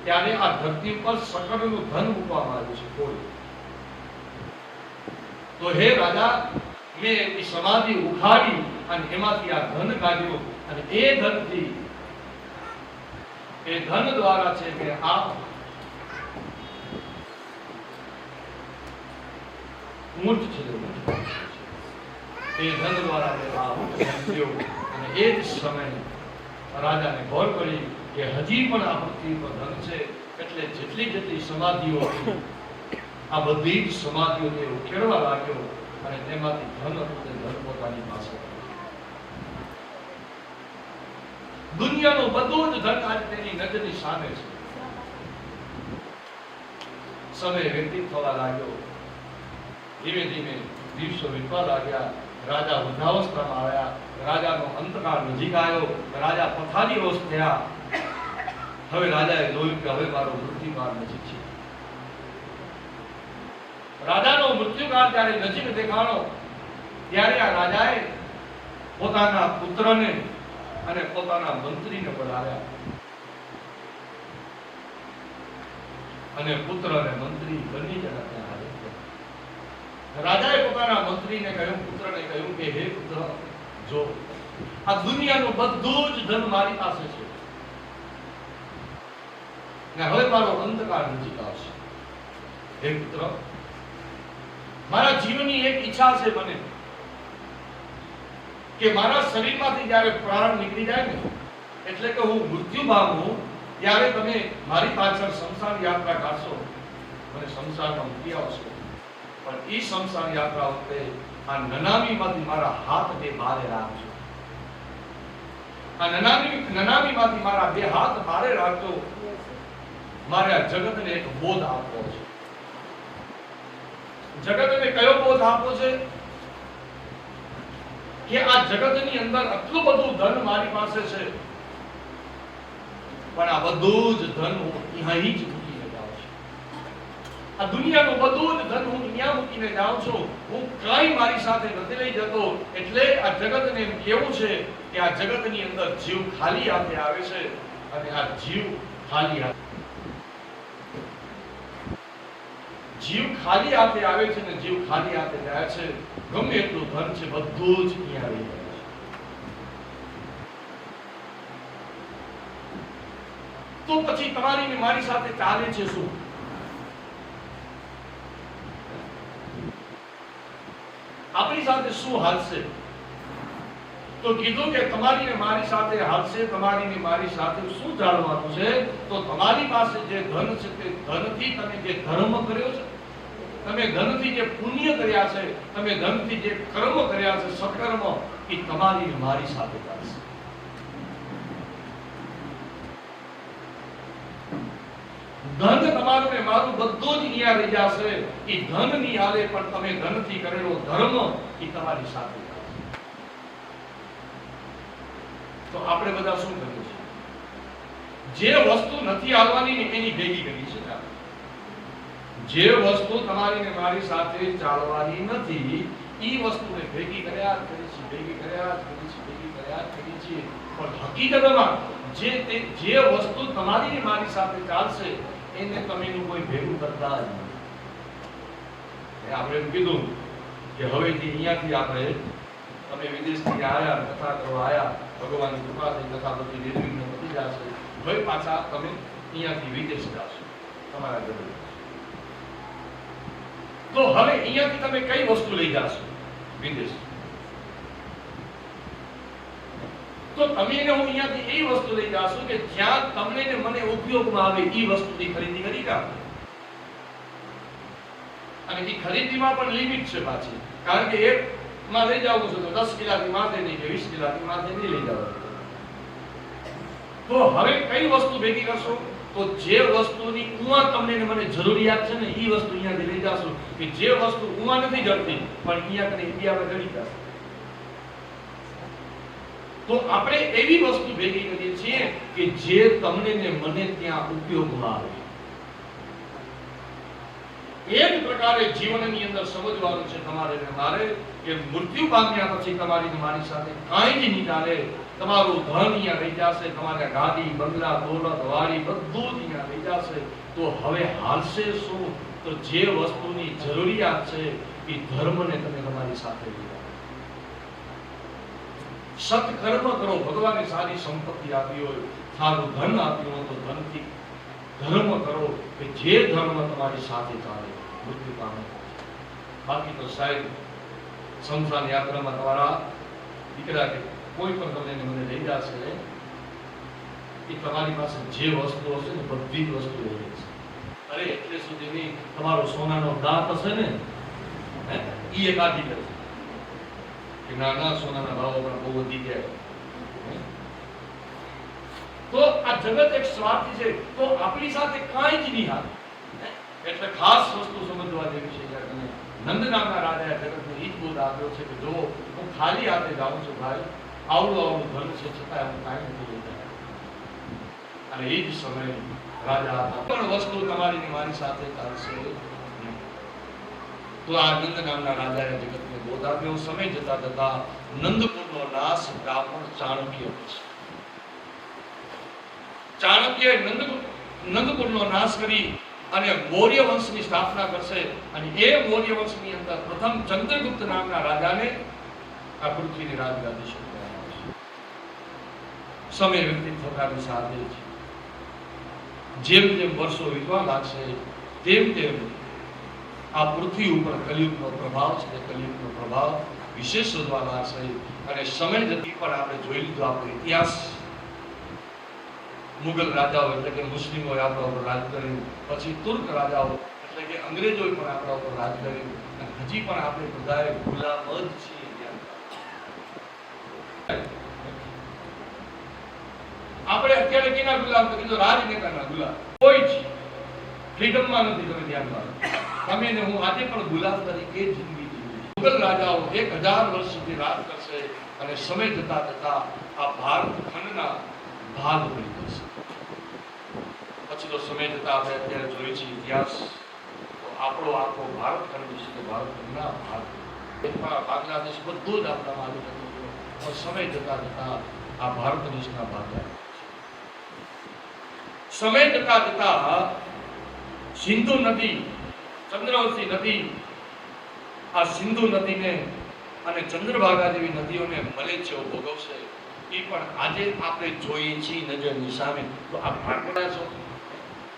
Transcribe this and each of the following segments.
ત્યારે આ ધરતી પર સકળનું ધન મૂકવામાં આવ્યું છે કોઈ. તો હે રાજા, મેં એની સમાધિ ઉખાડી અને એમાંથી આ ધન કાઢ્યું અને એ ધનથી, એ ધન દ્વારા છે કે આ ઊંટ છે, એ ધન દ્વારા મેં આ ઊંટ ધન્યો. અને એ જ સમયે રાજાને ગૌર કરી કે હજી પણ આ પૃથ્વી પર ધન છે, એટલે જેટલી જેટલી સમાધિઓ આ બધી જ સમાધિઓ તે ઉકેળવા લાગ્યો અને તેમાંથી ધન ધન પોતાની પાસે. દુનિયાનું બધું જ ધન આજે તેની નજરની સામે છે. સમય વ્યતીત થવા લાગ્યો, ધીમે ધીમે દિવસો વીતવા લાગ્યા. રાજા વૃદ્ધાવસ્થામાં આવ્યા, રાજાનો અંતકાળ નજીક આવ્યો, રાજા પથારીવશ થયા. હવે રાજાએ જોયું કે હવે મારો મૃત્યુકાળ નજીક છે. રાજાનો મૃત્યુકાળ જ્યારે નજીક દેખાણો ત્યારે આ રાજાએ પોતાના પુત્રને અને પોતાના મંત્રીને બોલાવ્યા અને પુત્ર અને મંત્રી બંને જણા ત્યાં હાજર થયા. રાજાએ પોતાના મંત્રીને કહ્યું, પુત્રને કહ્યું કે હે પુત્ર, જો આ દુનિયાનું બધું જ ધન મારી પાસે છે ને હવે મારો અંતકાળ નજીક આવશે. હે પુત્ર, મારા જીવનની એક ઈચ્છા છે મને કે મારા શરીરમાંથી જ્યારે પ્રાણ નીકળી જાય ને, એટલે કે હું મૃત્યુ પામું, ત્યારે તમે મારી પાછળ શમશાન યાત્રા કાઢશો, મને શમશાનમાં મૂકી આવશો. પણ એ શમશાન યાત્રા વખતે આ નનામીમાંથી મારા હાથ બે બારે રાખજો. આ નનામીમાંથી મારા બે હાથ બારે રાખજો. મારે આ જગતને એક બોધ આપવો છે. જગતને કયો બોધ આપવો છે? કે આ જગતની અંદર આટલું બધું ધન મારી પાસે છે, પણ આ બધું જ ધન હું અહીં જ મૂકીને જાઉં છું. આ દુનિયાનું બધું જ ધન હું અહીંયા મૂકીને જાઉં છું. હું કઈ મારી સાથે નથી લઈ જતો. એટલે આ જગતને એમ કેવું છે કે આ જગતની અંદર જીવ ખાલી હાથે આવે છે અને આ જીવ ખાલી હાથે આવે છે ને જીવ ખાલી હાથે જાય છે. ગમે એટલું ધન છે બધું જ અહીંયા આવી જાય છે. તો પછી તમારી ને મારી સાથે ચાલે છે શું? આપણી સાથે શું હાલશે? તો કીધું કે તમારી ને મારી સાથે હાલશે. તમારી ને મારી સાથે શું ચાલવાનું છે? તો તમારી પાસે જે ધન છે તે ધનથી તમે જે ધર્મ કર્યો છે, તમે ધનથી જે પુણ્ય કર્યા છે, તમે ધનથી જે કર્મ કર્યા છે, સકર્મ, એ તમારી ને મારી સાથે ચાલશે. ધન તમારું ને મારું બધું જ અહીંયા રહી જશે. એ ધન ની હાલે પણ તમે ધનથી કરેલો ધર્મ એ તમારી સાથે ચાલશે. તો આપણે બધા શું કર્યું છે? જે વસ્તુ નથી આવવાની ને એની ભેગી કરી છે. જે વસ્તુ તમારી ને મારી સાથે ચાલવાની નથી, એ વસ્તુને ભેગી કર્યા કરી છે, ભેગી કર્યા કરી છે, ભેગી કર્યા કરી છે. પણ હકીકતમાં જે વસ્તુ તમારી ને મારી સાથે ચાલશે એને તમે કોઈ ભેગું કરતા જ નથી. આપણે એમ કીધું કે હવેથી અહીંયાથી આપણે, તમે વિદેશથી આવ્યા, કથા કરવા આવ્યા, ભગવાનની કૃપાથી કથા બધી નિર્વિઘ્ન પતી જશે. હવે પાછા તમે અહીંયાથી વિદેશ જાશો તમારા ઘરે. તો હવે અહીંયાથી તમે કઈ વસ્તુ લઈ જાશો વિદેશ? તો તમે ને હું અહીંયાથી એ વસ્તુ લઈ જાશો કે જ્યાં તમને ને મને ઉપયોગમાં આવે એ વસ્તુની ખરીદી કરી કા. અને એ ખરીદીમાં પણ લિમિટ છે પાછી. કારણ કે એક માં લઈ જાવ છો તો 10 કિલાથી માથે નહીં કે 20 કિલાથી માથે નહીં લઈ જાવ. તો હવે કઈ વસ્તુ ભેગી કરશો? તો જે વસ્તુની ઉમા તમને ને મને જરૂરિયાત છે ને એ વસ્તુ અહીંયાથી લઈ જાશો. કે જે વસ્તુ ઉમા નથી જડતી પણ અહીંયા કને ઇન્ડિયામાં જડી જશે. તો આપણે એવી વસ્તુ ભેગી કરીએ છીએ કે જે તમને ને મને ત્યાં ઉપયોગમાં આવે. એ જ પ્રકારે જીવનની અંદર સમજવાનું છે તમારે ને મારે કે મૃત્યુ પામ્યા પછી તમારી ને મારી સાથે કાંઈ જ નહીં ચાલે. તમારું ધન અહીંયા રહી જશે, તમારા ગાડી બંગલા દોલત વાડી બધું જ અહીંયા રહી જશે, તો હવે હાલશે શું? તો જે વસ્તુની જરૂરિયાત છે એ ધર્મને તમે તમારી સાથે લઈ આવો. સત્કર્મ કરો. ભગવાને સારી સંપત્તિ આપી હોય, સારું ધન આપ્યું હોય તો ધનથી ધર્મ કરો કે જે ધર્મ તમારી સાથે ચાલે, મૃત્યુ પામે. બાકી તો સાહેબ સંસાર યાત્રામાં તમારા દીકરા કે કોઈ પણ તમને મને લઈ જશે, એ તમારી પાસે જે વસ્તુ હશે ને બધી જ વસ્તુ લઈ જશે. અરે એટલે સુધીની તમારો સોનાનો દાંત હશે ને, એ એક આધી કરશે કે ના સોનાના ભાવો પણ બહુ વધી ગયા. તો આ જગત એક સ્વાર્થી છે, તો આપણી સાથે કાંઈ જ નહીં હાલે. એટલે ખાસ વસ્તુ સમજવા જેવી છે. જ્યારે તમે નંદ નામના રાજાએ જગતને ઈ જ બોધ આપ્યો છે કે જો હું ખાલી હાથે જાઉં છું ભાઈ, આવડું ધન છે છતાં હું કાંઈ નથી લઈ જતો. અને એ જ સમયે રાજા હતા, પણ વસ્તુ તમારી મારી સાથે ચાલશે. તો આ નંદ નામના રાજાએ જગતને બોધ આપ્યો. સમય જતા જતા નંદપુરનો નાશ બ્રાહ્મણ ચાણક્ય છે. ચાણક્યએ નંદપુરનો નાશ કરી અને મૌર્ય વંશની સ્થાપના કરશે. અને એ મૌર્ય વંશની અંદર પ્રથમ ચંદ્રગુપ્ત નામના રાજાને આ પૃથ્વીની રાજગાદી સોંપવામાં આવશે. સમય વ્યતીત થતાની સાથે જેમ જેમ વર્ષો વીતવા લાગશે તેમ તેમ આ પૃથ્વી ઉપર કલિયુગનો પ્રભાવ છે, કલિયુગનો પ્રભાવ વિશેષ વધવા લાગશે. અને સમય જતી પર આપણે જોઈ લીધું આપણો ઇતિહાસ. મુગલ રાજાઓ એટલે કે મુસ્લિમોએ આપણા ઉપર રાજ કર્યું, પછી તુર્ક રાજાઓ એટલે કે અંગ્રેજોએ પણ આપણા ઉપર રાજ કર્યું, અને હજી પણ આપણે બધાએ ગુલામ જ છીએ. આપણે અત્યારે કેના ગુલામ? તો કીધું રાજનેતાના ગુલામ. કોઈ જ ફ્રીડમમાં નથી. તમે ધ્યાનમાં તમે ને હું આજે પણ ગુલામ તરીકે જિંદગી જીવી. મુગલ રાજાઓ 1000 વર્ષ સુધી રાજ કરશે અને સમય જતા જતા આ ભારત ખંડના ભાગ પડી જશે. પછી તો સમય જતા આપણે અત્યારે જોઈએ છીએ ઇતિહાસ, તો આપણો આખો ભારત ખંડ છે, ભારત ખંડના ભાગ, બાંગ્લાદેશ બધું જ આપણા માલિક હતું. પણ સમય જતા જતા આ ભારત દેશના ભાગ સમય જતા જતા સિંધુ નદી, ચંદ્રવંશી નદી, આ સિંધુ નદીને અને ચંદ્રભાગા જેવી નદીઓને મળે છે ભોગવશે. એ પણ આજે આપણે જોઈએ છીએ નજરની સામે. તો આ ભાગડા છો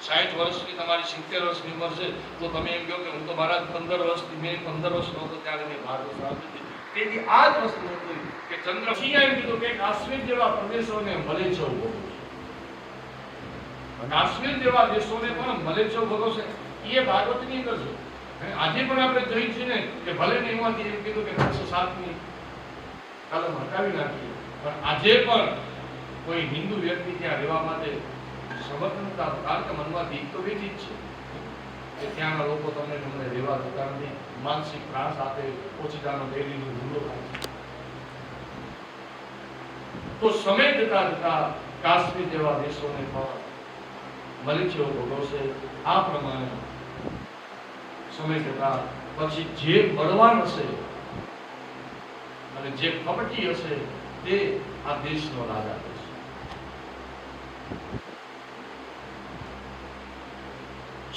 60 વર્ષની, તમારી 70 વર્ષની ઉંમર છે, તો તમે એમ કહો કે હું તો મારા 15 વર્ષથી, મેં 15 વર્ષનો હતો ત્યારે મેં ભાગો સાંભળી. તેથી આ જ વસ્તુ હતી કે ચંદ્ર એમ કીધું કે કાશ્મીર જેવા પ્રદેશોને મળે છે ભોગવશે. કાશ્મીર જેવા દેશોને પણ મળે છે ભોગવશે. એ ભાગવતની અંદર છે. આજે પણ આપણે જોઈ છીએ ને કે ભલે ને એમાંથી એમ કીધું કે 107ની કલમ હટાવી નાખીએ, પણ આજે પણ કોઈ હિન્દુ વ્યક્તિ ત્યાં રહેવા માટે સમર્થનતા, કારણ કે મનમાં દીક તો બેઠી જ છે કે ત્યાંના લોકો તમને રહેવા દેતા નથી. માનસિક ત્રાસ સાથે ઓછીતાનો ડેરીનો ધંધો થાય છે. તો સમય જતા જતા કાશ્મીર જેવા દેશોને પણ મળી છે ભોગવશે. આ પ્રમાણે સમય જતા પછી જે બળવાન હશે અને જે કપટી હશે તે આ દેશનો રાજા થશે.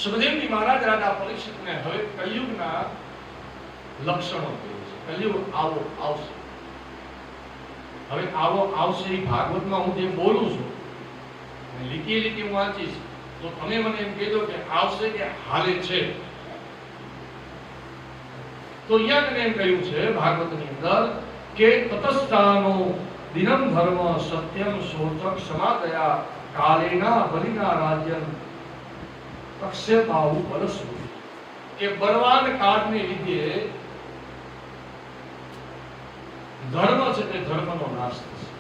સુખદેવજી મહારાજ રાજા પરીક્ષિતને હવે કલિયુગના લક્ષણો કહે છે. કલિયુગ આવો આવશે. હવે આવો આવશે એ ભાગવતમાં હું જે બોલું છું, લીટી લીટી હું વાંચીશ, તો તમે મને એમ કહેજો કે આવશે કે હાલે છે. તો અહીંયા મને એમ કહ્યું છે ભાગવતની અંદર કે તતસ્થાનો દિનમ ધર્મ સત્યમ શોચક ક્ષમાદયા કાલેના બલિના રાજ્યમ પક્ષેતાઉ બલસુ. કે બળવાન કાળને લીધે ધર્મ છે તે ધર્મનો નાશ થશે.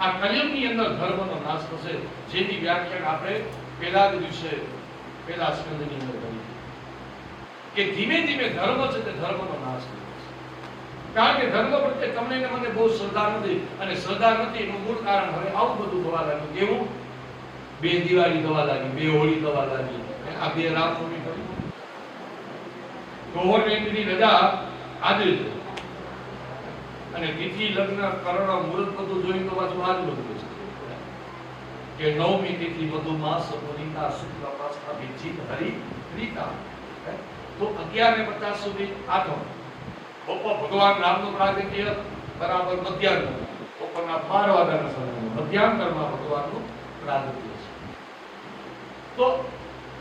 આ કલિયુગની અંદર ધર્મનો નાશ થશે, જેની વ્યાખ્યાન આપણે પહેલા જ દિવસે પહેલા સ્કંદની અંદર કરી કે ધીમે ધીમે ધર્મ છે તે ધર્મનો નાશ થશે. કારણ કે ધર્મ પ્રત્યે તમને ને મને બહુ શ્રદ્ધા નથી, અને શ્રદ્ધા નથી એનું મૂળ કારણ હવે આવું બધું થવા લાગ્યું. કેવું? 2 દિવાળી થવા લાગી, 2 હોળી થવા લાગી, આ 2 રામનવમી કરી. ગવર્મેન્ટની રજા આજે છે, અને તિથિ લગ્ન કરણ મુહૂર્ત બધું જોઈને તો પાછું આ જ બધું છે કે નવમી તિથિ મધુમાસ પુનિતા શુક્લ પક્ષ અભિજીત હરિ રીતા. તો 11:50 સુધી આઠમ બપોર ભગવાન નામનું પ્રાગટ્ય બરાબર મધ્યાહન બપોરના 12 વાગ્યાના સમયે મધ્યાહનમાં ભગવાનનું પ્રાગટ્ય છે. તો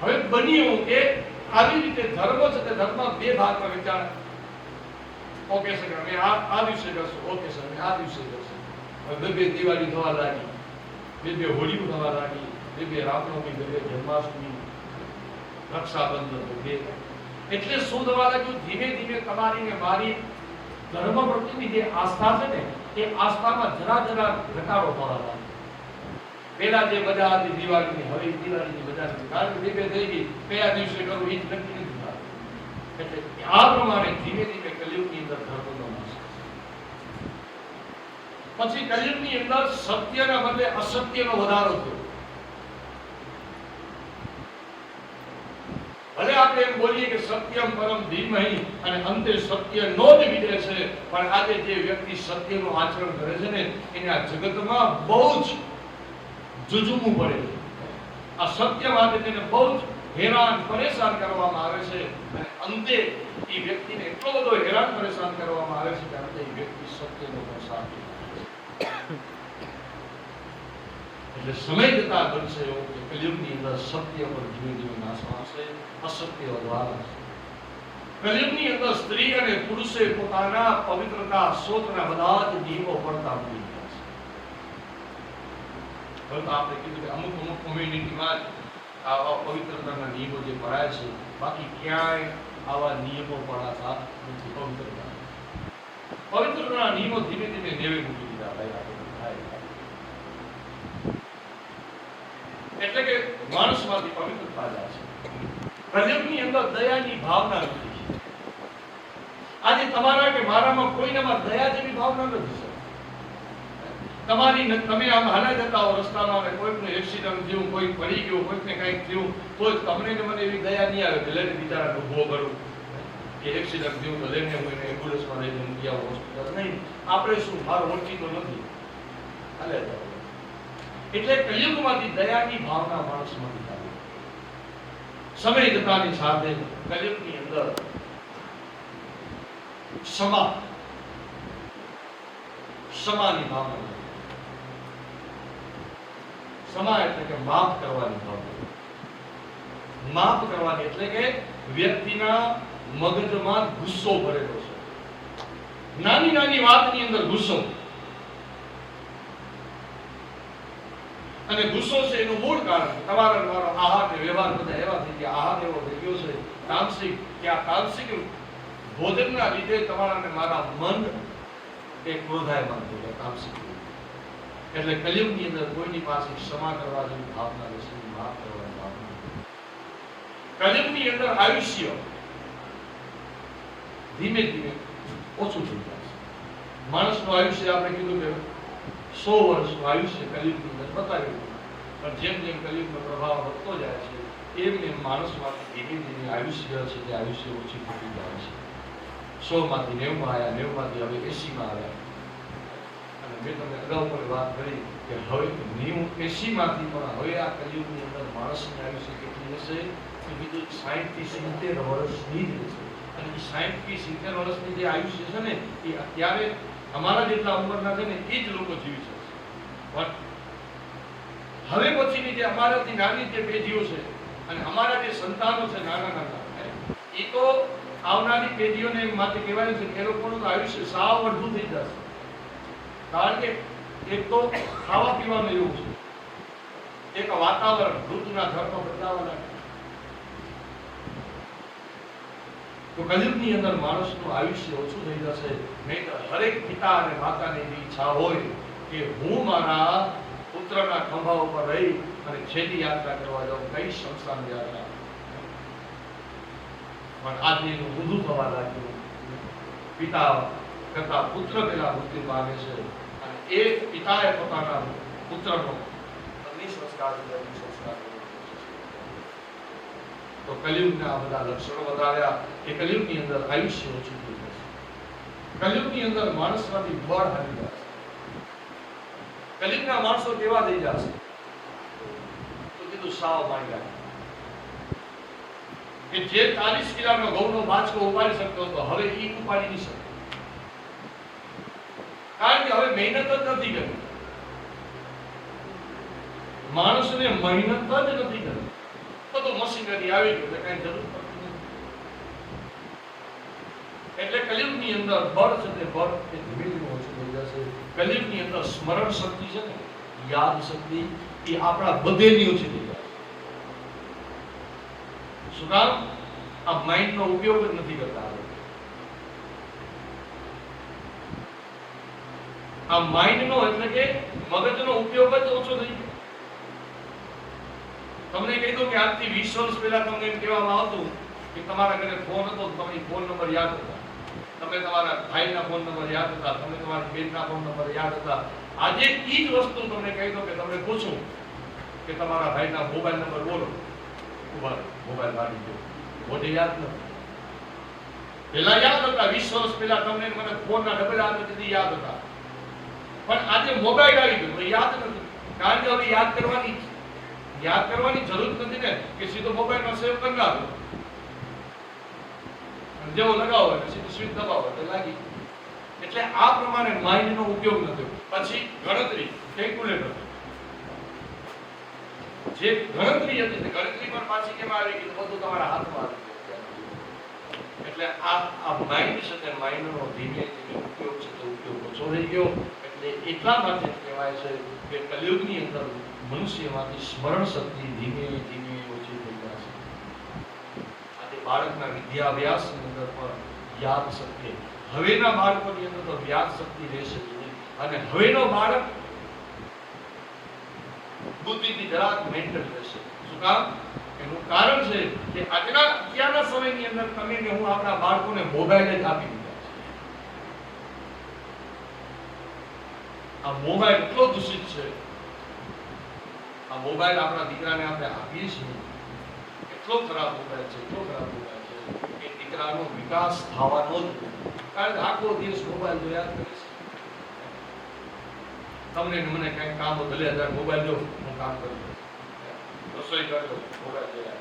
હવે બન્યું કે આવી રીતે ધર્મ છે તે ધર્મ બે ભાગમાં વિચાર ઓકે સર અમે આ દિવસે કરશું, ઓકે સર અમે આ દિવસે કરશું. હવે બે દિવાળી થવા લાગી, બે હોળી થવા લાગી, બે રામનવમી, બે જન્માષ્ટમી, રક્ષાબંધન, બે એટલે શું થવા લાગ્યું? ધીમે ધીમે તમારી ને મારી ધર્મ પ્રત્યેની જે આસ્થા છે ને એ આસ્થામાં જરા ઘટાડો થવા લાગ્યો. પેલા જે મજા હતી દિવાળીની, હવે દિવાળીની મજા નથી, કારણ કે બે થઈ ગઈ, કયા દિવસે કરવું એ જ નક્કી નથી થતું. એટલે આ પ્રમાણે ધીમે ધીમે કલિયુગની અંદર ધર્મનો નાશ. પછી કલિયુગની અંદર સત્યના બદલે અસત્યનો વધારો થયો. ભલે આપણે એમ બોલીએ કે સત્યમ પરમ ધીમહિ અને અંતે સત્યનો જ વિજય છે, પણ આજે જે વ્યક્તિ સત્યનું આચરણ કરે છે ને એને આ જગતમાં બહુ જ જુજુમવું પડે છે. આ સત્ય માટે તેને બહુ જ હેરાન પરેશાન કરવામાં આવે છે અને અંતે એ વ્યક્તિને એટલો બધો હેરાન પરેશાન કરવામાં આવે છે કે અંતે એ વ્યક્તિ સત્યનો પણ સાથ આપે છે. એટલે સમય જતા બનશે એવું કે કલિયુગની અંદર સત્ય પર ધીમે ધીમે નાશ પામશે, અસત્ય વધવાના છે. કલિયુગની અંદર સ્ત્રી અને પુરુષે પોતાના પવિત્રતા શોધના બધા જ નિયમો પડતા ભૂલી ગયા છે. હવે તો આપણે કીધું કે અમુક કોમ્યુનિટીમાં જ આવા પવિત્રતાના નિયમો જે પડાય છે, બાકી ક્યાંય આવા નિયમો પડાતા નથી. પવિત્રતાના નિયમો ધીમે ધીમે નેવે મૂકી દીધા ભાઈ. એટલે કે માણસમાંથી પવિત્રતા જાય છે. કલિયુગની અંદર દયાની ભાવના નથી. આજે તમારા કે મારામાં કોઈનામાં દયા જેવી ભાવના નથી. તમે આમ હાલા જતા હો રસ્તામાં અને કોઈકનું એક્સિડન્ટ થયું, કોઈ પડી ગયું, કોઈકને કંઈક થયું, તો તમને ને મને એવી દયા નહીં આવે કે લઈને બિચારા ઊભો કરું કે એક્સિડન્ટ થયું તો લઈને હું એને એમ્બ્યુલન્સમાં લઈને મૂકી આવું હોસ્પિટલ. નહીં, આપણે શું મારો ઓળખીતો નથી, હાલે જાવ. એટલે કલિયુગમાંથી દયાની ભાવના માણસમાંથી આવી. સમય જતાની સાથે કલિયુગની અંદર ક્ષમાની ભાવના. ક્ષમા એટલે કે માફ કરવાની ભાવના. માફ કરવાની એટલે કે વ્યક્તિના મગજમાં ગુસ્સો ભરેલો છે. નાની નાની વાતની અંદર ગુસ્સો. અને ગુસ્સો છે એનું મૂળ કારણ તમારા મારો આહાર ને વ્યવહાર બધા એવા થઈ ગયા. આહાર એવો થઈ ગયો છે તામસિક, કે આ તામસિક ભોજનના લીધે તમારા ને મારા મન એ ક્રોધાયમાન થઈ ગયા તામસિક. એટલે કલિયુગની અંદર કોઈની પાસે ક્ષમા કરવા જેવી ભાવના નથી, માફ કરવાની ભાવના. કલિયુગની અંદર આયુષ્ય ધીમે ધીમે ઓછું થઈ જાય છે. માણસનું આયુષ્ય આપણે કીધું કે 100 વર્ષનું આયુષ્ય કલિયુગની અંદર બતાવ્યું, પણ જેમ જેમ કલિયુગનો પ્રભાવ વધતો જાય છે એમ એમ માણસમાંથી ધીમે ધીમે આયુષ્ય છે તે આયુષ્ય ઓછી થતી જાય છે. 100 માંથી 90 માં આવ્યા, 90 માંથી હવે 80 માં આવ્યા. અને મેં તમને અગાઉ પણ વાત કરી કે હવે 80 માંથી પણ હવે આ કલિયુગની અંદર માણસની આયુષ્ય કેટલી હશે કે બીજું 60 થી 70 વર્ષની જ હશે. અને એ 60 થી 70 વર્ષની જે આયુષ્ય છે ને એ અત્યારે અમારા જેટલા ઉંમરના છે ને એ જ લોકો જીવી શકશે. પણ હવે પછીની જે અમારાથી નાની જે પેઢીઓ છે અને અમારા જે સંતાનો છે નાના નાના, એ તો આવનારી પેઢીઓને માટે કહેવાય છે કે એ લોકોનું આયુષ્ય સાવ અડધું થઈ જશે. કારણ કે એક તો ખાવા પીવાનું એવું છે, એક વાતાવરણ ઋતુના ધર્મ બદલાવા લાગે. તો કલિયુગની અંદર માણસનું આયુષ્ય ઓછું થઈ જશે. નહીં તો હરેક પિતા અને માતાની ઈચ્છા હોય કે હું મારા પુત્રના ખંભા ઉપર રહી અને છેલ્લી યાત્રા કરવા જાઉં, કઈ શમશાન યાત્રા. પણ આજે એનું ઊંધું થવા લાગ્યું. પિતા કરતા પુત્ર પેલા મૃત્યુ પામે છે અને એ પિતાએ પોતાના પુત્રનો સંસ્કાર તો કલિયુગના બધા લક્ષણો બતાવ્યા કે કલિયુગની અંદર આયુષ્ય ઓછું થઈ જશે. કલયુગની અંદર માણસમાંથી બળ હારી જશે. કલયુગના માણસો કેવા થઈ જશે? તો કીધું સાવ માંડ્યા કે જે 40 કિલોનો ઘઉંનો બાચકો ઉપાડી શકતો હતો હવે એ ઉપાડી નહીં શકે. કારણ કે હવે મહેનત જ નથી કરવી. માણસને મહેનત જ નથી કરવી. તો મશીનરી આવી ગયું એટલે કઈ જરૂર પડતી નથી. એટલે કલયુગની અંદર બળ છે તે બળ એ ધીમે ધીમે ઓછું થઈ જશે. કલયુગની અંદર સ્મરણ શક્તિ છે ને, યાદ શક્તિ એ આપણા બધેની ઓછી થઈ જશે. શું કામ? આ માઇન્ડ નો ઉપયોગ જ નથી કરતા. આ માઇન્ડ નો એટલે કે મગજનો ઉપયોગ જ ઓછો થઈ ગયો. તમને કહી દઉં કે આજથી 20 વર્ષ પહેલા તમને એમ કહેવામાં આવતું કે તમારા ઘરે ફોન હતો, તમને ફોન નંબર યાદ હતા, તમે તમારા ભાઈના ફોન નંબર યાદ હતા, તમે તમારી બેનના ફોન નંબર યાદ હતા. આજે એ જ વસ્તુ તમને કહી દો કે તમને પૂછું કે તમારા ભાઈના મોબાઈલ નંબર બોલો, મોબાઈલ મારી ગયો, મોઢે યાદ નથી. પેલા યાદ હતા, 20 વર્ષ પહેલા તમને મને ફોનના ડબલ યાદ નથી, યાદ હતા. પણ આજે મોબાઈલ આવી ગયો તો યાદ નથી. કારણ કે હવે યાદ કરવાની જરૂર નથી ને, કે સીધો મોબાઈલમાં સેવ કરી નાખો, જેવો લગાવો એટલે સીધું સ્વિચ દબાવો એટલે લાગી. એટલે આ પ્રમાણે માઇન્ડનો ઉપયોગ નથી. પછી ગણતરી, કેલ્ક્યુલેટર, જે ગણતરી હતી તે ગણતરી પણ પાછી કેમ આવી ગઈ? બધું તમારા હાથમાં આવી ગયું. એટલે આ માઇન્ડ છે તે માઇન્ડનો ધીમે ધીમે ઉપયોગ છે તે ઉપયોગ ઓછો થઈ ગયો. એટલે એટલા માટે કહેવાય છે કે કલયુગની અંદર મનુષ્યમાંથી સ્મરણ શક્તિ ધીમે ધીમે ઓછી થઈ જશે. આજે બાળકના વિદ્યાભ્યાસની અંદર પણ યાદ શક્તિ, હવેના બાળકોની અંદર તો યાદ શક્તિ રહેશે નહીં. અને હવેનો બાળક બુદ્ધિથી જરાક મેન્ટલ રહેશે. શું કામ? એનું કારણ છે કે અત્યારના સમયની અંદર તમે ને હું આપણા બાળકોને મોબાઈલ જ આપી દીધા છે. આ મોબાઈલ એટલો દૂષિત છે. આ મોબાઈલ આપણા દીકરાને આપણે આપીએ છીએ, એટલો ખરાબ મોબાઈલ છે, એટલો ખરાબ મોબાઈલ છે કે દીકરાનો વિકાસ થવાનો જ નથી. કારણ કે આખો દિવસ મોબાઈલ જોયા કરે છે. તમને મને કઈ કામ હોય ભલે અત્યારે મોબાઈલ જો, હું કામ કરું, રસોઈ કરજો, મોબાઈલ જોયા.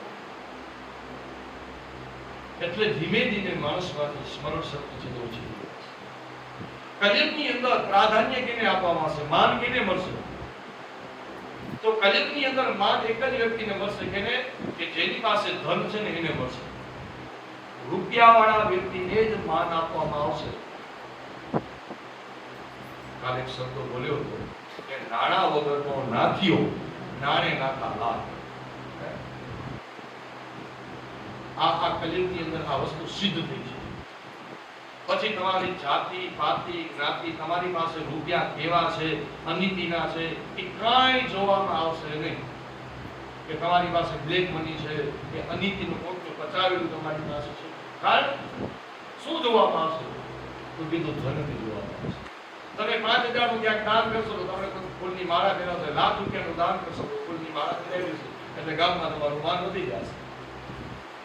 એટલે ધીમે ધીમે માણસમાંથી સ્મરણ શક્તિ છે તે ઓછી થઈ જશે. કલયુગની અંદર પ્રાધાન્ય કેને આપવામાં આવશે? માન કેને મળશે? તો કલયુગની અંદર માન એક જ વ્યક્તિને મળશે, કેને? કે જેની પાસે ધન છે ને એને મળશે. રૂપિયાવાળા વ્યક્તિને જ માન આપવામાં આવશે. કાલે એક શબ્દ બોલ્યો હતો કે નાણા વગરનો નાથીઓ નાણે નાથા લાખ. આ કલયુગની અંદર આ વસ્તુ સિદ્ધ થઈ છે. પછી તમારી જાતિ, પાતિ, જ્ઞાતિ, તમારી પાસે રૂપિયા કેવા છે, અનીતિના છે, એ કાંઈ જોવામાં આવશે નહીં. કે તમારી પાસે બ્લેક મની છે કે અનીતિનું કોટલું પચાવેલું તમારી પાસે છે. કારણ શું જોવામાં આવશે? તો કીધું ધનથી જોવામાં આવશે. તમે 5000 નું ક્યાંક દાન કરશો તો તમે ફૂલની માળા ફેરવશો, લાખ રૂપિયાનું દાન કરશો તો ફૂલની માળા ફેરવી છે એટલે ગામમાં તમારું માન વધી જશે.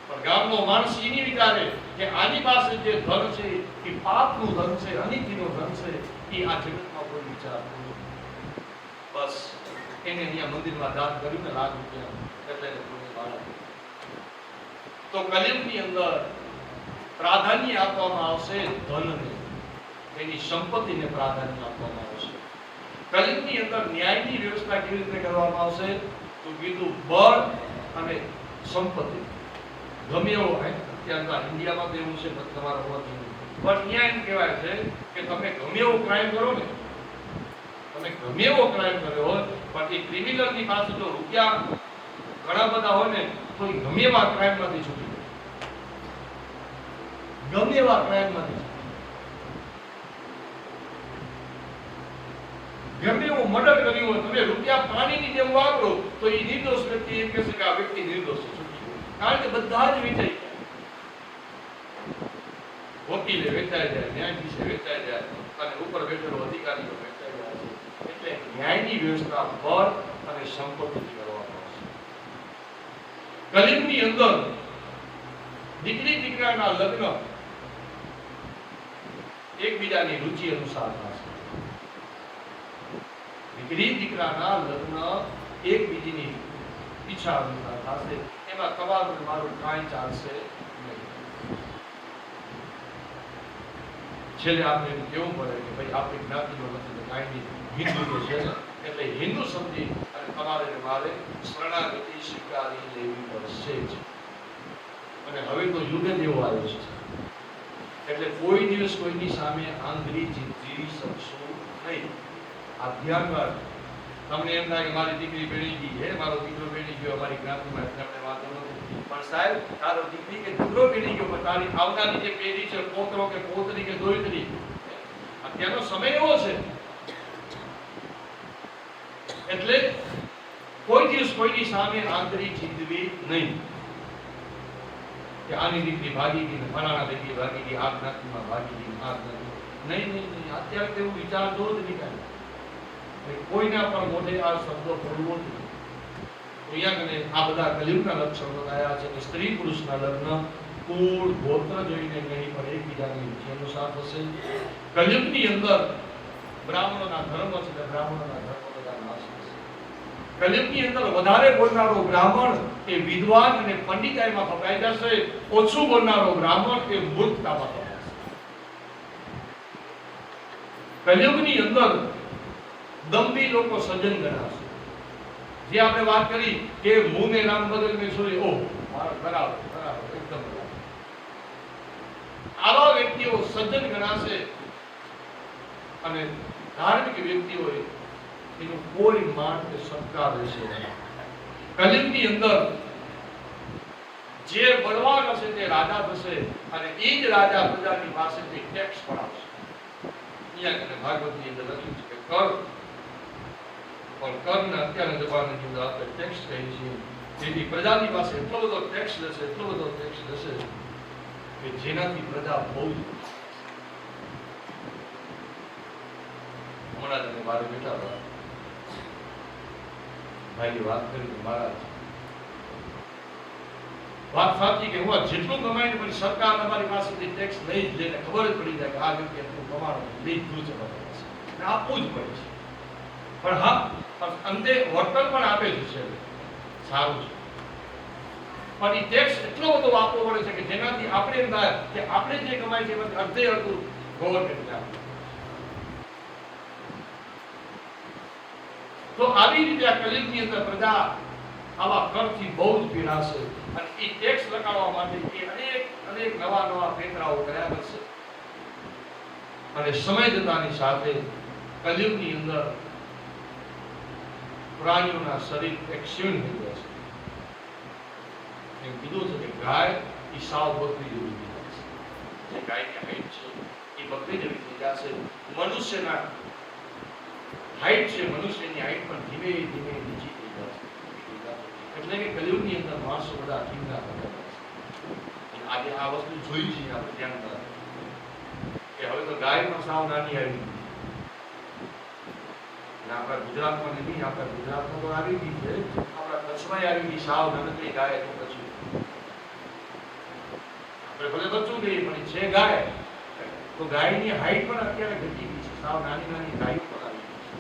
પણ ગામનો માણસ એની વિચારે કે આની પાસે જે ધન છે એ પાપનું ધન છે, અનીતિનું ધન છે, એ આ જગતમાં કોઈ વિચાર નથી. બસ એને અહીંયા મંદિરમાં દાન કર્યું ને લાખ રૂપિયા એટલે ફૂલની માળા. તો કલયુગની અંદર પ્રાધાન્ય આપવામાં આવશે ધનને, એની સંપત્તિને પ્રાધાન્ય આપવામાં આવશે. કલયુગની અંદર ન્યાયની વ્યવસ્થા કેવી રીતે કરવામાં આવશે? તો કીધું બળ અને સંપત્તિ ગમે એવો હોય. અત્યારે ઇન્ડિયામાં તો એવું છે તમારા હોવાથી, પણ ન્યાય એમ કહેવાય છે કે તમે ગમે એવો ક્રાઇમ કરો ને, તમે ગમે એવો ક્રાઇમ કર્યો હોય પણ એ ક્રિમિનલની પાસે જો રૂપિયા ઘણા બધા હોય ને તો એ ગમે એવા ક્રાઇમમાંથી છૂટી જાય. ગમે એવા ક્રાઇમમાંથી, ગમે એવું મર્ડર કર્યું હોય, તમે રૂપિયા પાણીની જેમ વાપરો તો એ નિર્દોષ વ્યક્તિ એમ કહેશે કે આ વ્યક્તિ નિર્દોષ છે. કારણ કે બધા જ વેચાઈ જાય. વકીલે વેચાઈ જાય, ન્યાયાધીશે વેચાઈ જાય અને ઉપર બેઠેલો અધિકારીઓ વેચાઈ જાય છે. એટલે ન્યાયની વ્યવસ્થા બળ અને સંપત્તિથી કરવામાં આવશે. કલયુગની અંદર દીકરી દીકરાના લગ્ન એકબીજાની રુચિ અનુસાર થશે. દીકરી દીકરાના લગ્ન એકબીજીની ઈચ્છા અનુસાર થશે. એમાં તમારું મારું કાંઈ ચાલશે નહીં. છેલ્લે આપણે એમ કેવું પડે કે ભાઈ આપણી જ્ઞાતિનો નથી તો કાંઈ નહીં, હિન્દુ છે એટલે હિન્દુ સમજી અને તમારે મારે શરણાગતિ સ્વીકારી લેવી પડશે જ. અને હવે તો યુગ જ એવો આવ્યો છે એટલે કોઈ દિવસ કોઈની સામે આંગળી જીતી શકશો નહીં. આ ધ્યાન રાખ. તમને એમ થાય કે મારી દીકરી ભણી ગઈ છે, મારો દીકરો ભણી ગયો, અમારી જ્ઞાતિમાં તમને વાંધો નથી, પણ સાહેબ તારો દીકરી કે દીકરો ભણી ગયો પણ તારી આવનારી જે પેઢી છે, પોતરો કે પોતરી કે દોયત્રી, અત્યારનો સમય એવો છે એટલે કોઈ દિવસ કોઈની સામે આંગળી ચીંધવી નહીં કે આની દીકરી ભાગી ગઈ ને ફલાણા દીકરી ભાગી ગઈ, આ જ્ઞાતિમાં ભાગી ગઈ, આ જ્ઞાતિ નહીં નહીં નહીં. અત્યારે તેવું વિચારજો જ નહીં કાંઈ. કોઈના પર મોઢે આ શબ્દો બોલવો નહીં. અહીંયા કને આ બધા કલિયુગના લક્ષણો આવ્યા છે કે સ્ત્રી પુરુષના લગ્ન કુળ ગોત્ર જોઈને નહીં પણ એકબીજાની રુચિ અનુસાર થશે. કલિયુગની અંદર બ્રાહ્મણોના ધર્મ છે એટલે બ્રાહ્મણોના ધર્મ બધા નાશ થશે. કલિયુગની અંદર વધારે બોલનારો બ્રાહ્મણ એ વિદ્વાન અને પંડિતાઈમાં પકડાઈ જશે, ઓછું બોલનારો બ્રાહ્મણ એ મૂર્ખતામાં પકડાશે. કલિયુગની અંદર દંભી લોકો સજ્જન ગણાશે. જે આપણે વાત કરી કે મુંહ ને નામ બદલ મેં છોડી, ઓહ મારો બરાબર બરાબર એકદમ બરાબર, આવા વ્યક્તિઓ સજ્જન ગણાશે. અને ધાર્મિક વ્યક્તિઓ એનું કોઈ માન કે સત્કાર રહેશે નહીં. કલિયુગની અંદર જે બળવાન હશે તે રાજા થશે અને એ જ રાજા પ્રજાની પાસેથી ટેક્સ પડાવશે. અહીંયા ભાગવતની અંદર લખ્યું છે કે કર, પણ કરને અત્યારના જમાનાની અંદર આપણે ટેક્સ કહીએ છીએ. જેથી પ્રજાની પાસે એટલો બધો ટેક્સ લેશે, એટલો બધો ટેક્સ લેશે કે જેનાથી પ્રજા બહુ જ હમણાં તમે મારે બેઠા હતા ભાઈ વાત કરી મહારાજ વાત સાચી કે હું જેટલું કમાઈને પછી સરકાર તમારી પાસેથી ટેક્સ લઈ જ લઈને ખબર જ પડી જાય કે આ વ્યક્તિ એટલું કમાણું લીધું છે તમારી પાસે અને આપવું જ પડે છે. પણ હા અંતે વર્તન પણ આપે જ છે, સારું છે, પણ એ ટેક્સ એટલો બધો આપવો પડે છે કે જેનાથી આપણે એમ થાય કે આપણે જે કમાય છે એમાંથી અડધે અડધું ગવર્મેન્ટને આપે. તો આવી રીતે આ કલિયુગની અંદર પ્રજા આવા કરથી બહુ જ પીડાશે અને એ ટેક્સ લગાડવા માટે એ અનેક નવા નવા પેંતરાઓ કર્યા કરશે. અને સમય જતાની સાથે કલિયુગની અંદર પ્રાણીઓના શરીર એક્સિડન્ટ થઈ જશે. એમ કીધું છે કે ગાય એ સાવ બકરી જેવી થઈ જશે. જે ગાયની હાઈટ છે એ બકરી જેવી થઈ જશે. મનુષ્યના હાઈટ છે, મનુષ્યની હાઈટ પણ ધીમે ધીમે નીચી થઈ જશે. એટલે કે કલિયુગની અંદર માણસો બધા ઠીંગા થતા જશે. આજે આ વસ્તુ જોઈ છે આપણે ધ્યાન કે હવે તો ગાય પણ સાવ નાની આવી. આપણા ગુજરાતમાં નહીં, આપણા ગુજરાતમાં તો આવી ગઈ છે, આપણા કચ્છમાં આવી ગઈ સાવ નાનકડી ગાય. તો પછી આપણે ભલે બચ્ચું કહીએ પણ છે ગાય. તો ગાયની હાઈટ પણ અત્યારે ઘટી ગઈ છે, સાવ નાની નાની ગાયો પણ આવી ગઈ છે.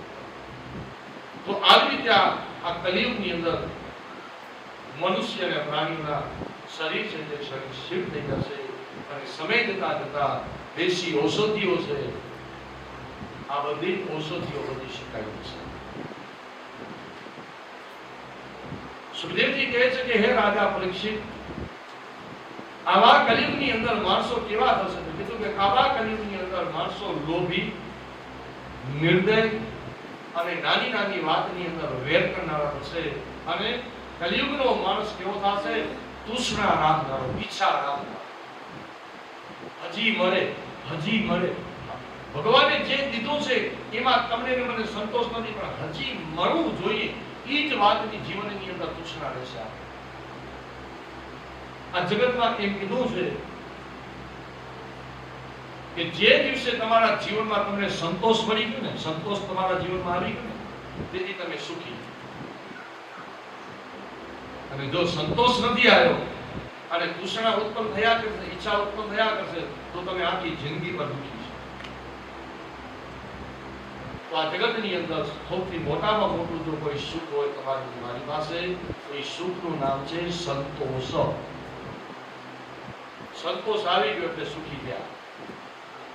તો આવી રીતે આ કલિયુગની અંદર મનુષ્ય અને પ્રાણીઓના શરીર છે તે શરીર શિવ થઈ જશે અને સમય જતા જતા દેશી ઔષધિઓ છે આ બધી ઔષધિઓ બધી શીખાઈ જશે. સુખદેવજી કહે છે કે હે રાજા પરીક્ષિત, આવા કલિયુગની અંદર માણસો કેવા થશે? કીધું કે આવા કલિયુગની અંદર માણસો લોભી, નિર્દય અને નાની નાની વાતની અંદર વેર કરનારા થશે. અને કલિયુગનો માણસ કેવો થશે? તૃષ્ણા રાખનારો, ઈચ્છા રાખનારો. હજી મળે, હજી મળે. ભગવાને જે દીધું છે એમાં તમને ને મને સંતોષ નથી, પણ હજી મળવું જોઈએ એ જ વાતની જીવનની અંદર તૃષ્ણા રહેશે. આ જગતમાં એમ કીધું છે કે જે દિવસે તમારા જીવનમાં તમને સંતોષ મળી ગયો ને, સંતોષ તમારા જીવનમાં આવી ગયો ને, તેથી તમે સુખી. અને જો સંતોષ નથી આવ્યો અને તૃષ્ણા ઉત્પન્ન થયા કરશે, ઈચ્છા ઉત્પન્ન થયા કરશે, તો તમે આખી જિંદગી પર દુઃખી છો. તો આ જગતની અંદર સૌથી મોટામાં મોટું જો કોઈ સુખ હોય તમારી મારી પાસે, એ સુખનું નામ છે સંતોષ. સંતોષ આવી ગયો એટલે સુખી ગયા.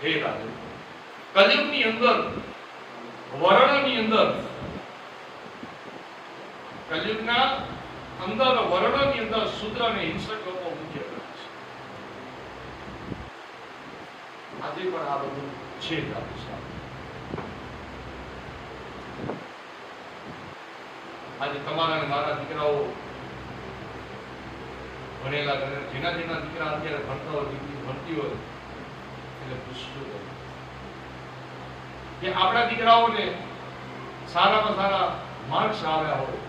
હે રાધે, કલયુગની અંદર વર્ણની અંદર, કલયુગના અંદર વર્ણની અંદર શુદ્ર અને હિંસક લોકો મુખ્ય છે. આજે પણ આ બધું છે. આજે તમારા અને મારા દીકરાઓ ભણેલા, જેના જેના દીકરા અત્યારે ભણતા હોય, દીકરી ભણતી હોય, એટલે પૂછતું કે આપણા દીકરાઓને સારામાં સારા માર્ક્સ આવ્યા હોય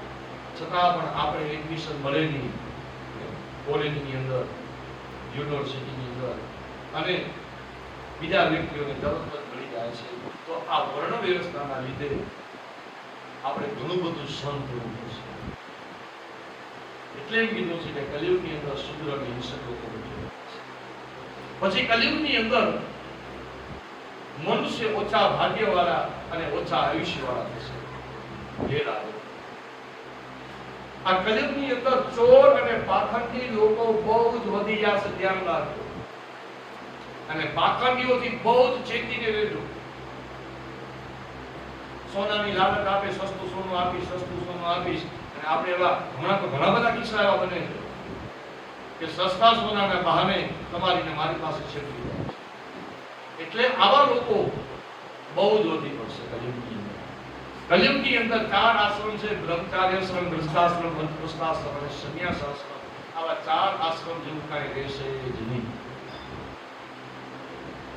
છતાં પણ આપણે એડમિશન મળે નહીં કોલેજની અંદર, યુનિવર્સિટીની અંદર, અને બીજા વ્યક્તિઓને તરત જ મળી જાય છે. તો આ વર્ણ વ્યવસ્થાના લીધે આપણે ઘણું બધું સહન કરવું પડશે. એટલે એમ કીધું છે કે કલયુગની અંદર શુદ્ર અને હિંસક લોકો છે. પછી કલયુગની અંદર મનુષ્ય ઓછા ભાગ્યવાળા અને ઓછા આયુષ્યવાળા થશે. આ કલયુગની અંદર ચોર અને પાખંડી લોકો બહુ જ વધી જશે. ધ્યાન રાખજો. અને પાખંડીઓથી બહુ જ ચેતીને રહેજો. સોનાની લાલચ આપે, સસ્તું સોનું આપીશ, સસ્તું સોનું આપીશ. અને આપણે એવા હમણાં તો ઘણા બધા કિસ્સા એવા બને છે કે સસ્તા સોનાના બહાને તમારી ને મારી પાસે છેતરી જાય છે. એટલે આવા લોકો બહુ જ વધી પડશે કલયુગની અંદર. કલયુગની અંદર 4 આશ્રમ છે: બ્રહ્મચાર્યાશ્રમ, ગૃહસ્થાશ્રમ, વનપ્રસ્થાશ્રમ અને સંન્યાસાશ્રમ. આવા 4 આશ્રમ જેવું કાંઈ રહેશે જ નહીં.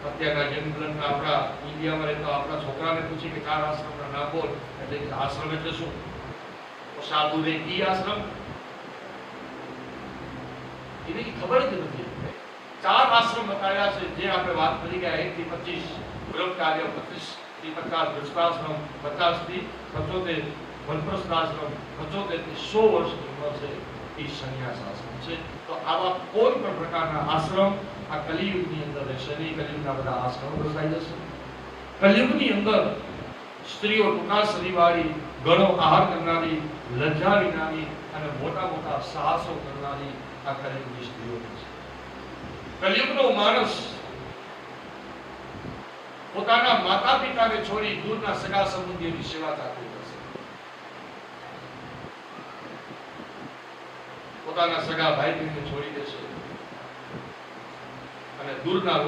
અત્યારના જન્મગ્રંથ આપણા ઇન્ડિયામાં રહેતા આપણા છોકરાને પૂછી કે 4 આશ્રમના નામ બોલ, એટલે આશ્રમ એટલે શું? તો સાધુ રે ઈ આશ્રમ, એને ખબર જ નથી. 4 આશ્રમ બતાવ્યા છે જે આપણે વાત કરી ગયા. 1 થી 25 બ્રહ્મચાર્ય, 25 થી 50 ગૃહસ્થાશ્રમ, 50 થી 75 વનપ્રસ્થાશ્રમ, 75 થી 100 વર્ષની ઉંમર છે એ સંન્યાસ આશ્રમ છે. તો આવા કોઈ પણ પ્રકારના આશ્રમ આ કલિયુગની અંદર રહેશે નહીં. કલિયુગના બધા આશ્રમો રચાઈ જશે. કલિયુગની અંદર સ્ત્રીઓ ટૂંકા શરીરવાળી, ઘણો આહાર કરનારી, લજ્જા વિનાની અને મોટા મોટા સાહસો કરનારી આ કલિયુગની સ્ત્રીઓ છે. કલિયુગનો માણસ પોતાના માતા પિતાને છોડી દૂરના સગા સંબંધીઓની સેવા કરતો હશે. પોતાના સગા ભાઈ બહેનને છોડી દેશે અને દૂરના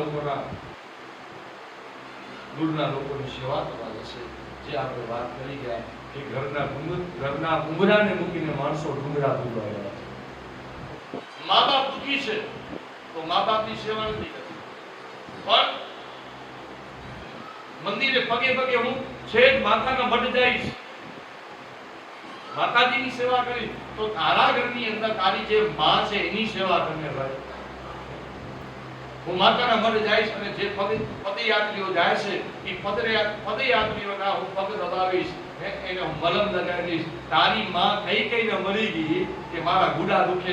લોકોની સેવા કરવા જશે. જે આપણે વાત કરી ગયા કે ઘરના ઉંબરાને મૂકીને માણસો ડુંગરા પૂરવા ગયા છે. મા બાપ દુઃખી છે તો મા બાપની સેવા નથી કરતી, પણ મંદિરે પગે પગે હું છેક માતાના મઢ જઈશ, માતાજીની સેવા કરી. તો તારા ઘરની અંદર તારી જે માં છે એની સેવા કરીને ભાઈ. હું માતાના મઢ જઈશ અને જે પદયાત્રીઓ જાય છે એ પદયાત્રીઓના હું પગ દબાવીશ, એને હું મલમ લગાવીશ. તારી માં કઈને મરી ગઈ કે મારા ગુડા દુખે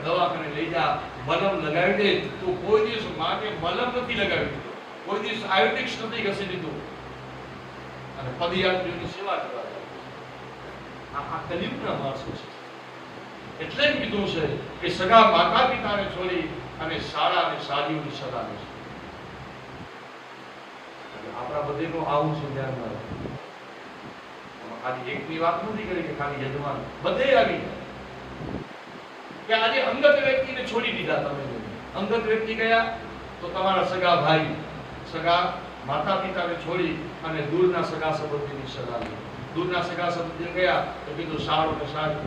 દવાખાને લઈ જા, મલમ લગાવી દે. તો કોઈ દિવસ માને મલમ નથી લગાવી દીધો, કોઈ દિવસ આયુર્વેદિક નથી ઘસી દીધું અને પદયાત્રીઓની સેવા કરવા જાય. આ કલિયુગના માણસો છે. એટલે જ કીધું છે કે સગા માતા પિતાને છોડી અને સારા અને સારીઓની સલાહ છે. આપણા બધેનું આવું છે. ધ્યાનમાં રાખો. ખાલી એકની વાત નથી કરી કે ખાલી યજમાન, બધે આવી કે આજે અંગત વ્યક્તિને છોડી દીધા. તમે અંગત વ્યક્તિ ગયા તો તમારા સગા ભાઈ, સગા માતા પિતાને છોડી અને દૂરના સગા સંબંધીની સલાહ લી. દૂરના સગા સંબંધી ગયા તો કીધું સારું ને સારું.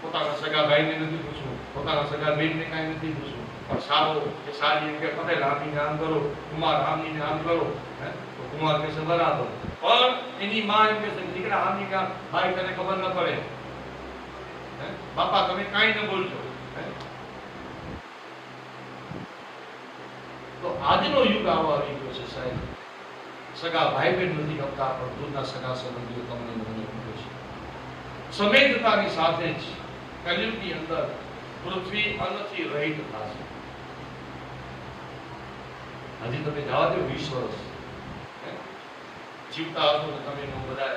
પોતાના સગા ભાઈને નથી પૂછવું, પોતાના સગા બેનને કાંઈ નથી પૂછવું, પણ સારો કે સારી એમ કે પટેલ આમીને આમ કરો, કુમાર આમીને આમ કરો. તો કુમાર કહેશે બરાબર, પણ એની માં એમ કહેશે દીકરા આમી કા ભાઈ તને ખબર ન પડે, બાપા તમે કાંઈ ન બોલજો. તો આજનો યુગ આવો આવી ગયો છે સાહેબ. સગા ભાઈ બહેન નથી ગમતા, પણ દૂરના સગા સંબંધીઓ તમને મને ગમે છે. સમય જતાની સાથે જ કલિયુગની અંદર પૃથ્વી અન્નથી રહિત થશે. હજી તમે જવા દો 20 વર્ષ, જીવતા હશો તો તમે બધા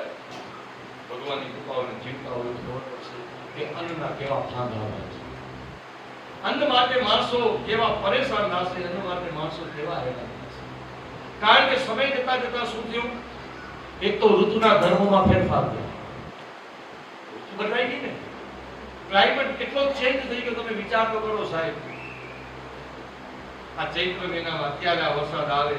ભગવાનની કૃપાઓને જીવતા હોય તો ખબર પડશે કે અન્નના કેવા ફાંદા હોય છે. અન્ન માટે માણસો કેવા પરેશાન થશે, અન્ન માટે માણસો કેવા હેરાન થશે. કારણ કે સમય જતા જતા શું થયું? એક તો ઋતુના ધર્મોમાં ફેરફાર થયો, બદલાઈ ગઈ ને. ક્લાઇમેટ કેટલો ચેન્જ થઈ ગયો, તમે વિચાર તો કરો સાહેબ. આ ચૈત્ર મહિનામાં અત્યારે આ વરસાદ આવે,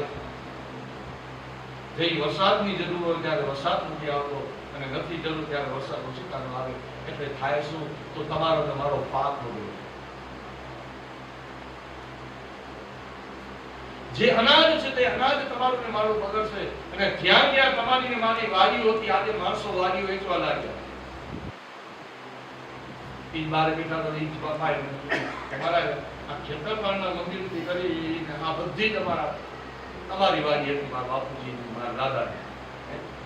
જે વરસાદની જરૂર હોય ત્યારે વરસાદ નથી આવતો, અને નથી જરૂર ત્યારે વરસાદ ઓછીતાનો આવે. એટલે થાય શું? તો તમારો તમારો પાક બગડે. જે અનાજ છે તે અનાજ તમારું ને મારું બગડશે. અને જ્યાં જ્યાં તમારી ને મારી વાડીઓ હતી, આજે માણસો વાડીઓ વેચવા લાગ્યા. ઈ બાર બેઠા તો ઈ બાપાએ તમારા આ ખેતરપાળના મંદિરથી કરીને આ બધી તમારી વાડી હતી. મારા બાપુજી, મારા દાદા,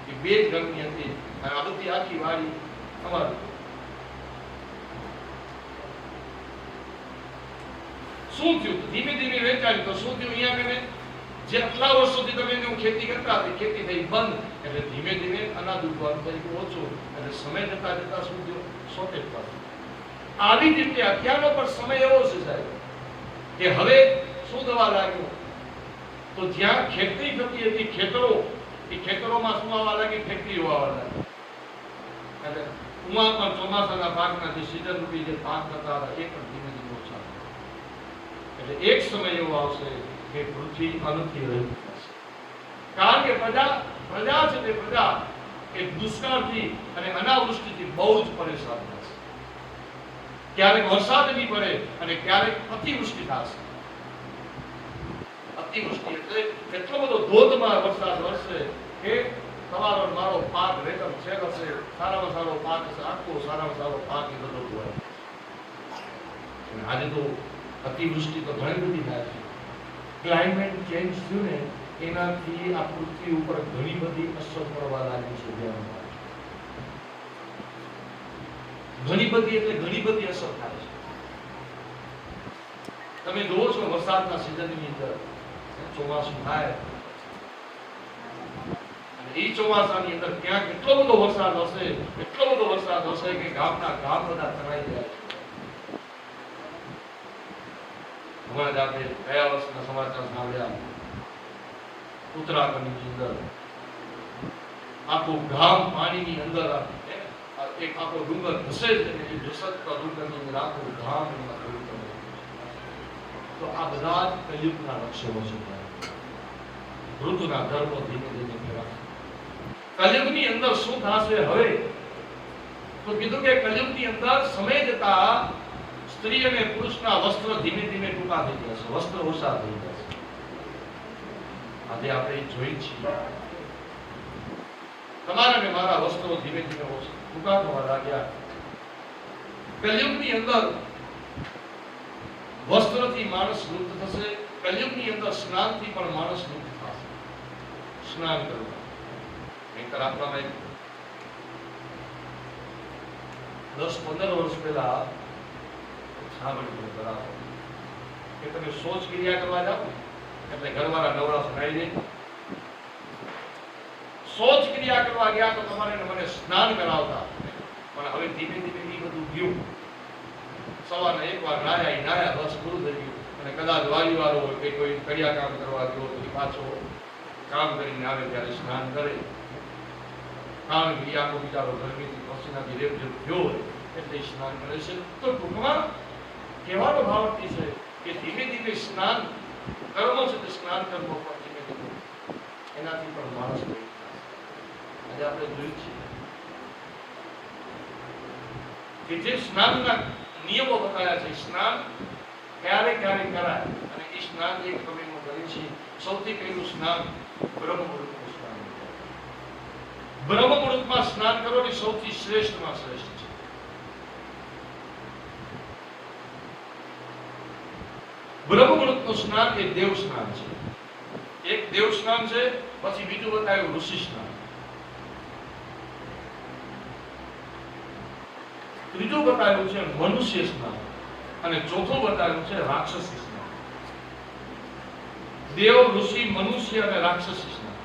એ બે જ ઘરની હતી. અને આ બધી આખી વાડી અમારી. શું થયું? ધીમે ધીમે વેચાયું તો શું થયું? અહીંયા કને જે આટલા વર્ષોથી તમે ખેતી કરતા હતી, ખેતી થઈ બંધ. એટલે ધીમે ધીમે અનાજ ઉગવાનું તરીકે ઓછું. એટલે સમય જતા જતા શું થયું? શોર્ટેજ થયું. આવી જ રીતે અત્યારનો પણ સમય એવો છે સાહેબ કે હવે શું થવા લાગ્યું? તો જ્યાં ખેતી થતી હતી, ખેતરો, એ ખેતરોમાં શું આવવા લાગી? ફેક્ટરીઓ આવવા લાગી. એટલે ઉમાં પણ ચોમાસાના પાકના જે સીઝન રૂપી જે પાક થતા હતા એ પણ ધીમે ધીમે ઓછા. એટલે એક સમય એવો આવશે કે પૃથ્વી અન્નથી રહિત થશે. કારણ કે પ્રજા છે તે પ્રજા એ દુષ્કાળથી અને અનાવૃષ્ટિથી બહુ જ પરેશાન થશે. ક્યારેક વરસાદ નહીં પડે અને ક્યારેક અતિવૃષ્ટિ થશે. અતિવૃષ્ટિ એટલે એટલો બધો ધોધમાર વરસાદ વરસે કે તમારો મારો પાક રેતમ છેક હશે, સારામાં સારો પાક હશે, આખો સારામાં સારો પાક એ બધો હોય. આજે તો અતિવૃષ્ટિ તો ઘણી બધી થાય છે. ક્લાઇમેટ ચેન્જ થયું ને એનાથી આ પૃથ્વી ઉપર ઘણી બધી અસર પડવા લાગી છે. ઘણી બધી એટલે ઘણી બધી અસર થાય છે. તમે જોવો છો વરસાદના સિઝનની અંદર ચોમાસું થાય, અને એ ચોમાસાની અંદર ક્યાંક એટલો બધો વરસાદ હશે કે ગામના ગામ બધા તણાઈ જાય છે. હમણાં જ આપણે ગયા વર્ષના સમાચાર સાંભળ્યા, ઉત્તરાખંડની અંદર આખું ગામ પાણીની અંદર એક આખો ડુંગર ધસે છે. એ ધસતા ડુંગરની અંદર આખું ગામ એમાં થયું. તો આ બધા જ કલયુગના લક્ષણો છે. ઋતુના ધર્મો ધીમે ધીમે ફેરવાશે. કલયુગની અંદર શું થશે હવે? તો કીધું કે કલયુગની અંદર સમય જતા સ્ત્રી અને પુરુષના વસ્ત્ર ધીમે ધીમે ટૂંકા થઈ જશે, વસ્ત્ર ઓછા થઈ જશે. આજે આપણે જોઈ છીએ તમારા ને મારા વસ્ત્રો ધીમે ધીમે ટૂંકા થવા લાગ્યા. કલયુગની અંદર વસ્ત્રથી માણસ લુપ્ત થશે. કલયુગની અંદર સ્નાનથી પણ માણસ લુપ્ત થશે. સ્નાન કરવું નહીંતર આપણામાં 10-15 વર્ષ પહેલા સાંભળ્યું બરાબર કે તમે શૌચ ક્રિયા કરવા જાઓ એટલે ઘરવાળા નવરા સુનાઈ દે. શૌચ ક્રિયા કરવા ગયા તો તમારે મને સ્નાન કરાવતા. પણ હવે ધીમે ધીમે એ બધું ગયું. સવારના એકવાર નાયા બસ પૂરું થઈ ગયું. અને કદાચ વારીવાળો હોય કે કોઈ કડિયા કામ કરવા ગયો તો પાછો કામ કરીને આવે ત્યારે સ્નાન કરે. કારણ કે આખો બિચારો ગરમીથી પસીનાથી રેપઝેપ થયો હોય એટલે સ્નાન કરે છે. તો ટૂંકમાં કહેવાનો ભાવ એ છે કે ધીમે ધીમે સ્નાન કર્મ છે તે સ્નાન કર્મ પણ ધીમે ધીમે એનાથી પણ માણસ આજે આપણે જોયું છે કે જે સ્નાનના નિયમો બતાવ્યા છે, સ્નાન ક્યારે ક્યારે કરાય અને એ સ્નાન એક સમયમાં કરે છે. સૌથી પહેલું સ્નાન બ્રહ્મમુહૂર્તનું સ્નાન. બ્રહ્મમુહૂર્તમાં સ્નાન કરો ને સૌથી શ્રેષ્ઠમાં શ્રેષ્ઠ છે. બ્રહ્મમુહૂર્તનું સ્નાન એ દેવ સ્નાન છે. એક દેવ સ્નાન છે, પછી બીજું બતાવ્યું ઋષિ સ્નાન, ત્રીજું બતાવ્યું છે મનુષ્ય સ્નાન અને ચોથું બતાવ્યું છે રાક્ષસી સ્નાન. દેવ, ઋષિ, મનુષ્ય અને રાક્ષસી સ્નાન.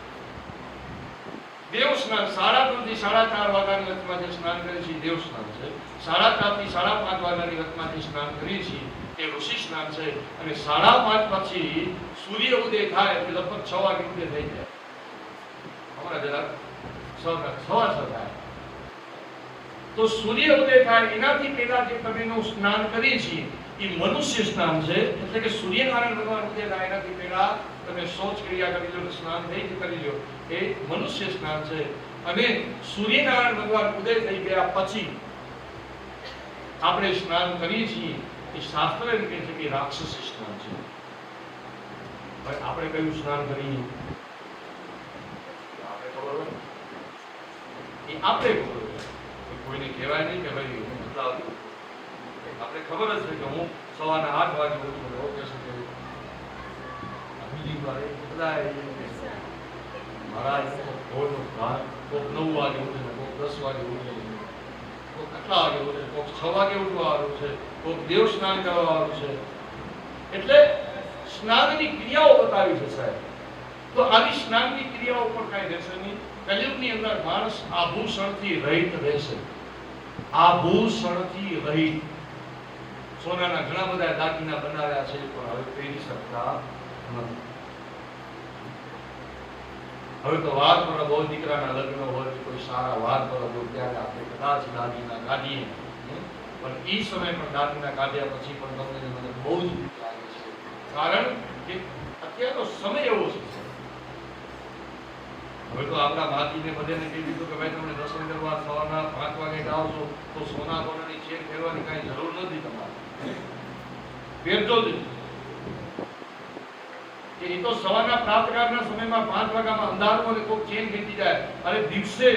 દેવ સ્નાન 3:30 થી 4:30 વાગ્યાની વચમાં જે સ્નાન કરીએ છીએ દેવ સ્નાન છે. 4:30 થી 5:30 વાગ્યાની વચમાં જે સ્નાન કરીએ છીએ તે ઋષિ સ્નાન છે. અને 5:30 પછી સૂર્ય ઉદય થાય એટલે લગભગ 6 વાગે ઉદય થઈ જાય. હમણાં જરા 6:15 થાય તો સૂર્ય ઉદય થાય એનાથી પહેલા જે તમે સ્નાન કરીએ છીએ એ મનુષ્ય સ્નાન છે. એટલે કે સૂર્યનારાયણ ભગવાન ઉદય થાય એનાથી પહેલા તમે શૌચ ક્રિયા કરી લો, સ્નાન કરી લો, એ મનુષ્ય સ્નાન છે. અને સૂર્યનારાયણ ભગવાન ઉદય થઈ ગયા પછી આપણે સ્નાન કરીએ છીએ એ શાસ્ત્ર એમ કહે છે કે રાક્ષસી સ્નાન છે. હવે આપણે કયું સ્નાન કરીએ આપણે ખબર હોય એ આપણે ખબર હોય, કોઈને કહેવાય નહીં કે ભાઈ હું બદલાવ. આપણે ખબર જ છે કે હું સવારના 8 વાગે ઉઠું, ઓકે છે બીજી વાર બધા મહારાજ કોક 9 વાગે ઉઠે, કોક 10 વાગે ઉઠે, કોક કેટલા વાગે ઉઠે, કોક 6 વાગે ઉઠવા વાળું છે, કોક દેવ સ્નાન કરવા વાળું છે. એટલે સ્નાનની ક્રિયાઓ બતાવી છે સાહેબ. તો આવી સ્નાનની ક્રિયાઓ પર કાંઈ રહેશે નહીં. કલિયુગની અંદર માણસ આભૂષણથી રહિત રહેશે. આભૂષણથી રહિત. સોનાના ઘણા બધા દાગીના બનાવ્યા છે પણ હવે પહેરી શકતા નથી. હવે તો વાર પર બહુ દીકરાના લગ્ન હોય, કોઈ સારા વાર પર હોય ત્યારે આપણે કદાચ દાગીના કાઢીએ, પણ એ સમય પણ દાગીના કાઢ્યા પછી પણ તમને મને બહુ જ બીક લાગે છે. કારણ કે અત્યારનો સમય એવો છે. હવે તો આપણા માતીને બધાને કહી દીધું કે ભાઈ તમને 10 મિનિટ વાર સવારના 5 વાગે જાઓ છો તો સોના કોનાની ચેન ફેરવાની કાંઈ જરૂર નથી. તમારે ફેરજો જ કે એ તો સવારના પ્રાતકાળના સમયમાં 5 વાગ્યામાં અંધારું અને કોઈક ચેન ખેંચી જાય. અરે દિવસે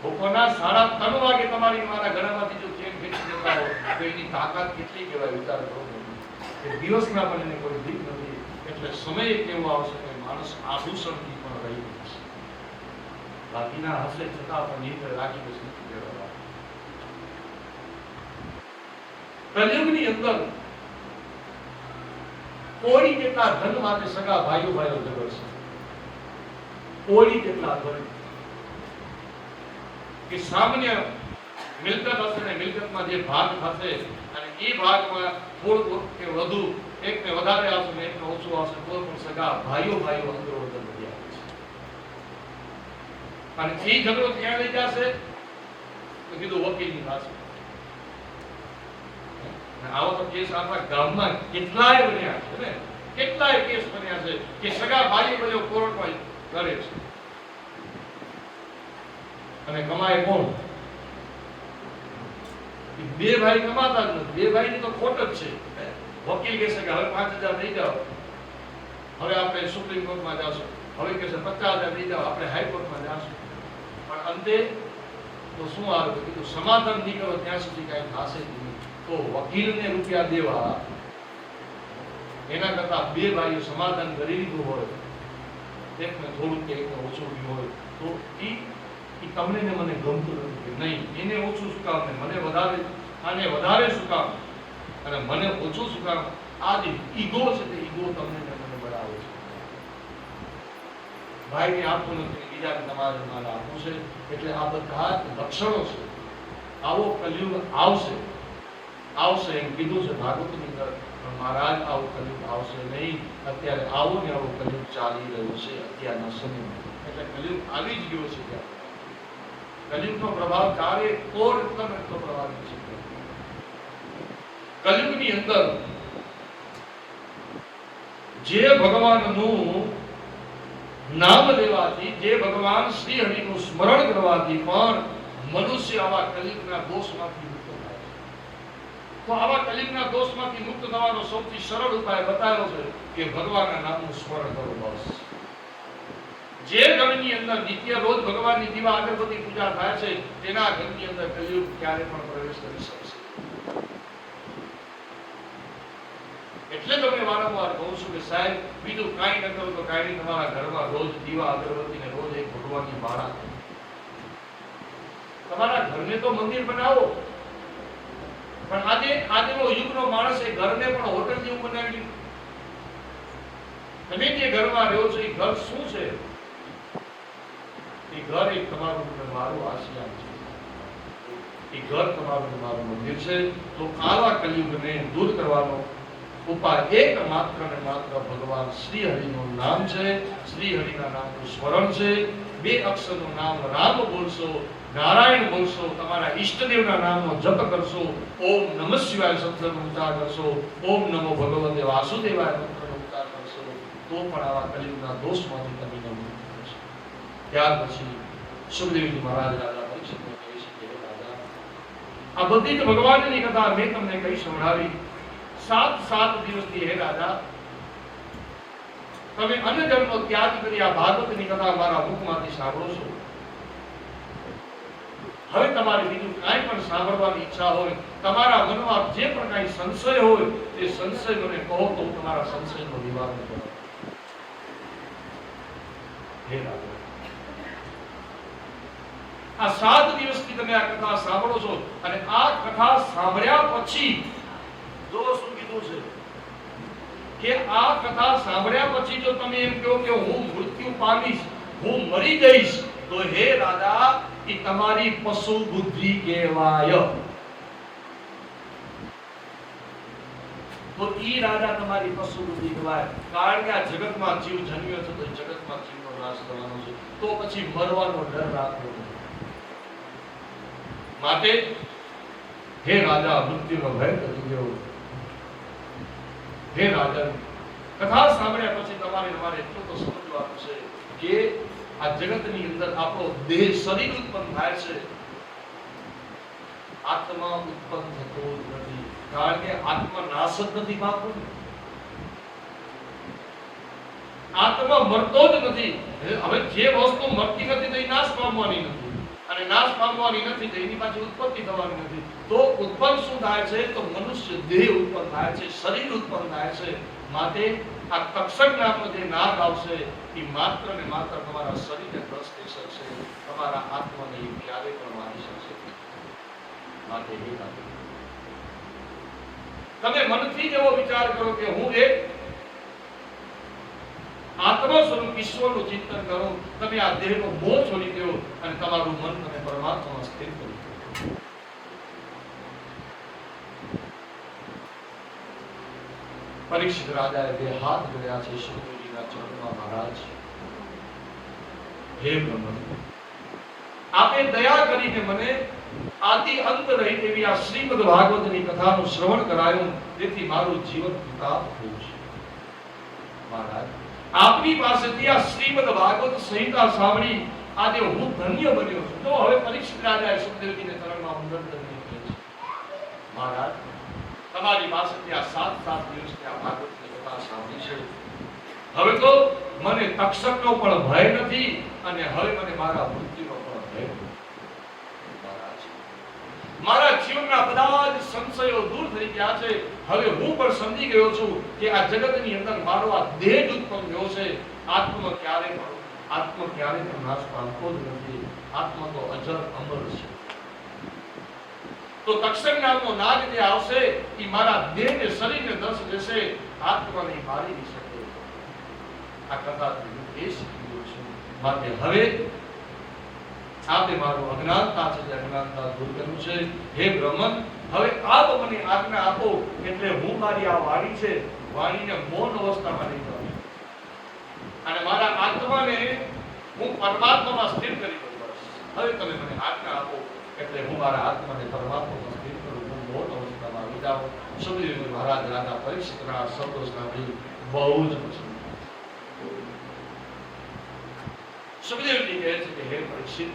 બપોરના 3:30 વાગે તમારી મારા ગળામાંથી જો ચેન ખેંચી જતા હોય તો એની તાકાત કેટલી કહેવાય, વિચાર કરો. દિવસના પણ એને કોઈ દીક નથી. એટલે સમય કેવો આવશે કે માણસ આભૂષણથી પણ રહી જશે. બાકીના હશે છતાં પણ નીત રાખી જશે. કલિયુગની અંદર કોળી જેટલા ધન માટે સગા ભાઈઓ ઝઘડશે. કોળી જેટલા ધન કે સામાન્ય મિલકત હશે ને મિલકતમાં જે ભાગ થશે અને એ ભાગમાં થોડું કે વધુ, એકને વધારે આવશે ને એકને ઓછું આવશે, તો પણ સગા ભાઈઓ અંદરો અંદર વધી આવે છે. અને એ ઝઘડો ક્યાં લઈ જશે તો કીધું વકીલની પાસે. આવો તો કેસ આપણા ગામમાં કેટલાય બન્યા છે ને, કેટલાય કેસ બન્યા છે કે સગા ભાઈઓ બધો કોર્ટમાં લડે છે. અને કમાય કોણ? બે ભાઈ કમાતા જ નથી. બે ભાઈની તો ખોટ જ છે. વકીલ કહે છે કે હવે 5,000 દઈ જાઓ, હવે આપણે સુપ્રીમ કોર્ટમાં જાશું, હવે કહે છે 50,000 દઈ જાઓ, આપણે હાઈકોર્ટમાં જાશું. પણ અંતે તો શું આવે? કીધું સમાધાન નહીં કરો ત્યાં સુધી કાંઈ થશે જ નહીં. તો વકીલને રૂપિયા દેવા એના કરતા બે ભાઈઓ સમાધાન કરી લીધું હોય, એકને થોડું કે એકને ઓછું હોય, તો એ તમને ને મને ગમતું નથી. નહીં, એને ઓછું શું કામ ને મને વધારે, આને વધારે શું કામ અને મને ઓછું શું કામ? આ જે ઈગો છે તે ઈગો તમને ને મને બનાવે છે. ભાઈને આપવું નથી, બીજાને તમારે મારે આપવું છે. એટલે આ બધા લક્ષણો છે. આવો કલિયુગ આવશે એમ કીધું છે ભાગવતની અંદર. પણ મહારાજ આવો કલિયુગ આવશે નહીં. અત્યારે આવો ને આવો કલિયુગ ચાલી રહ્યો છે અત્યારના સમયમાં. એટલે કલિયુગ આવી જ ગયો છે. કલિયુગનો પ્રભાવ ચારે કોર એટલો પ્રભાવિત છે. કલિયુગની અંદર જે ભગવાનનું નામ લેવાથી, જે ભગવાન શ્રી હરિનું સ્મરણ કરવાથી પણ મનુષ્ય આવા કલિયુગના દોષમાંથી મુક્ત થાય છે. તો આવા કલિયુગના દોષમાંથી મુક્ત થવાનો સૌથી સરળ ઉપાય બતાવ્યો છે કે ભગવાનના નામનું સ્મરણ કરો. બસ. જે ઘરની અંદર નિત્ય રોજ ભગવાનની દીવા અગરબત્તી પૂજા થાય છે તેના ઘરની અંદર કલિયુગ ક્યારે પણ પ્રવેશ કરી શકશે. એટલે તમને વારંવાર કહું છું કે સાહેબ બીજું કાંઈ ન કરો તો કાંઈ નહીં, તમારા ઘરમાં રોજ દીવા અગરબત્તી ને રોજ એક ભગવાનની માળા. તમારા ઘરને તો મંદિર બનાવો, પણ આજનો યુગનો માણસ એ ઘરને પણ હોટલ જેવું બનાવી દીધું. તમે જે ઘરમાં રહ્યો છો એ ઘર શું છે? ઘર એક તમારું અને મારું આશીર્વાદ છે, એ ઘર તમારું અને મારું મંદિર છે. તો આવા કલયુગને દૂર કરવાનો ઉપાય એકમાત્ર ને માત્ર ભગવાન શ્રી હરિનું નામ છે. શ્રી હરિના નામનું સ્મરણ છે. 2 અક્ષરનું નામ રામ બોલશો, નારાયણ બોલશો, તમારા ઈષ્ટદેવના નામનો જપ કરશો, ઓમ નમઃ શિવાય શબ્દનો ઉચ્ચાર કરશો, ઓમ નમો ભગવતે વાસુદેવાય મંત્રનો ઉચ્ચાર કરશો, તો પણ આવા કલિયુગના દોષમાંથી તમે મુક્ત થશો. ત્યાર પછી સુખદેવજી મહારાજ રાજા પરીક્ષિતને કહે છે કે હે રાજા, આ બધી જ ભગવાનની કથા મેં તમને કહી સંભળાવી. 7 દિવસથી હે રાજા તમે અન્નજળનો ત્યાગ કરી આ ભાગવતની કથા મારા મુખમાંથી સાંભળો છો. હવે તમારે બીજું કાંઈ પણ સાંભળવાની ઈચ્છા હોય, તમારા મનમાં જે પણ કાંઈ સંશય હોય તે સંશય મને કહો તો હું તમારા સંશયનો નિવારણ કરું. હે રાજા, આ 7 દિવસથી તમે આ કથા સાંભળો છો અને આ કથા સાંભળ્યા પછી જો શું કીધું છે કે આ કથા સાંભળ્યા પછી જો તમે એમ કહો કે હું મૃત્યુ પામીશ, હું મરી જઈશ, તો હે રાજા એ તમારી પશુ બુદ્ધિ કહેવાય. તો ઈ રાજા તમારી પશુ બુદ્ધિ કહેવાય. કારણ કે આ જગતમાં જીવ જન્મ્યો છે તો જગતમાં જીવનો નાશ થવાનો છે, તો પછી મરવાનો ડર રાખવો નહીં. માટે હે રાજા, મૃત્યુનો ભય કરી ગયો. હે રાજા, કથા સાંભળ્યા પછી તમારે એટલું તો સમજવાનું છે કે આ જગતની અંદર આપણો દેહ શરીર ઉત્પન્ન થાય છે, આત્મા ઉત્પન્ન થતો નથી. કારણ કે આત્મા નાશ જ નથી પામતો, આત્મા મરતો જ નથી. હવે જે વસ્તુ મરતી નથી તો એ નાશ પામવાની નથી, અને નાશ પામવાની નથી તો એની પાછી ઉત્પત્તિ થવાની નથી. તો ઉત્પન્ન શું થાય છે? તો મનુષ્ય દેહ ઉત્પન્ન થાય છે, શરીર ઉત્પન્ન થાય છે. માટે આ તક્ષક નામનો જે નાગ આવશે એ માત્ર ને માત્ર તમારા શરીરને ગ્રસ્ત થઈ શકશે, તમારા આત્માને ક્યારે પણ મારી શકશે. માટે એ તમે મનથી જ એવો વિચાર કરો કે હું એક આત્મા સ્વરૂપ ઈશ્વરનું ચિંતન કરો. તમે આ દેહનો મોહ છોડી દો અને તમારું મન તમે પરમાત્મામાં સ્થિર કરી દો. પરીક્ષિત રાજાએ 2 હાથ જોડ્યા છે સુખદેવજીના ચરણમાં. મહારાજ, હે બ્રહ્મન, આપે દયા કરીને મને આદિ અંત રહિત એવી આ શ્રીમદ ભાગવતની કથાનું શ્રવણ કરાયું, તેથી મારું જીવન કૃતાર્થ થયું છે. મહારાજ, આપની પાસેથી આ શ્રીમદ ભાગવત સંહિતા સાંભળી આજે હું ધન્ય બન્યો છું. તો હવે પરીક્ષિત રાજાએ સુખદેવજીને ચરણમાં વંદન કરી છે. મહારાજ, તમારી પાસેથી આ 7 દિવસથી આ ભાગવતની કથા સાંભળી છે. હવે તો મને તક્ષકનો પણ ભય નથી અને હવે મને મારા મૃત્યુનો પણ ભય નથી. મહારાજ, મારા જીવનના બધા જ સંશયો દૂર થઈ ગયા છે. હવે હું પણ સમજી ગયો છું કે આ જગતની અંદર મારો આ દેહ જ ઉત્પન્ન થયો છે. આત્મા ક્યારે પણ નાશ પામતો જ નથી. આત્મા તો અજર અમર છે. તો તક્ષક નામનો નાગ જે આવશે એ મારા દેહને, શરીરને દસ દેશે, આત્માને મારી નહીં શકે. આ કથાથી હું એ શીખી ગયો છું. માટે હવે આપે મારું અજ્ઞાનતા છે, અજ્ઞાનતા દૂર કર્યું છે. હે બ્રહ્મન, હવે આપ મને આજ્ઞા આપો એટલે હું મારી આ વાણી છે, વાણીને મૌન અવસ્થામાં લઈ જાઉં અને મારા આત્માને હું પરમાત્મામાં સ્થિર કરી દઉં. હવે તમે મને આજ્ઞા આપો એટલે હું મારા આત્માને પરમાત્મામાં સ્થિર કરું, હું મૌન અવસ્થામાં આવી જાઉં. સુખદેવજી મહારાજ રાજા પરીક્ષિતના શબ્દો સાંભળી બહુ જ પસંદ. સુખદેવજી કહે છે કે હે પરીક્ષિત,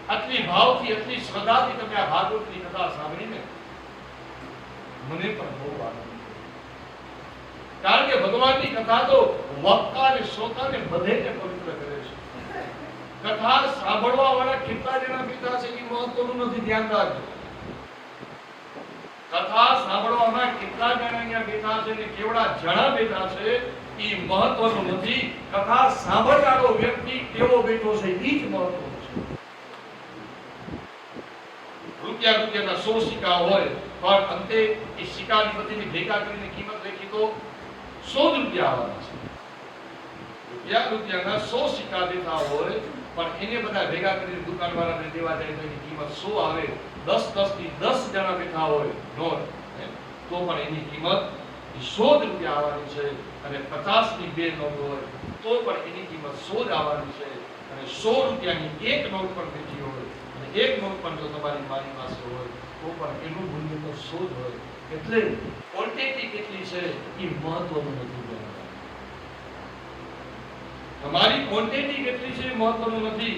આટલી ભાવથી, આટલી શ્રદ્ધાથી તમે આ ભાગવતની કથા સાંભળીને મને પણ બહુ આનંદ. કારણ કે ભગવાનની કથા તો વક્તા અને શ્રોતાને બધેને પવિત્ર કરે છે. કથા સાંભળવા વાળા કેટલા જણા બેઠા છે એ મહત્વનું નથી, ધ્યાન રાખજો. કથા સાંભળવામાં કેટલા જણા અહીંયા બેઠા છે ને કેવડા જણા બેઠા છે એ મહત્વનું નથી. કથા સાંભળનારો વ્યક્તિ કેવો બેઠો છે એ જ મહત્વનું છે. રૂપિયાના 100 સિક્કા હોય પણ અંતે એ સિક્કાની બધીની ભેગા કરીને કિંમત લખી તો 100 જ રૂપિયા આવવાના છે. રૂપિયાના 100 સિક્કા દેતા હોય, પણ એને બધા ભેગા કરીને દુકાનવાળાને દેવા જાય તો એની કિંમત 100 આવે. 10 થી 10 જણા બેઠા હોય નોટ, તો પણ એની કિંમત 100 રૂપિયા આવવાની છે. અને 50 ની 2 નોટ હોય તો પણ એની કિંમત 100 જ આવવાની છે. અને 100 રૂપિયાની એક નોટ પણ બેઠી હોય અને એક નોટ પણ જો તમારી મારી પાસે હોય તો પણ એનું મૂલ્ય તો 100 જ હોય. એટલે ક્વોન્ટિટી કેટલી છે એ મહત્વનું નથી. તમારી ક્વોન્ટિટી કેટલી છે એ મહત્વનું નથી,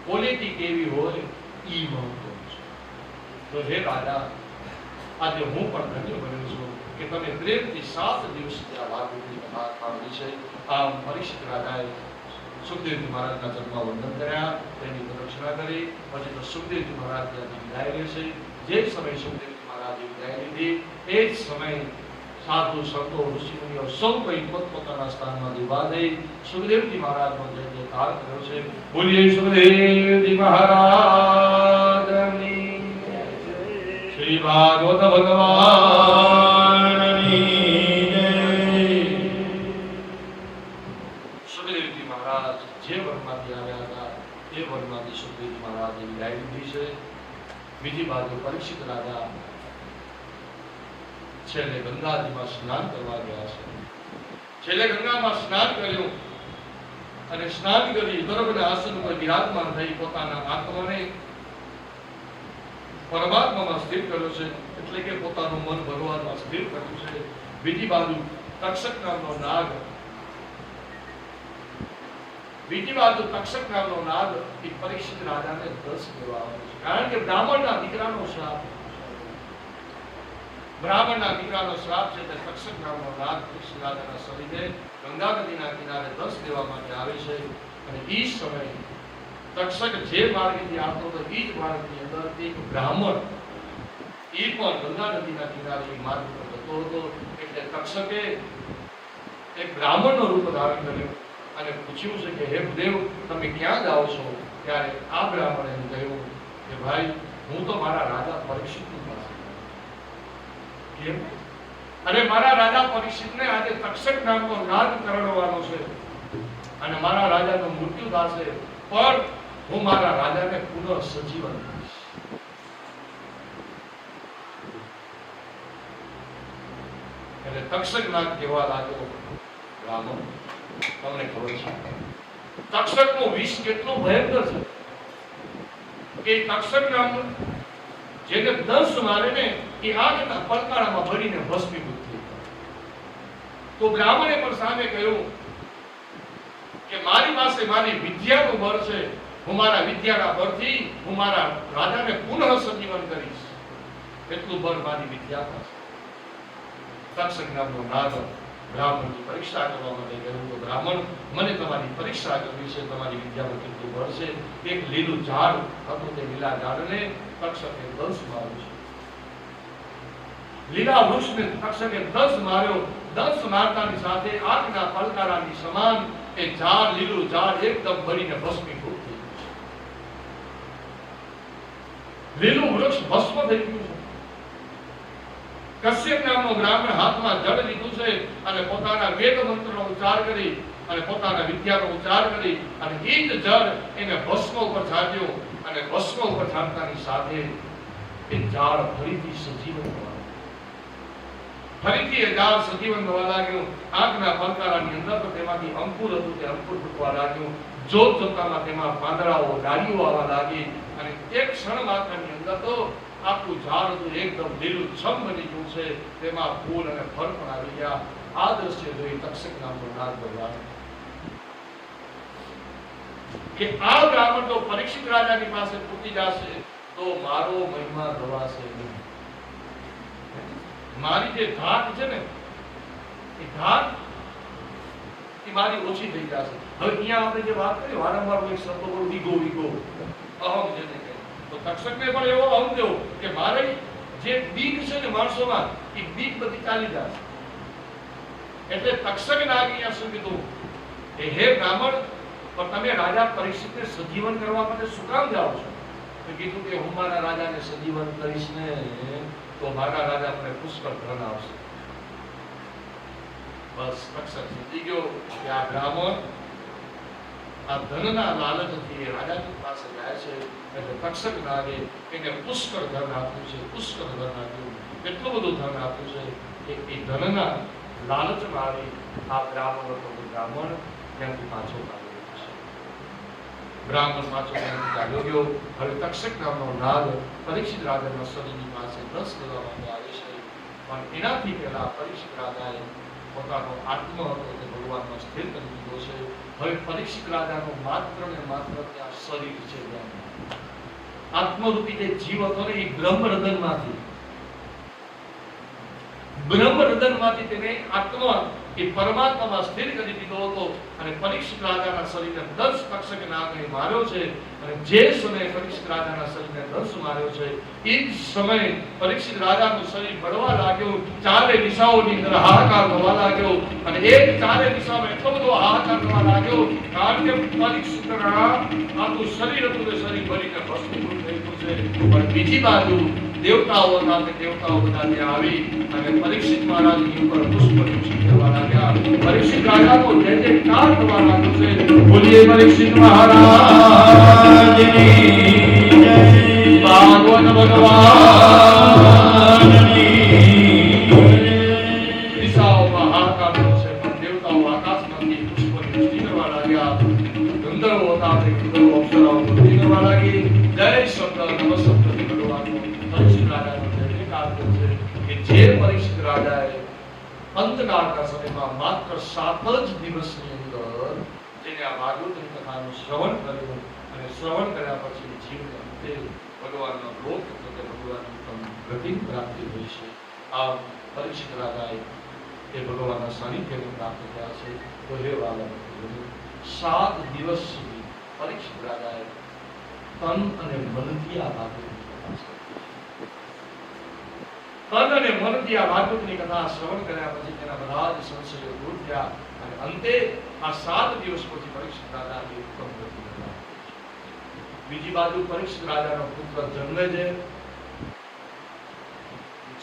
ક્વોલિટી કેવી હોય એ મહત્વનું છે. તો હે રાજા, આજે હું પણ ધન્ય બન્યો છું કે તમે પ્રેમથી 7 દિવસથી આ વાત સાંભળી છે. આ પરીક્ષિત રાજાએ સુખદેવજી મહારાજના ચરણમાં વંદન કર્યા, તેની પ્રદક્ષિણા કરી. પછી તો સુખદેવજી મહારાજ ત્યાંથી વિદાય લે છે. જે સમય સુખદેવજી મહારાજે વિદાય લીધી એ જ સમય સાધુ સંતો ઋષિમુનિઓ સૌ કોઈ પોતપોતાના સ્થાનમાં ઉભા થઈ સુખદેવજી મહારાજનો જય જયકાર કર્યો છે. બોલીએ સુખદેવજી મહારાજની જય. શ્રી ભાગવત ભગવાનની જય. સુખદેવજી મહારાજ જે વનમાંથી આવ્યા હતા એ વનમાંથી સુખદેવજી મહારાજે વિદાય લીધી છે. બીજી બાજુ પરીક્ષિત રાજા છેલ્લે ગંગાજીમાં સ્નાન કરવા ગયા છે. છેલ્લે ગંગામાં સ્નાન કર્યું અને સ્નાન કરી ગર્ભના આસન પર વિરાજમાન થઈ પોતાના આત્માને પરમાત્મામાં સ્થિર કર્યો છે. એટલે કે પોતાનું મન ભગવાનમાં સ્થિર કર્યું છે. બીજી બાજુ તક્ષક નામનો નાગ એ પરીક્ષિત રાજાને દસ દેવા આવ્યો છે. કારણ કે બ્રાહ્મણના દીકરાનો શ્રાપ છે. તે તક્ષક નામનો નાગ પરીક્ષિત રાજાના શરીરે ગંગા નદીના કિનારે દસ દેવા માટે આવે છે. અને એ સમયે તક્ષક જે માર્ગથી આવતો હતો એ જ માર્ગની અંદર એક બ્રાહ્મણ એ પણ ગંગા નદીના કિનારે એ માર્ગ પર જતો હતો. એટલે તક્ષકે એક બ્રાહ્મણનો રૂપ ધારણ કર્યો અને પૂછ્યું છે કે હે દેવ, તમે ક્યાં જાઓ છો? ત્યારે આ બ્રાહ્મણે એમ કહ્યું કે ભાઈ, હું તો મારા રાજા પરીક્ષિતની પાસે. કેમ? અરે મારા રાજા પરીક્ષિતને આજે તક્ષક નામનો નાગ કરડવાનો છે અને મારા રાજાનું મૃત્યુ થશે, પણ હું મારા રાજાને પુનઃ સજીવન કરીશ. એટલે તક્ષક નાગ કહેવા લાગ્યો, બ્રાહ્મણ, તમને ખબર છે તક્ષકનું વિષ કેટલું ભયંકર છે કે તક્ષક નામનું જેને દંશ મારે ને એ આગના પડકારામાં ભરીને ભસ્મીભૂત થઈ જાય. તો બ્રાહ્મણે પણ સામે કહ્યું કે મારી પાસે મારી વિદ્યાનું બળ છે, હું મારા વિદ્યાના બળથી હું મારા રાજાને પુનઃ સજીવન કરીશ. એટલું બળ મારી વિદ્યામાં છે. તક્ષક નામનો નાગ બ્રાહ્મણની પરીક્ષા કરવા માટે કહ્યું. તો બ્રાહ્મણ, મને તમારી પરીક્ષા કરવી છે, તમારી વિદ્યામાં કેટલું બળ છે. એક લીલું ઝાડ હતું, તે લીલા ઝાડને તક્ષકે દંશ માર્યો છે. લીલા વૃક્ષને તક્ષકે દંશ માર્યો. દંશ મારતાની સાથે આગના પલકારાની સમાન એ ઝાડ, લીલું ઝાડ એકદમ બળીને ભસ્મીભૂત થઈ ગયું છે. લીલું વૃક્ષ ભસ્મ થઈ ગયું છે. કશ્યપ નામનો બ્રાહ્મણ હાથમાં જળ લીધું છે અને પોતાના વેદ મંત્રનો ઉચ્ચાર કરી અને પોતાના વિદ્યાનો ઉચ્ચાર કરી અને એ જ જળ એને ભસ્મ ઉપર છાંટ્યું અને ભસ્મ ઉપર છાંટતાની સાથે એ ઝાડ ફરીથી સજીવન થવા લાગ્યું. આગના પલકારાની અંદર તો તેમાંથી અંકુર હતું, તે અંકુર ફૂટવા લાગ્યું. જોત જોતામાં તેમાં પાંદડાઓ, ડાળીઓ આવવા લાગી અને એક ક્ષણ માત્રની અંદર તો આખું ઝાડ હતું એકદમ લીલું છમ બની ગયું છે. તેમાં ફૂલ અને ફળ પણ આવી ગયા. આ દ્રશ્ય જોઈ તક્ષક નામનો નાગ ભગવાન કે આ બ્રાહ્મણ તો પરીક્ષિત રાજાની પાસે પૂકી જશે તો મારો મહિમા ગવાશે નહીં. મારી જે ધાક છે ને એ ધાક એ મારી ઓછી થઈ જશે. હવે અહીંયા આપણે જે વાત કરી વારંવાર એક શબ્દ બોલું, ઈગો, ઈગો, અહમ જેને કહે. તો તક્ષકને પણ એવો અહમ થયો કે મારે જે બીક છે ને માણસોમાં એ બીક બધી ચાલી જશે. એટલે તક્ષકે નાગીને શું કીધું કે હે બ્રાહ્મણ, પણ તમે રાજા પરીક્ષિતને સજીવન કરવા માટે શું કામ જાઓ છો? તો કીધું કે હું મારા રાજાને સજીવન કરીશ ને તો મારા રાજા મને પુષ્કળ ધન આવશે. બસ તક્ષક સમજી ગયો કે આ બ્રાહ્મણ આ ધનના લાલચથી રાજાની પાસે જાય છે, એટલે તક્ષક નાગે એને પુષ્કળ ધન આપ્યું છે, પુષ્કળ ધન આપ્યું, એટલું બધું ધન આપ્યું છે કે એ ધનના લાલચમાં આવી આ બ્રાહ્મણ ત્યાંથી પાછો કાઢ્યો છે. બ્રાહ્મણ પાછો ત્યાંથી કાઢ્યો ગયો. હવે તક્ષક નામનો નાગ પરીક્ષિત રાજાના શરીરની પાસે 10 કરવા માટે આવે છે, પણ એનાથી પહેલા પરીક્ષિત રાજાએ પોતાનો આત્મા હતો તે ભગવાનમાં સ્થિર કરી દીધો છે. હવે પરીક્ષિત રાજાનો માત્ર ને માત્ર ત્યાં શરીર છે, આત્મરૂપી જે જીવ હતો ને એ બ્રહ્મરદનમાંથી તેને આત્મા એ પરમાત્મામાં સ્થિર કરી દીધો હતો. અને પરીક્ષિત રાજાના શરીરને 10 તક્ષક નાગને માર્યો છે. અને જે સમયે પરીક્ષિત રાજાના શરીરને 10 માર્યો છે એ જ સમયે પરીક્ષિત રાજાનું શરીર બળવા લાગ્યું, ચારે દિશાઓની અંદર હાહાકાર થવા લાગ્યો. અને એક ચારે દિશામાં એટલો બધો હાહાકાર થવા લાગ્યો કારણ કે પરીક્ષિતના આખું શરીર હતું તે શરીર બળીને ભસ્મીભૂત થઈ ગયું છે. પણ બીજી બાજુ દેવતાઓ હતા તે દેવતાઓ બધા ત્યાં આવી અને પરીક્ષિત મહારાજની ઉપર પુષ્પવૃષ્ટિ કરવા લાગ્યા. પરીક્ષિત રાજાનો જય જયકાર થવા લાગ્યો છે. બોલીએ પરીક્ષિત મહારાજની જય, ભાગવત ભગવાનની દિશાઓમાં હાહાકાર થયો છે. પણ દેવતાઓ આકાશમાંથી પુષ્પવૃષ્ટિ કરવા લાગ્યા. ગંધર્વો હતા તે ગંધર્વો અપ્સરાઓ વૃષ્ટિ કરવા લાગી. જય શબ્દ નમઃશબ્દ ભગવાનનો પરીક્ષિત રાજાનો જય જયકાર થયો છે કે જે પરીક્ષિત રાજાએ અંતકાળના સમયમાં માત્ર 7 જ દિવસની અંદર જેને આ ભાગવતની કથાનું શ્રવણ કર્યું અને શ્રવણ કર્યા પછી જીવને અંતે ભગવાનનો લોક એટલે ભગવાનની ગતિ પ્રાપ્તિ થઈ છે. આ પરીક્ષિત રાજાએ એ ભગવાનના સાનિધ્યને પ્રાપ્ત થયા છે. તો હે વાલા, 7 દિવસ સુધી પરીક્ષિત રાજાએ તન અને મનથી આ ભાગવતની કથા તન અને મનથી આ ભાગવતની કથા શ્રવણ કર્યા પછી તેના બધા જ સંશયો દૂર થયા અને અંતે આ 7 દિવસ પછી પરીક્ષિત રાજાની ઉત્તમ ગતિ થઈ. બીજી બાજુ પરીક્ષિત રાજાનો પુત્ર જન્મે છે,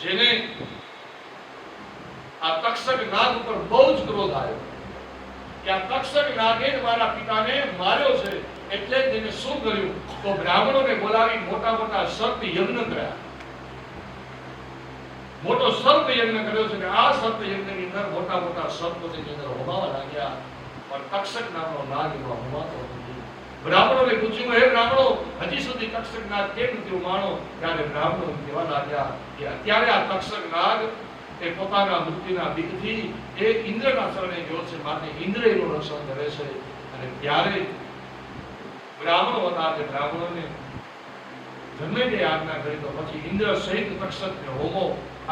જેને આ તક્ષક નાગ ઉપર બહુ જ ક્રોધ આવ્યો કે આ તક્ષક નાગે મારા પિતાને માર્યો છે. એટલે તેને શું કર્યું તો બ્રાહ્મણોને બોલાવી મોટા મોટા સર્પ યજ્ઞ કર્યા. મોટો સર્પ યજ્ઞ કર્યો છે કે આ સર્પ યજ્ઞની અંદર મોટા મોટા સર્પો તેની અંદર હોમાવા લાગ્યા. પણ તક્ષક નામનો નાગ એમાં હોમાતો નથી. બ્રાહ્મણોને પૂછ્યું, હે બ્રાહ્મણો, હજી સુધી તક્ષક નાગ કેમ નથી હોમાણો? ત્યારે બ્રાહ્મણો કહેવા લાગ્યા કે અત્યારે આ તક્ષક નાગ એ પોતાના મૃત્યુના બીકથી એ ઇન્દ્રના શરણે ગયો છે, માટે ઇન્દ્ર એનું રક્ષણ કરે છે. અને ત્યારે બ્રાહ્મણો હતા તે બ્રાહ્મણોને જન્મે તે આજ્ઞા કરી. તો પછી ઇન્દ્ર સહિત તક્ષકને હોમો.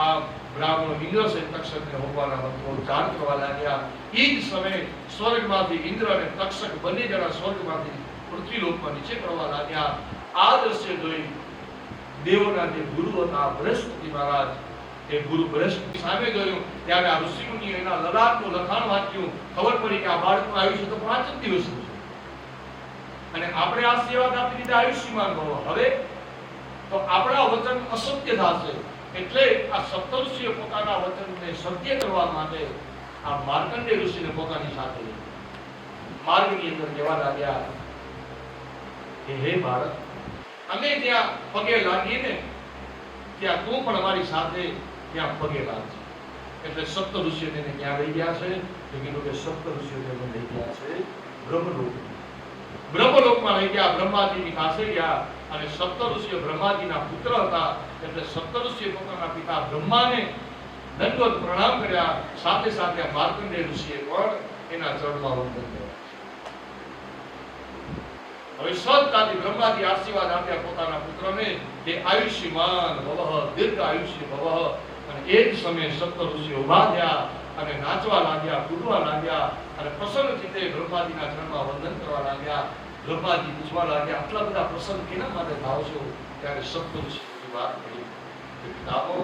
આ બ્રાહ્મણો ઇન્દ્ર સહિત તક્ષકને હોમવાના મંત્રો ઉચ્ચાર કરવા લાગ્યા. એ જ સમયે સ્વર્ગમાંથી ઇન્દ્ર અને તક્ષક બંને જણા સ્વર્ગમાંથી પૃથ્વીલોકમાં નીચે પડવા લાગ્યા. આ દ્રશ્ય જોઈ દેવોના જે ગુરુ હતા બૃહસ્પતિ મહારાજ, એ ગુરુ બૃહસ્પતિ સામે જોયું ત્યારે આ ઋષિમુનિએ એના લલાટનું લખાણ વાંચ્યું. ખબર પડી કે આ બાળકનું આયુષ્ય તો 5 જ દિવસનું છે અને આપણે આ સેવા આપી દીધા આયુષ્યમાન ભવ. હવે તો આપણા વચન અસત્ય થશે. એટલે આ સપ્તઋષિએ પોતાના વચનને સત્ય કરવા માટે આ માર્કંડેય ઋષિને પોતાની સાથે માર્ગની અંદર કહેવા લાગ્યા કે હે ભારત, અમે ત્યાં પગે લાગીએ ને ત્યાં તું પણ અમારી સાથે ત્યાં પગે લાગજે. એટલે સપ્તઋષિઓ તેને ક્યાં લઈ ગયા છે? તો કીધું કે સપ્તઋષિઓ તેને લઈ ગયા છે બ્રહ્મલોક. બ્રહ્મલોકમાં લઈ ગયા, બ્રહ્માજીની પાસે ગયા. અને સપ્તઋષિઓ બ્રહ્માજીના પુત્ર હતા. એટલે સપ્તઋષિએ પોતાના પિતા બ્રહ્માને દંડવત પ્રણામ કર્યા. સાથે સાથે માર્કંડેય ઋષિએ પણ એના ચરણમાં વંદન કર્યા. હવે સદતાથી બ્રહ્માજી આશીર્વાદ આપ્યા પોતાના પુત્રને કે આયુષ્યમાન ભવઃ, દીર્ઘ આયુષ્ય ભવઃ. અને એ જ સમયે સપ્તઋષિઓ ઊભા થયા અને નાચવા લાગ્યા, કૂદવા લાગ્યા અને પ્રસન્ન ચિત્તે બ્રહ્માજીના ચરણમાં વંદન કરવા લાગ્યા. બ્રહ્માજી પૂછવા લાગ્યા, આટલા બધા પ્રસન્ન કેના માટે થાવ છો? ત્યારે સપ્તઋષિઓની વાત કરી કે પિતાઓ,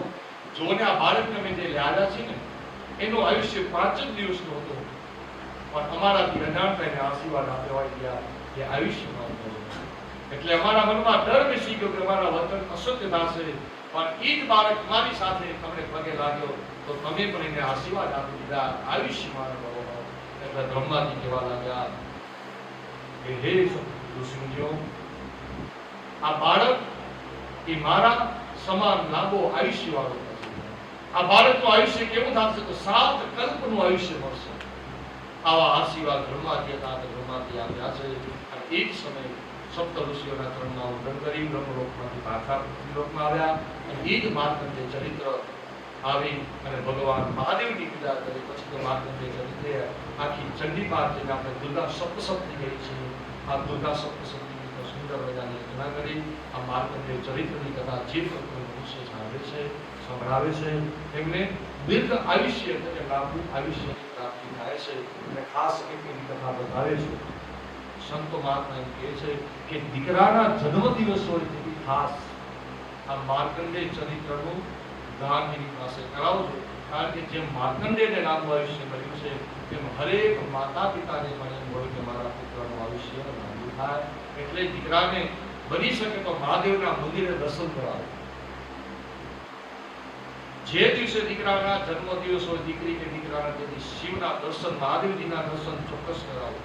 જોને આ બાળકને મેં જે લાવ્યા છે ને એનું આયુષ્ય 5 જ દિવસનું હતું, પણ અમારાથી અજાણતા એને આશીર્વાદ આપ્યા ગયા કે આયુષ્યમાન ભવ. એટલે અમારા મનમાં ડર બેસી ગયો કે અમારા વચન અસત્ય થશે પણ એ જ બાળક તમારી સાથે તમને પગે લાગ્યો તો તમે પણ એને આશીર્વાદ આપી દીધા, આયુષ્યમાન ભવો. એટલે બ્રહ્માજી કહેવા લાગ્યા કે હે ઋષિમુનિઓ, આ બાળક એ મારા સમાન લાંબો આયુષ્ય વાળો થશે. આ બાળકનું આયુષ્ય કેવું થશે તો 7 કલ્પનું આયુષ્ય મળશે. આવા આશીર્વાદ બ્રહ્માજી હતા તે બ્રહ્માજી આપ્યા છે. અને એ જ સમયે સપ્ત ઋષિઓના ચરણમાં વંદન કરી બ્રહ્મલોકમાંથી પાછા પૃથ્વીલોકમાં આવ્યા. અને એ જ માર્કંડેય ચરિત્ર આવી અને ભગવાન મહાદેવની પૂજા કરી. પછી તો માર્કંડેય ચરિત્રે આખી ચંડીપાઠ જેને આપણે દુર્ગા સપ્તશતી કહી છીએ, આ દુર્ગા સપ્તશતીની તો સુંદર મજાની રચના કરી. આ માર્કંડેય ચરિત્રની કથા જે પણ વિશે જાણે છે, સંભળાવે છે, એમને દીર્ઘ આયુષ્ય એટલે લાંબુ આયુષ્યની પ્રાપ્તિ થાય છે. અને ખાસ એની કથા બતાવે છે. સંતો મહાત્મા એમ કહે છે કે દીકરાના જન્મદિવસ હોય તેની ખાસ આ માર્કંડેય ચરિત્રનું ગાન એની પાસે કરાવજો. કારણ કે જેમ માર્કંડેયને લાંબુ આયુષ્ય મળ્યું છે તેમ હરેક માતા પિતાને પણ એમ હોય કે મારા પુત્રનું આયુષ્ય લાંબુ થાય. એટલે દીકરાને બની શકે તો મહાદેવના મંદિરે દર્શન કરાવો. જે દિવસે દીકરાના જન્મદિવસ હોય, દીકરી કે દીકરાના તેથી શિવના દર્શન, મહાદેવજીના દર્શન ચોક્કસ કરાવો.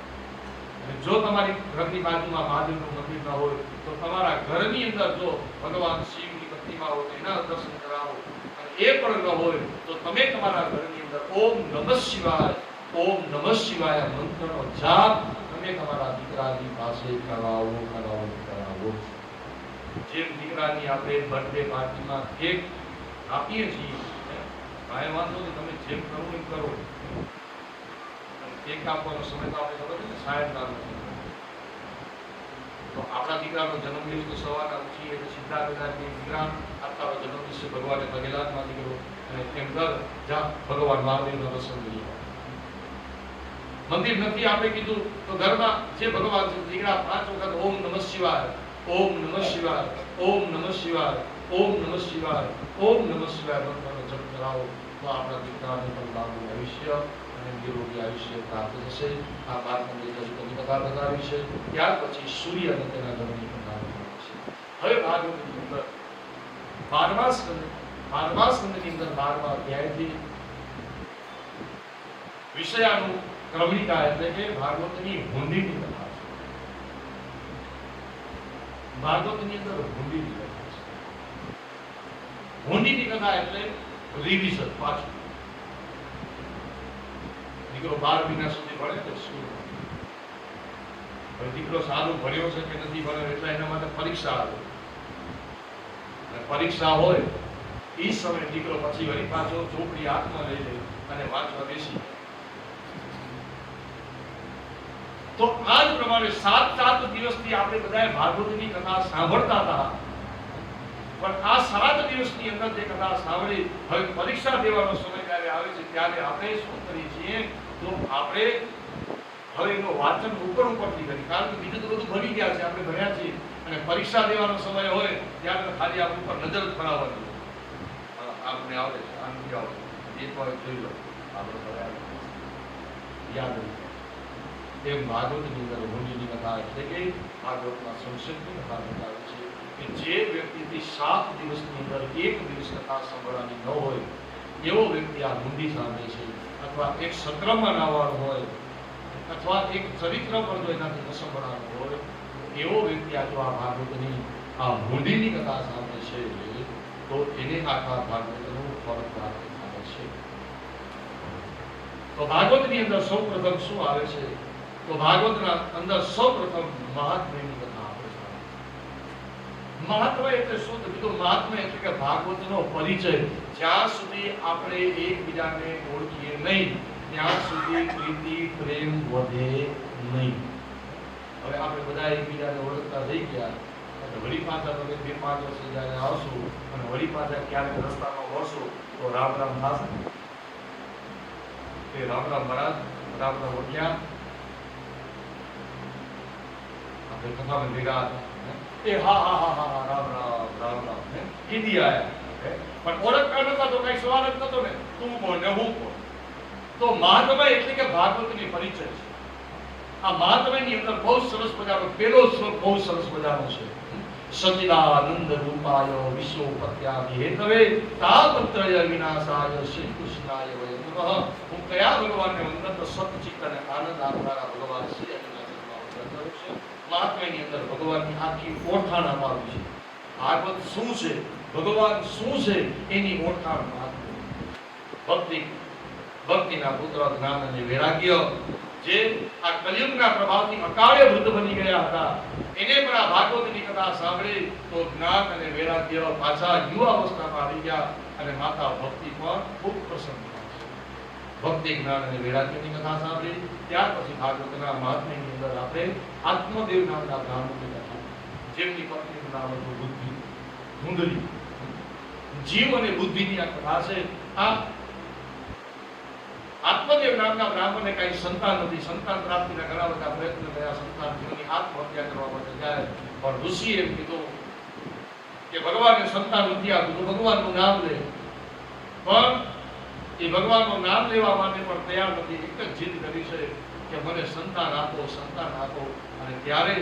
અને જો તમારી ઘરની બાજુમાં મહાદેવનું મંદિર ન હોય તો તમારા ઘરની અંદર જો ભગવાન શિવની પ્રતિમા હોય એના દર્શન કરાવો. અને એ પણ ન હોય તો તમે તમારા ઘરની અંદર ઓમ નમઃ શિવાય, ઓમ નમઃ શિવાય મંત્રનો જાપ તમે તમારા દીકરાની પાસે કરાવો. જેમ દીકરાની આપણે બર્થડે પાર્ટીમાં કેક આપીએ છીએ, કાંઈ વાંધો નહીં, તમે જેમ કરવું એમ કરો. કેક આપવાનો સમય તો આપણે ખબર છે ને 60 તો આપણા દીકરાનો જન્મદિવસ તો સવારના ઉઠીએ એટલે સીધા બધા દીકરા આપણા જન્મદિવસે ભગવાને પગે લાગવા દીકરો અને એમ કર જા ભગવાન મહાદેવના દર્શન કરીએ. મંદિર નથી આપણે કીધું તો ઘરમાં જે ભગવાન છે દીકરા 5 વખત ઓમ નમઃ શિવાય, ઓમ નમઃ શિવાય, ઓમ નમઃ શિવાય, ઓમ નમઃ શિવાય, ઓમ નમઃ શિવાય મંત્રનો જપ કરાવો તો આપણા દીકરાને પણ લાંબુ આયુષ્ય અને નિરોગી આયુષ્ય પ્રાપ્ત થશે. આ માર્કંડેય ચરિત્રની કથા બતાવી છે. ત્યાર પછી સૂર્ય અને તેના જન્મની કથા બતાવી છે. હવે ભાગવતની અંદર 12મા સ્કંદની અંદર 12મા અધ્યાયથી વિષયાનું ક્રમણિકા એટલે કે ભાગવતની હુંડીની કથા છે. ભાગવતની અંદર હુંડીની કથા છે. હુંડીની કથા એટલે રિવિઝન, પાછું. દીકરો 12 મહિના સુધી ભણે તો શું? હવે દીકરો સારું ભણ્યો છે કે નથી ભણ્યો એટલે એના માટે પરીક્ષા આવે. અને પરીક્ષા હોય એ સમયે દીકરો પછી વળી પાછો ચોપડી હાથમાં લઈ લે અને વાંચવા બેસી. તો આ જ પ્રમાણે 7 દિવસથી આપણે બધાએ ભાગવતની કથા સાંભળતા હતા. પણ આ 7 દિવસની અંદર જે કથા સાંભળી, હવે પરીક્ષા દેવાનો સમય જ્યારે આવે છે ત્યારે આપણે શું કરીએ છીએ તો આપણે હવે એનું વાંચન ઉપરથી કરી. કારણ કે બીજું તો બધું ભણી ગયા છે, આપણે ભણ્યા છીએ. અને પરીક્ષા દેવાનો સમય હોય ત્યારે ખાલી આપણી ઉપર નજર ફરાવવાની. આપણે આવે છે, આમ જાઓ એક વાર જોઈ લો, આપણે યાદ રહી. એમ ભાગવતની અંદર હુંડીની કથા એટલે કે ભાગવતના સંક્ષેપની કથા બતાવે છે કે જે વ્યક્તિથી 7 દિવસની અંદર એક દિવસ કથા સાંભળવાની ન હોય એવો વ્યક્તિ આ હુંડી સાંભળે છે, અથવા એક સત્રમાં આવવાનું હોય, અથવા એક ચરિત્ર પર જો એનાથી ન સંભળાવાનું હોય એવો વ્યક્તિ આ જો આ ભાગવતની આ હુંડીની કથા સાંભળે છે તો એને આખા ભાગવતનું ફળ પ્રાપ્ત થાય છે. તો ભાગવતની અંદર સૌપ્રથમ શું આવે છે તો ભાગવતના અંદર સૌપ્રથમ મહાત્મ્યની કથા આપણે સાંભળીએ. મહાત્મ્ય એટલે શું? તો કીધું મહાત્મ્ય એટલે કે ભાગવતનો પરિચય. જ્યાં સુધી આપણે એકબીજાને ઓળખીએ નહીં ત્યાં સુધી પ્રીતિ પ્રેમ વધે નહીં. હવે આપણે બધા એકબીજાને ઓળખતા થઈ ગયા અને વળી પાછા તમે 2-5 વર્ષે જ્યારે આવશો અને વળી પાછા ક્યારેક રસ્તામાં મળશો તો રામ રામ થશે. એ રામ રામ મહારાજ, રામ રામ ઓળખ્યા, આપણે કથામાં ભેગા હતા, એ હા હા હા હા રામ રામ રામ રામ કીધી આયા. પણ ઓળખતા નતા તો કઈ સવાલ જ નતો ને, તું કોણ ને હું કોણ. તો મહાત્મા એટલે કે ભાગવતની પરિચય છે. આ મહાત્મ્યની અંદર બહુ સરસ મજાનો પહેલો શ્લોક બહુ સરસ મજાનો છે. સચિદાનંદ રૂપાય વિશ્વોપત્યાદિ હેતવે તાપત્રય વિનાશાય શ્રી કૃષ્ણાય વય નમઃ. હું કયા ભગવાનને વંદન તો સતચિત્ત અને આનંદ આપનારા ભગવાન શ્રી હરિના ચરણમાં વંદન કરું છું. મહાત્મ્યની અંદર ભગવાનની આખી ઓળખાણ આપવામાં છે. ભાગવત શું છે, ભગવાન શું છે એની ઓળખાણ ભક્તિ, ભક્તિના પુત્ર જ્ઞાન અને વૈરાગ્ય જે આ કલિયુગના પ્રભાવથી અકાળે વૃદ્ધ બની ગયા હતા, એને પણ આ ભાગવતની કથા સાંભળી તો જ્ઞાન અને વૈરાગ્ય પાછા યુવા અવસ્થામાં આવી ગયા અને માતા ભક્તિ પણ ખૂબ પ્રસન્ન થઈ. ભક્તિ, જ્ઞાન અને વૈરાગ્યની કથા સાંભળી ત્યાર પછી ભાગવતના મહાત્મ્યની અંદર આપણે આત્મદેવ નામના બ્રાહ્મણની કથા, જેમની પત્નીનું નામ હતું બુદ્ધિ, ધુંધલી. જીવ અને બુદ્ધિની આ કથા છે. આ આત્મદેવ નામના બ્રાહ્મણને કઈ સંતાન નથી. સંતાન પ્રાપ્તિના ઘણા બધા પ્રયત્ન કર્યા. સંતાન જીવની આત્મહત્યા કરવા માટે જાય, પણ ઋષિએ એમ કીધું કે ભગવાનને સંતાન નથી આપ્યું તો ભગવાનનું નામ લે. પણ એ ભગવાનનું નામ લેવા માટે પણ તૈયાર નથી. એક જ જીદ કરી છે કે મને સંતાન આપો, સંતાન આપો. અને ત્યારે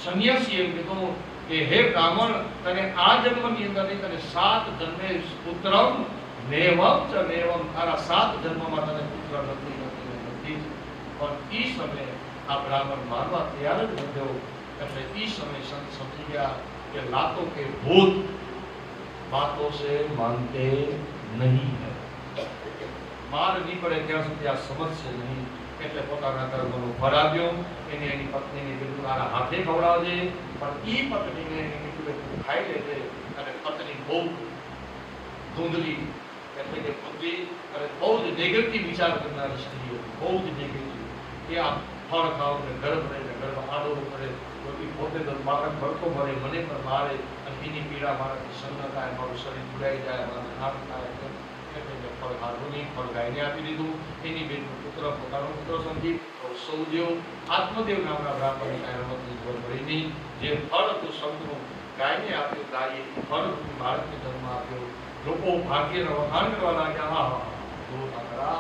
સંન્યાસી એમ કીધું કે હે બ્રાહ્મણ, તને આ જન્મની અંદર નહીં, તને 7 જન્મે પુત્રમ નેવમ ચ નેવમ, તારા 7 જન્મમાં તને પુત્ર નથી. પણ ઈ સમયે આ બ્રાહ્મણ માનવા તૈયાર જ નહોતો. એટલે ઈ સમયે સંત સમજી ગયા કે લાતો કે ભૂત બાતો સે માનતે નહીં હૈ. માર નહીં પડે ત્યાં સુધી આ સમજશે નહીં. એટલે પોતાના કર્મનો ફળ આપ્યો. એને એની પત્નીને કીધું તારા હાથે ખવડાવજે. પણ ઈ પત્નીને એને કીધું તું ખાઈ લેજે. અને પત્ની બહુ ધૂંધલી, એટલે કે બુદ્ધિ અને બહુ જ નેગેટિવ વિચાર કરનારી સ્ત્રી હતી. બહુ જ નેગેટિવ. કે આ ફળ ખાવ ને ગર્ભ રહે ને ગર્ભ આડો કરે તો એ પોતે તો બાળક ભરતો ભરે, મને પણ મારે, અને એની પીડા મારાથી સહન ન થાય, મારું શરીર ફૂલાઈ જાય, મારું હાથ થાય. એટલે ફળ ખાધું નહીં, ફળ ગાયને આપી દીધું. એની બેનનો પુત્ર પોતાનો પુત્ર સમજી સૌ જેવું આત્મદેવ નામના બ્રાહ્મણની કાંઈ રમતની ખબર પડી નહીં. જે ફળ હતું શબ્દનું ગાયને આપ્યું, ગાયે ફળ બાળકને જન્મ આપ્યો. લોકો ભાગ્યના વખાણ કરવા લાગ્યા. હા,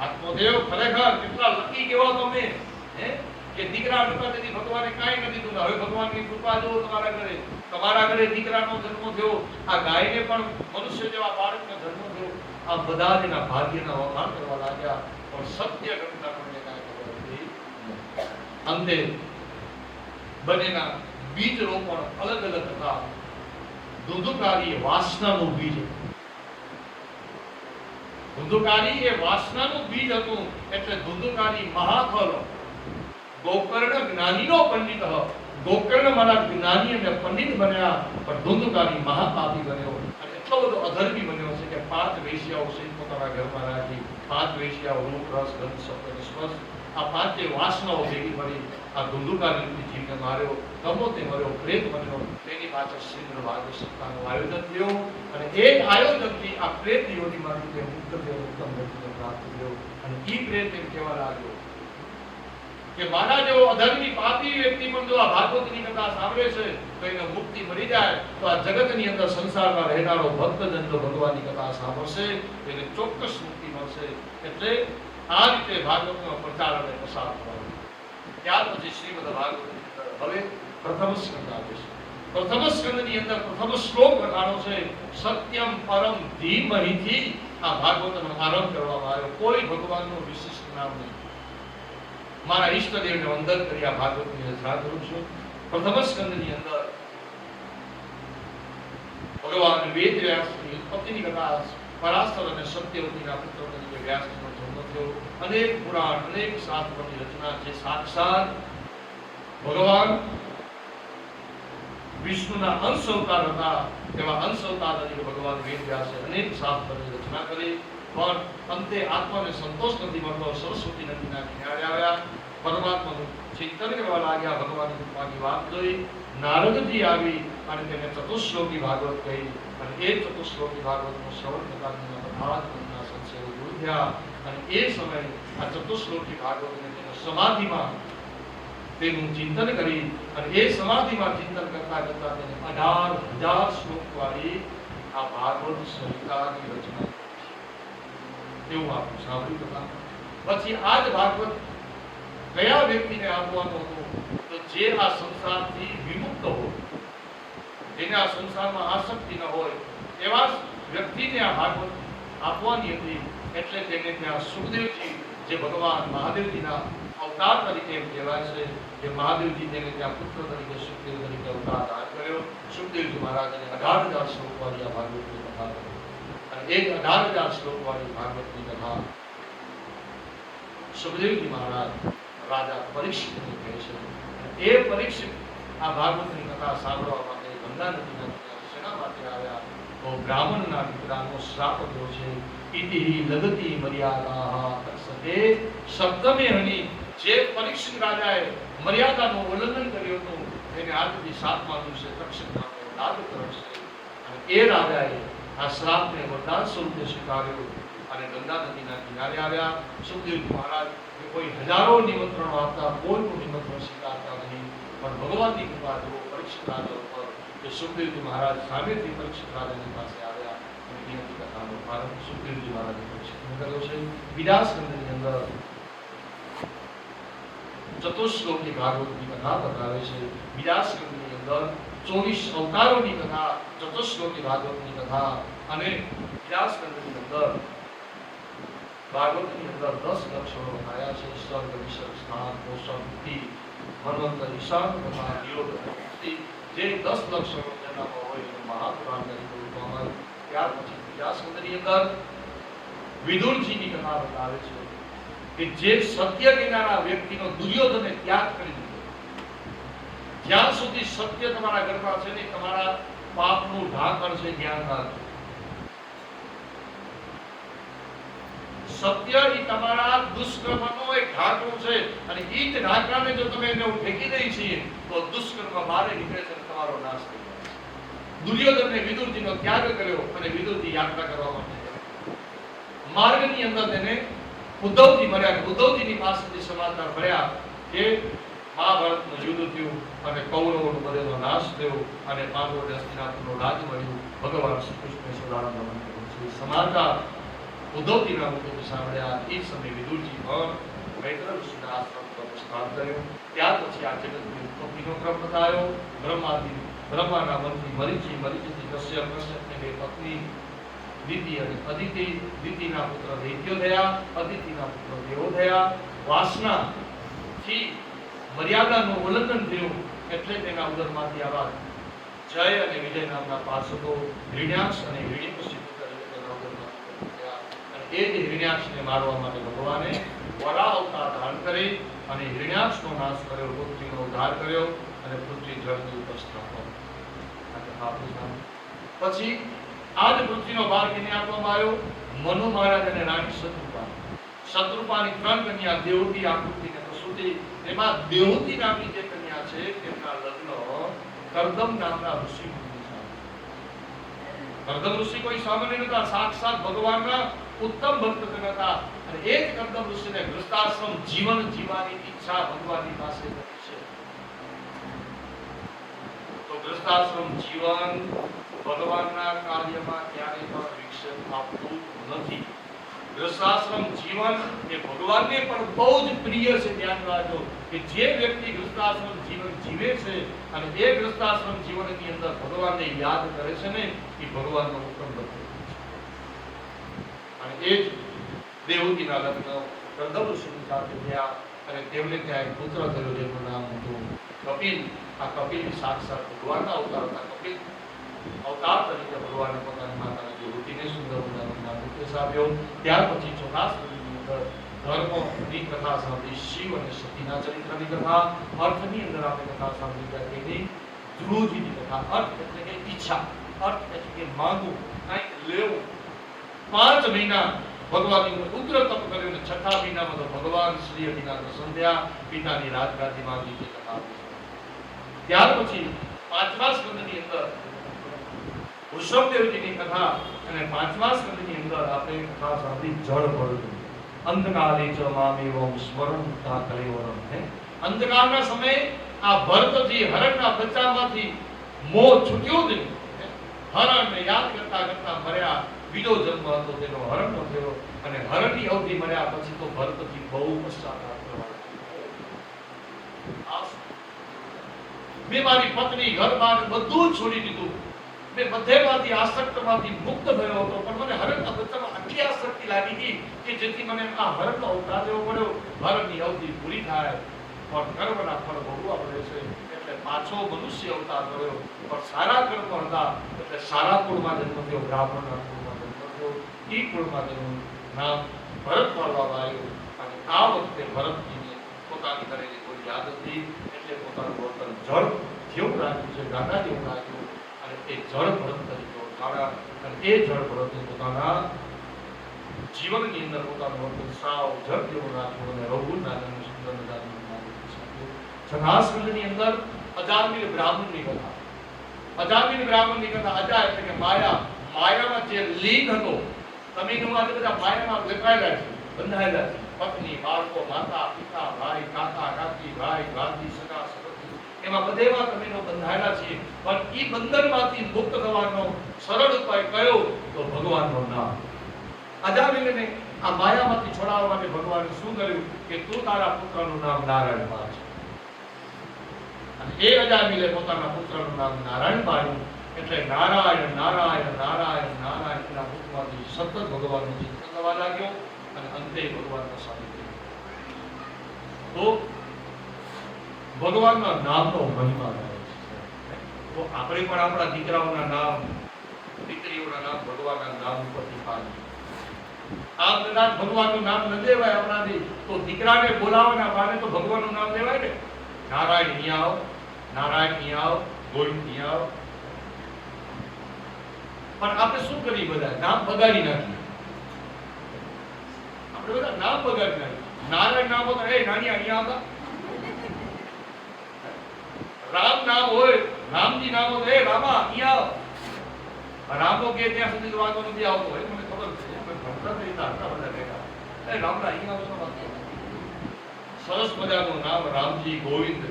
આત્મદેવ ખરેખર કેટલા લકી કેવા તમે, હે, કે દીકરા નતા તેથી ભગવાને કાંઈ નથી દીધું. હવે ભગવાનની કૃપા જો તમારા ઘરે દીકરાનો જન્મ થયો. આ ગાયને પણ મનુષ્ય જેવા બાળકનો જન્મ થયો. આ બધા જ એના ભાગ્યના વખાણ કરવા લાગ્યા. પણ સત્ય ઘટના કોઈને કાંઈ ખબર નથી. અંતે બંનેના બીજ રોપણ અલગ અલગ હતા. ધુંધુકારી એ વાસનાનું બીજ, ધુંધુકારી એ વાસનાનું બીજ હતું. એટલે ધુંધુકારી મહાફલ. ગોકર્ણ જ્ઞાનીનો પંડિત. ગોકર્ણ મારા જ્ઞાની અને પંડિત બન્યા, પણ ધુંધુકારી મહાપાપી બન્યો. અને એટલો બધો અધર્મી બન્યો છે કે 5 વેશ્યાઓ સહિત પોતાના ઘરમાં રાખી. 5 વેશ્યાઓ રૂપ, રસ, ગંધ, શબ્દ અને સ્પર્શ, આ 5 વાસનાઓ ભેગી પડી. આ ધુંધુકારી જીવને માર્યો, ગમોતે મર્યો, પ્રેત બન્યો. તેની પાછળ શ્રીમદ ભાગવત સપ્તાહનું આયોજન થયું. અને એ આયોજનથી આ પ્રેત યોનીમાંથી તે મુક્ત થયો, ઉત્તમ ગતિને પ્રાપ્ત થયો. અને ઈ પ્રેત એમ કહેવા લાગ્યો કે મારા જેવો અધર્મી પાપી વ્યક્તિ પણ જો આ ભાગવતની કથા સાંભળે છે તો એને મુક્તિ મળી જાય. તો આ જગતની અંદર સંસારમાં રહેનારો ભક્તજન જો ભગવાનની કથા સાંભળશે તો એને ચોક્કસ મુક્તિ મળશે. એટલે આ રીતે ભાગવતનો પ્રચાર અને પ્રસાર થવાનો. ત્યાર પછી શ્રીમદ ભાગવત હવે પ્રથમ સ્કંદ આવે છે. પ્રથમ સ્કંદની અંદર પ્રથમ શ્લોક લખાણો છે. સત્યમ પરમ ધીમહિથી આ ભાગવતનો આરંભ કરવામાં આવ્યો. કોઈ ભગવાનનું વિશિષ્ટ નામ નહીં. મારા ઈષ્ટદેવને વંદન કરી આ ભાગવતની રચના કરું છું. પ્રથમ સ્કંદની અંદર ભગવાન વેદ વ્યાસની ઉત્પત્તિની કથા, પરાશર અને સત્યવતીના પુત્ર તરીકે વ્યાસજીનો જન્મ થયો. અનેક પુરાણ, અનેક શાસ્ત્રોની રચના છે. સાક્ષાત ભગવાન વિષ્ણુના અંશ અવતાર હતા. તેવા અંશ અવતાર તરીકે ભગવાન વેદ વ્યાસે અનેક શાસ્ત્રોની રચના કરી. પણ અંતે આત્માને સંતોષ નથી મળતો. સરસ્વતી નદીના કિનારે આવ્યા, પરમાત્માનું ચિંતન કરવા લાગ્યા. ભગવાનની કૃપાની વાત જોઈ નારદજી આવી અને તેને ચતુશ્લોકી ભાગવત કહી. અને એ ચતુશ્લોકી ભાગવતનું શ્રવણ કરતા બધા જ મનના સંશયો દૂર થયા. અને એ સમયે આ ચતુશ્લોકી ભાગવતને તેના સમાધિમાં તેનું ચિંતન કરી. અને એ સમાધિમાં ચિંતન કરતા કરતા તેને 18,000 શ્લોક વાળી આ ભાગવત સંહિતાની રચના એવું આપણે સાંભળ્યું હતા. પછી આ જ ભાગવત કયા વ્યક્તિને આપવાનું હતું? તો જે આ સંસારથી વિમુક્ત હોય, જેને આ સંસારમાં આસક્તિ ન હોય, એવા વ્યક્તિને આ ભાગવત આપવાની હતી. એટલે તેને ત્યાં સુખદેવજી, જે ભગવાન મહાદેવજીના અવતાર તરીકે એમ કહેવાય છે, કે મહાદેવજી તેને ત્યાં પુત્ર તરીકે સુખદેવ તરીકે અવતાર ધારણ કર્યો. સુખદેવજી મહારાજને 18,000 શ્લોક વાળી આ ભાગવતની કથા કરી. અને એ 18,000 શ્લોક વાળી ભાગવતની કથા સુખદેવજી મહારાજ રાજા પરીક્ષિતને કહે છે. એ પરીક્ષિત આ ભાગવતની કથા સાંભળવા માટે ગંગા નદીના શેના માટે આવ્યા? તો બ્રાહ્મણના દીકરાનો શ્રાપ થયો છે. ઇતિ લગતી મર્યાદા તત્સતે સપ્તમે હની. જે પરીક્ષિત રાજાએ મર્યાદાનું ઉલ્લંઘન કર્યું હતું, એને આજથી 7મા દિવસે તક્ષક નામનો રાજ કરશે. અને એ રાજાએ આ શ્રાપને વરદાન સ્વરૂપે સ્વીકાર્યો અને ગંગા નદીના કિનારે આવ્યા. સુખદેવજી મહારાજ કોઈ હજારો નિમંત્રણો આપતા, કોઈનું નિમંત્રણ સ્વીકારતા નહીં. પણ ભગવાનની કૃપા જુઓ પરીક્ષિત રાજા ઉપર, કે સુખદેવજી મહારાજ સામેથી પરીક્ષિત રાજાની પાસે આવ્યા અને એની કથાનો પ્રારંભ સુખદેવજી મહારાજે પરીક્ષિતને કર્યો છે. બીજા સ્કંદની અંદર ચતુશ્લોકી ભાગવતની કથા બતાવે છે. બીજા સ્કંદની અંદર 24 અવતારોની કથા, ચતુશ્લોકી ભાગવતની કથા, અને બીજા સ્કંદની અંદર ભાગવતની અંદર 10 લક્ષણો બતાવ્યા છે. સર્ગ, વિસર્ગ, સ્થાન, પોષણ, બુદ્ધિ, મન્વંતર, ઈશાન તથા નિરોધ. જે 10 લક્ષણો જેનામાં હોય એ મહાપુરાણ તરીકે ઓળખવામાં આવે. ત્યાર પછી બીજા સ્કંદની અંદર વિદુરજીની કથા બતાવે છે, કે જે સત્ય જ્ઞાના વ્યક્તિનો દુર્યોધને ત્યાગ કરી દીધો. જ્યાં સુધી સત્ય તમારા ઘરમાં છે ને, તમારા પાપનું ઢાંકણ છે, ધ્યાન રાખજો. સત્ય એ તમારા દુષ્કર્મનો એક ઢાંકણું છે, અને એ જ ઢાંકણાને જો તમે એને ફેંકી દઈ છીએ તો દુષ્કર્મ બારે નીકળે છે, તમારો નાશ થઈ જાય. દુર્યોધને વિદુરજીનો ત્યાગ કર્યો અને વિદુરજી યાત્રા કરવા માટે માર્ગની અંદર તેને ઉદ્ધવજી મળ્યા. ઉદ્ધવજીની પાસેથી સમાચાર મળ્યા કે મહાભારતનું યુદ્ધ થયું અને કૌરવોનો બધેનો નાશ થયો અને પાંડવોને હસ્તિનાપુરનું રાજ મળ્યું. ભગવાન શ્રી કૃષ્ણે સુદામા દમન કર્યું છે. સમાચાર ઉદ્ધવજીના મુખેથી સાંભળ્યા. એ સમયે વિદુરજી પણ મૈત્ર ઋષિના આશ્રમ પર પ્રસ્થાન કર્યું. ત્યાર પછી આ જગતની ઉત્પત્તિનો ક્રમ બતાવ્યો. બ્રહ્માના મંત્રી મરીચી, મરીચીથી કશ્યપ, કશ્યપની બે પત્ની દિતિ અને અદિતિ, દિતિના પુત્ર દૈત્યો થયા, અદિતિના પુત્ર દેવો થયા. વાસનાથી મર્યાદાનું ઉલ્લંઘન થયું, એટલે તેના ઉદરમાંથી આવા જય અને વિજય નામના પાર્ષદો હિરણ્યાક્ષ અને હિરણ્યકશિપુ તેના ઉદરમાંથી થયા. અને એ જ હિરણ્યાક્ષને મારવા માટે ભગવાને વરાહ અવતાર ધારણ કરી અને હિરણ્યાક્ષનો નાશ કર્યો, પૃથ્વીનો ઉદ્ધાર કર્યો અને પૃથ્વી જળની ઉપર સ્થાપન. પછી આ જ પૃથ્વીનો ભાર કેને આપવામાં આવ્યો? મનુ મહારાજ અને રાણી શત્રુપા. શત્રુપાની 3 કન્યા, દેવતી, આકૃતિ અને પ્રસૂતિ. એમાં દેવતી નામની જે કન્યા છે, તેમના લગ્ન કરદમ નામના ઋષિ મુનિ સાથે. કરદમ ઋષિ કોઈ સામાન્ય નતા, સાક્ષાત ભગવાનના ઉત્તમ ભક્ત હતા. અને એ જ કરદમ ઋષિને ગૃહસ્થાશ્રમ જીવન જીવવાની ઈચ્છા ભગવાનની પાસે હતી છે. તો ગૃહસ્થાશ્રમ જીવન ભગવાનના કાર્યમાં ક્યારેય પણ વિક્ષેપ આપતું નથી. ગૃહસ્થાશ્રમ જીવન એ ભગવાનને પણ બહુ જ પ્રિય છે. ધ્યાન રાખજો કે જે વ્યક્તિ ગૃહસ્થાશ્રમ જીવન જીવે છે અને એ ગૃહસ્થાશ્રમ જીવનની અંદર ભગવાનને યાદ કરે છે ને, એ ભગવાનનો ઉત્તમ ભક્ત છે. અને એ જ દેવકીના લગ્ન કરદમ ઋષિની સાથે થયા અને તેમને ત્યાં એક પુત્ર થયો, જેનું નામ હતું કપિલ. આ કપિલ સાક્ષાત ભગવાનના અવતાર હતા. કપિલ અવતાર તરીકે ભગવાને પોતાની માતાને દેવકીને સુંદર મજાનો ઉપદેશ આપ્યો. ત્યાર પછી 4થા સ્કંદની અંદર ધર્મની કથા સાંભળી, શિવ અને સતીના ચરિત્રની કથા. અર્થની અંદર આપણે કથા સાંભળી કે ધ્રુવજીની કથા. અર્થ એટલે કે ઈચ્છા, અર્થ એટલે કે માંગવું, કંઈક લેવું. 5 મહિના ભગવાનની ઉગ્ર તપ કર્યું અને 6થા મહિનામાં તો ભગવાન શ્રી હરિના દર્શન થયા. પિતાની રાજગાદીમાં જે કથા. ત્યાર પછી 5મા સ્કંદની અંદર વૃષભદેવજીની કથા અને 5મા સ્કંદની અંદર આપણે કથા સાંભળી જળ ભળતું. અંતકાલે ચ મામેવં સ્મરન્તા કલેવરમ. અંતકાળના સમયે આ ભરતજી હરણના બચ્ચામાંથી મોહ છૂટ્યો જ નહીં. હરણને યાદ કરતા કરતા મર્યા બીજો જન્મ હતો તેનો હરણનો થયો, અને હરણની અવધિ મળ્યા પછી તો ભરતથી બહુ પશ્ચાતાપ કરવા લાગ્યો. મેં મારી પત્ની, ઘર-બાર બધું જ છોડી દીધું, મેં બધેમાંથી આસક્તમાંથી મુક્ત થયો હતો, પણ મને હરણના બચ્ચામાં આટલી આસક્તિ લાગી ગઈ કે જેથી મને આ હરણનો અવતાર લેવો પડ્યો. હરણની અવધિ પૂરી થાય પણ કર્મના ફળ ભોગવવા પડે છે, એટલે પાછો મનુષ્ય અવતાર કર્યો. પણ સારા કર્મ હતા એટલે સારા કુળમાં જન્મ થયો, બ્રાહ્મણના કુળમાં જન્મ થયો. એ કુળમાં તેનું નામ ભરત પાડવામાં આવ્યું. અને આ વખતે ભરતજીને પોતાની કરેલી કોઈ યાદ હતી, એટલે પોતાનું વર્તન જળ જેવું રાખ્યું છે, ગાંડા જેવું રાખ્યું, અને એ જળ ભરત તરીકે ઓળખાવ્યા. અને એ જળ ભરતે પોતાના જીવનની અંદર પોતાનું વર્તન સાવ જળ જેવું રાખ્યું, અને રઘુના જન્મ સુંદર મજાનું છઠ્ઠા અંદર અજામિલ બ્રાહ્મણની કથા. અજામિલ બ્રાહ્મણની કથા. અજા એટલે કે માયા. માયામાં જે લીન હતો, તમે આજે બધા માયામાં લખાયેલા છે, બંધાયેલા છે. પત્ની, બાળકો, માતા, પિતા, ભાઈ, કાકા, કાકી, ભાઈ, ભાભી, સગા, સબંધી, એમાં બધેમાં તમે બંધાયેલા છે. પણ એ બંધનમાંથી મુક્ત થવાનો સરળ ઉપાય કયો? તો ભગવાનનું નામ. અજામિલને આ માયામાંથી છોડાવવા માટે ભગવાને શું કર્યું કે તું તારા પુત્રનું નામ નારાયણ પાડ. એ અજામિલે પોતાના પુત્રનું નામ નારાયણ પાડ્યું. એટલે નારાયણ નારાયણ નારાયણ નારાયણ એના મુખમાંથી સતત ભગવાનનું ચિંતન થવા લાગ્યો, અને અંતે ભગવાનના સાનિધ્ય. તો ભગવાનના નામનો મહિમા રહે છે. તો આપણે પણ આપણા દીકરાઓના નામ, દીકરીઓના નામ ભગવાનના નામ ઉપરથી પાડીએ. આમ કદાચ ભગવાનનું નામ ન દેવાય આપણાથી, તો દીકરાને બોલાવવાના બહાને તો ભગવાનનું નામ દેવાય ને. નારાયણ અહીંયા આવ, નારાયણ અહીંયા આવ, ગોવિંદ અહીંયા આવ. પણ આપણે શું કરીએ? બધા નામ બગાડી નાખીએ. આપણે બધા નામ બગાડી નાખીએ. નારાયણ નામ હોય, એ નાની અહીંયા આવતા. રામ નામ હોય, રામજી નામ હોય, એ રામા અહીંયા આવ. રામો કે ત્યાં સુધી તો વાંધો નથી આવતો હોય, મને ખબર છે. સરસ મજાનું નામ રામજી, ગોવિંદ.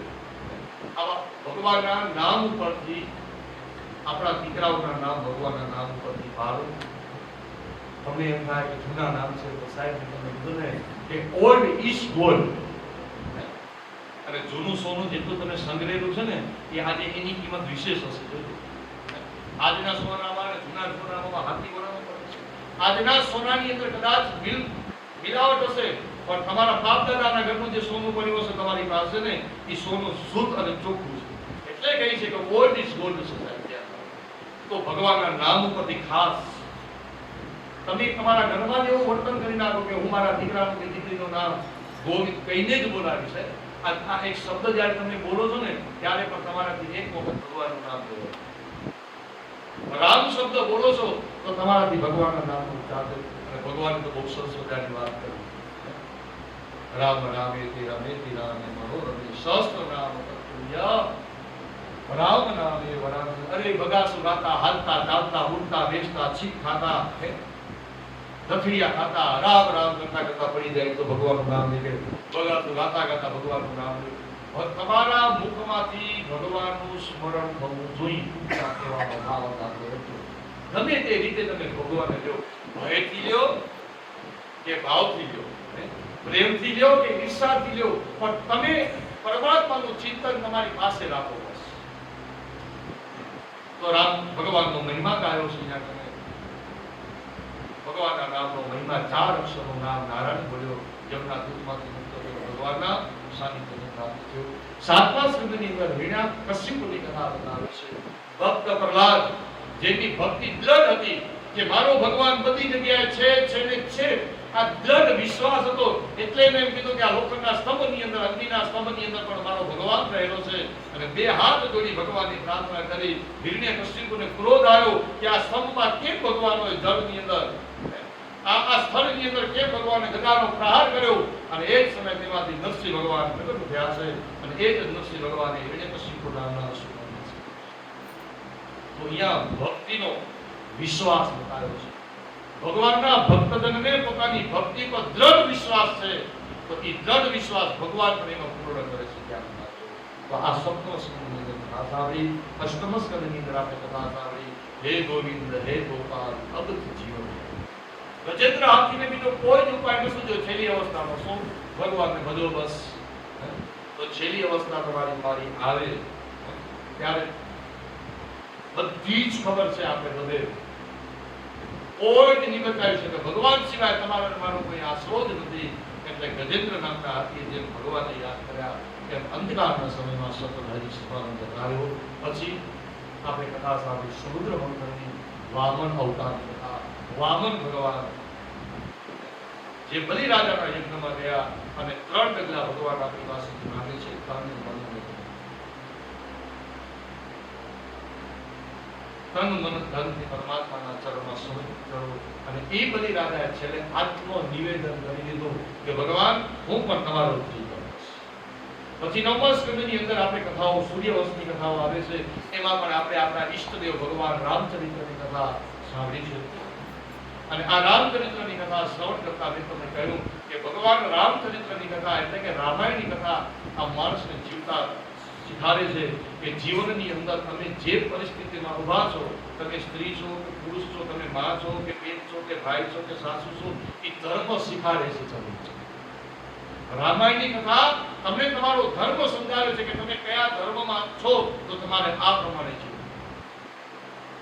આવા ભગવાનના નામ ઉપરથી આપણા દીકરાઓના નામ ભગવાનના નામ ઉપરથી પાડો. તમને એમ થાય કે જૂના નામ છે, તો સાહેબ તમે કીધું ને કે ઓલ્ડ ઇઝ ગોલ્ડ. અને જૂનું સોનું જેટલું તમે સંગ્રહેલું છે ને, એ આજે એની કિંમત વિશેષ હશે. આજના સોનામાં અને જૂના સોનામાં હાથી બનાવવો પડે છે. આજના સોનાની અંદર કદાચ મિલાવટ હશે, પણ તમારા બાપ દાદાના ઘરનું જે સોનું પડ્યું હશે તમારી પાસે ને, એ સોનું શુદ્ધ અને ચોખ્ખું છે. એટલે કહી છે કે ઓલ્ડ ઇઝ ગોલ્ડ છે. તો ભગવાનના નામ ઉપરથી ખાસ તમે તમારા ઘરમાં એવું વર્તન કરી નાખો કે હું મારા દીકરાનું કે દીકરીનું નામ ગોવિંદ કહીને જ બોલાવી છે. આ એક શબ્દ જ્યારે તમે બોલો છો ને, ત્યારે પણ તમારાથી એક વખત ભગવાનનું નામ બોલો. રામ શબ્દ બોલો છો તો તમારાથી ભગવાનના નામનો ઉચ્ચાર થાય. અને ભગવાન તો બહુ સરસ મજાની વાત કરી. રામ રામે તે રમે તે રામે મનોરમે સહસ્ત્ર નામ તત્તુલ્ય રામ નામે વરામ. અરે બગાસુ ગાતા, હાલતા, ચાલતા, ઉડતા, બેસતા, છીક ખાતા, દફડિયા ખાતા, રામ રામ કરતા કરતા પડી જાય તો ભગવાનનું નામ નીકળે. બગાસુ ગાતા ગાતા ભગવાનનું નામ નીકળે. તમારા મુખમાંથી ભગવાનનું સ્મરણ થવું જોઈએ. ગમે તે રીતે તમે ભગવાનને લ્યો, ભયથી લ્યો કે ભાવથી લ્યો, પ્રેમથી લ્યો કે ઈર્ષાથી લ્યો, પણ તમે પરમાત્માનું ચિંતન તમારી પાસે રાખો. બસ. તો રામ ભગવાનનો મહિમા ગાયો છે. અહીંયા તમે ભગવાનના નામનો મહિમા, 4 અક્ષરનું નામ નારાયણ બોલ્યો, જમના દૂધમાંથી મુક્ત થયો, ભગવાનના સાનિધ્યને પ્રાપ્ત થયો. 7મા સ્કંદની અંદર હિરણ્યકશિપુની કથા બતાવે છે. ભક્ત પ્રહલાદ, જેની ભક્તિ દ્રઢ હતી કે મારો ભગવાન બધી જગ્યાએ છે ને છે, આ દ્રઢ વિશ્વાસ હતો. એટલે મેં એમ કીધું કે આ લોખંડના સ્તંભની અંદર, અગ્નિના સ્તંભની અંદર પણ મારો ભગવાન રહેલો છે. અને 2 હાથ જોડી ભગવાનની પ્રાર્થના કરી. હિરણ્યકશિપુને ક્રોધ આવ્યો કે આ સ્તંભમાં કેમ ભગવાન હોય, જળની અંદર આ સ્થળની અંદર કેમ ભગવાને ગદાનો પ્રહાર કર્યો. અને એ જ સમય તેમાંથી નરસિંહ ભગવાન પ્રગટ થયા છે. અને એ જ નરસિંહ ભગવાને હિરણ્યકશિપુ નામના અસુર. તો અહીંયા ભક્તિનો વિશ્વાસ બતાવ્યો છે. ભગવાનના ભક્તજનને પોતાની ભક્તિ પર દ્રઢ વિશ્વાસ છે, તો એ દ્રઢ વિશ્વાસ ભગવાન પણ એનો પૂર્ણ કરે છે. તો આ સપ્તમ સ્કંદની અંદર કથા સાંભળી, અષ્ટમ સ્કંદની અંદર આપણે કથા સાંભળી. હે ગોવિંદ, હે ગોપાલ, અબધ જીવન. ગજેન્દ્ર હાથીને બીજો કોઈ જ ઉપાય ન સૂઝ્યો છેલ્લી અવસ્થામાં. શું? ભગવાનને બધો બસ. તો છેલ્લી અવસ્થા તમારી મારી આવે ત્યારે બધી જ ખબર છે આપણે બધે. કોઈ જ નહીં બતાવી શકે ભગવાન સિવાય તમારો મારો કોઈ આશરો જ નથી. એટલે ગજેન્દ્ર નામના હાથીએ જેમ ભગવાનને યાદ કર્યા તેમ અંધકારના સમયમાં સતત હરિસ્મરણ જતાર્યો. પછી આપણે કથા સાંભળી સમુદ્ર મંથનની, વામન અવતારની કથા. વામન ભગવાન જે બલિરાજાના યજ્ઞમાં ગયા અને 3 ડગલા ભગવાન આપણી પાસેથી માંગે છે. તન મન ધનથી પરમાત્માના ચરણમાં સમર્પિત કરો. અને એ બલિરાજાએ છેલ્લે આત્મનિવેદન કરી દીધું કે ભગવાન હું પણ તમારો જ કરીશ. પછી 9મા સ્કંદની અંદર આપણે કથાઓ, સૂર્યવંશની કથાઓ આવે છે. એમાં પણ આપણે આપણા ઈષ્ટદેવ ભગવાન રામચરિત્રની કથા સાંભળી છે. અને આ રામચરિત્રની કથા શ્રવણ કરતા મેં તમને કહ્યું કે ભગવાન રામચરિત્રની કથા એટલે કે રામાયણની કથા આ માણસને જીવતા શીખાડે છે કે જીવનની અંદર તમે જે પરિસ્થિતિમાં ઊભા છો, તમે સ્ત્રી છો કે પુરુષ છો, તમે મા છો કે બેન છો કે ભાઈ છો કે સાસુ છો, એ ધર્મ શીખાડે છે. રામાયણની કથા તમને તમારો ધર્મ સમજાવે છે કે તમે કયા ધર્મમાં છો તો તમારે આ પ્રમાણે જીવવું.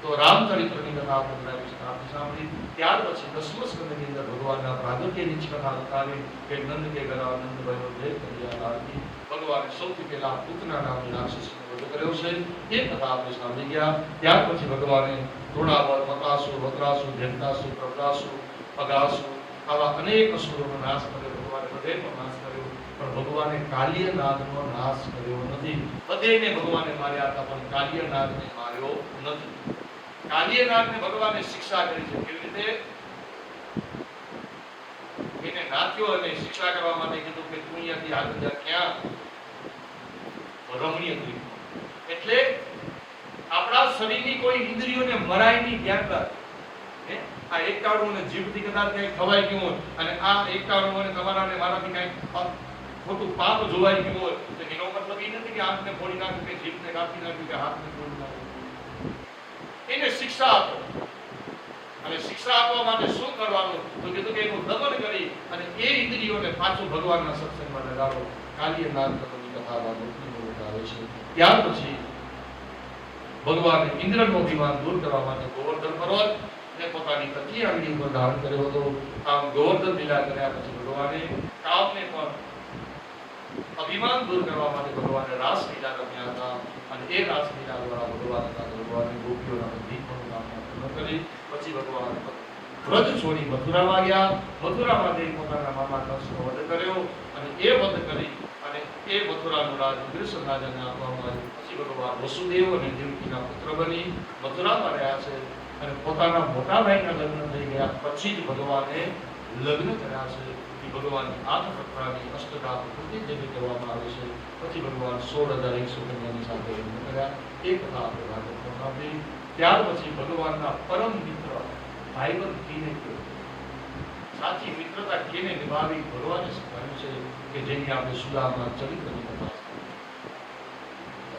તો રામચરિત્રની કથા આપણે બધા વિસ્તારથી સાંભળી. ત્યાર પછી 10મા સ્કંદની અંદર ભગવાનના પ્રાગટ્યની જ કથા બતાવી કે નંદ કે ઘરા નંદ ભયો જય કનૈયા લાલની. ભગવાને સૌથી પહેલા પૂતના નામની રાક્ષસીનો વધ કર્યો છે. એ કથા આપણે સાંભળી ગયા. ત્યાર પછી ભગવાને તૃણાવર, મકાસુર, વક્રાસુર, જંતાસુર, પ્રબલાસુર, અગાસુર આવા અનેક અસુરોનો નાશ કર્યો. ભગવાને બધેનો નાશ કર્યો, પણ ભગવાને કાલિયનાગનો નાશ કર્યો નથી. બધેને ભગવાને માર્યા હતા, પણ કાલિયનાગને માર્યો નથી. કાલિયનાગને ભગવાને શિક્ષા કરી છે. કેવી રીતે? એને નાખ્યો અને શિક્ષા કરવા માટે કીધું કે તું અહીંયાથી આગળ જા. ક્યાં? રમણીય દ્વીપ. એટલે આપણા શરીરની કોઈ ઇન્દ્રિયોને મરાય નહીં, ધ્યાન રાખ. આ એકાણું જીભથી કદાચ કંઈક ખવાઈ ગયું હોય અને આ એકાણું અને તમારાને મારાથી કંઈક ખોટું પાપ જોવાઈ ગયું હોય તો એનો મતલબ એ નથી કે આંખને ફોડી નાખ્યું કે જીભને કાપી નાખ્યું કે હાથને ફોડી નાખ્યું. એને શિક્ષા આપો. અને શિક્ષા આપવા માટે શું કરવાનું? તો કીધું કે એનું દમન કરી અને એ ઇન્દ્રિયોને પાછું ભગવાનના સત્સંગમાં લગાડો. કાલિયનાગ તત્વની કથામાં આવે છે. ત્યાર પછી ભગવાને ઇન્દ્રનો અભિમાન દૂર કરવા માટે ગોવર્ધન પર્વત ને પોતાની કચી આંગળી ઉપર ધારણ કર્યો હતો. આમ ગોવર્ધન લીલા કર્યા પછી ભગવાને કામને પણ અભિમાન દૂર કરવા માટે ભગવાને રાસલીલા રમ્યા હતા. અને એ રાસલીલા દ્વારા ભગવાને ગોપીઓના બધી મનોકામના પૂર્ણ કરી. પછી ભગવાન વ્રજ છોડી મથુરામાં ગયા. મથુરામાં જઈ પોતાના મામા કંસનો વધ કર્યો અને એ વધ કરી અને એ મથુરાનું રાજ કૃષ્ણ રાજાને આપવામાં આવ્યું. પછી ભગવાન વસુદેવ અને દેવકીના પુત્ર બની મથુરામાં રહ્યા છે. અને પોતાના મોટા ભાઈના લગ્ન થઈ ગયા પછી જ ભગવાને લગ્ન કર્યા છે. ભગવાનની આત્મકથાની અષ્ટધા પ્રકૃતિ જેને કહેવામાં આવે છે. પછી ભગવાન 16,100 કન્યાની સાથે લગ્ન કર્યા. એ કથા આપણે ભાગવતમાં સાંભળી. ત્યાર પછી ભગવાનના પરમ મિત્ર ભાઈબંધ કીને સાચી મિત્રતા કેને નિભાવી ભગવાને શીખવાડ્યું છે કે જેની આપણે સુદામા ચરિત્રની કથા.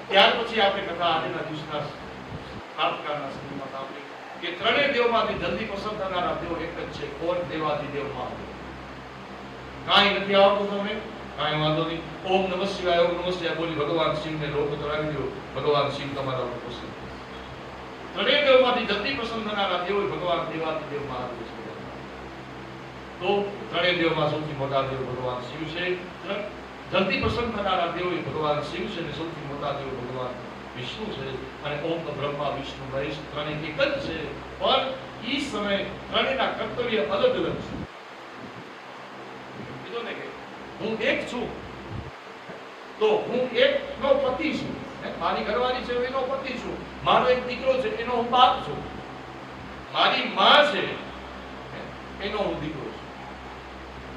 ત્યાર પછી આપણે કથા આજના દિવસના પ્રાતકાળના સમયમાં સાંભળી કે ત્રણેય દેવમાંથી જલ્દી પસંદ થનારા દેવ એક જ છે. કોણ? દેવાધિદેવ મહાદેવ. કાંઈ નથી આવતું તમને? કાંઈ વાંધો નહીં. ઓમ નમઃ શિવાય, ઓમ નમઃ શિવાય બોલી ભગવાન શિવને લોક ચડાવી દો. ભગવાન શિવ તમારા ઉપર પસંદ. ત્રણેય દેવમાંથી જલ્દી પસંદ થનારા દેવ ભગવાન દેવાધિદેવ મહાદેવ છે. તો ત્રણેય દેવમાં સૌથી મોટા દેવ ભગવાન શિવ છે. જલ્દી પસંદ થનારા દેવ ભગવાન શિવ છે અને સૌથી મોટા દેવ ભગવાન વિષ્ણુ છે. અને ઓમ બ્રહ્મા વિષ્ણુ મહેશ ત્રણેય એક જ છે. પણ એ સમય ત્રણેયના કર્તવ્ય અલગ અલગ છે. કીધું ને કે હું એક છું તો હું એકનો પતિ છું. મારી ઘરવાળી છે એનો પતિ છું. મારો એક દીકરો છે એનો હું બાપ છું. મારી માં છે એનો હું દીકરો છું.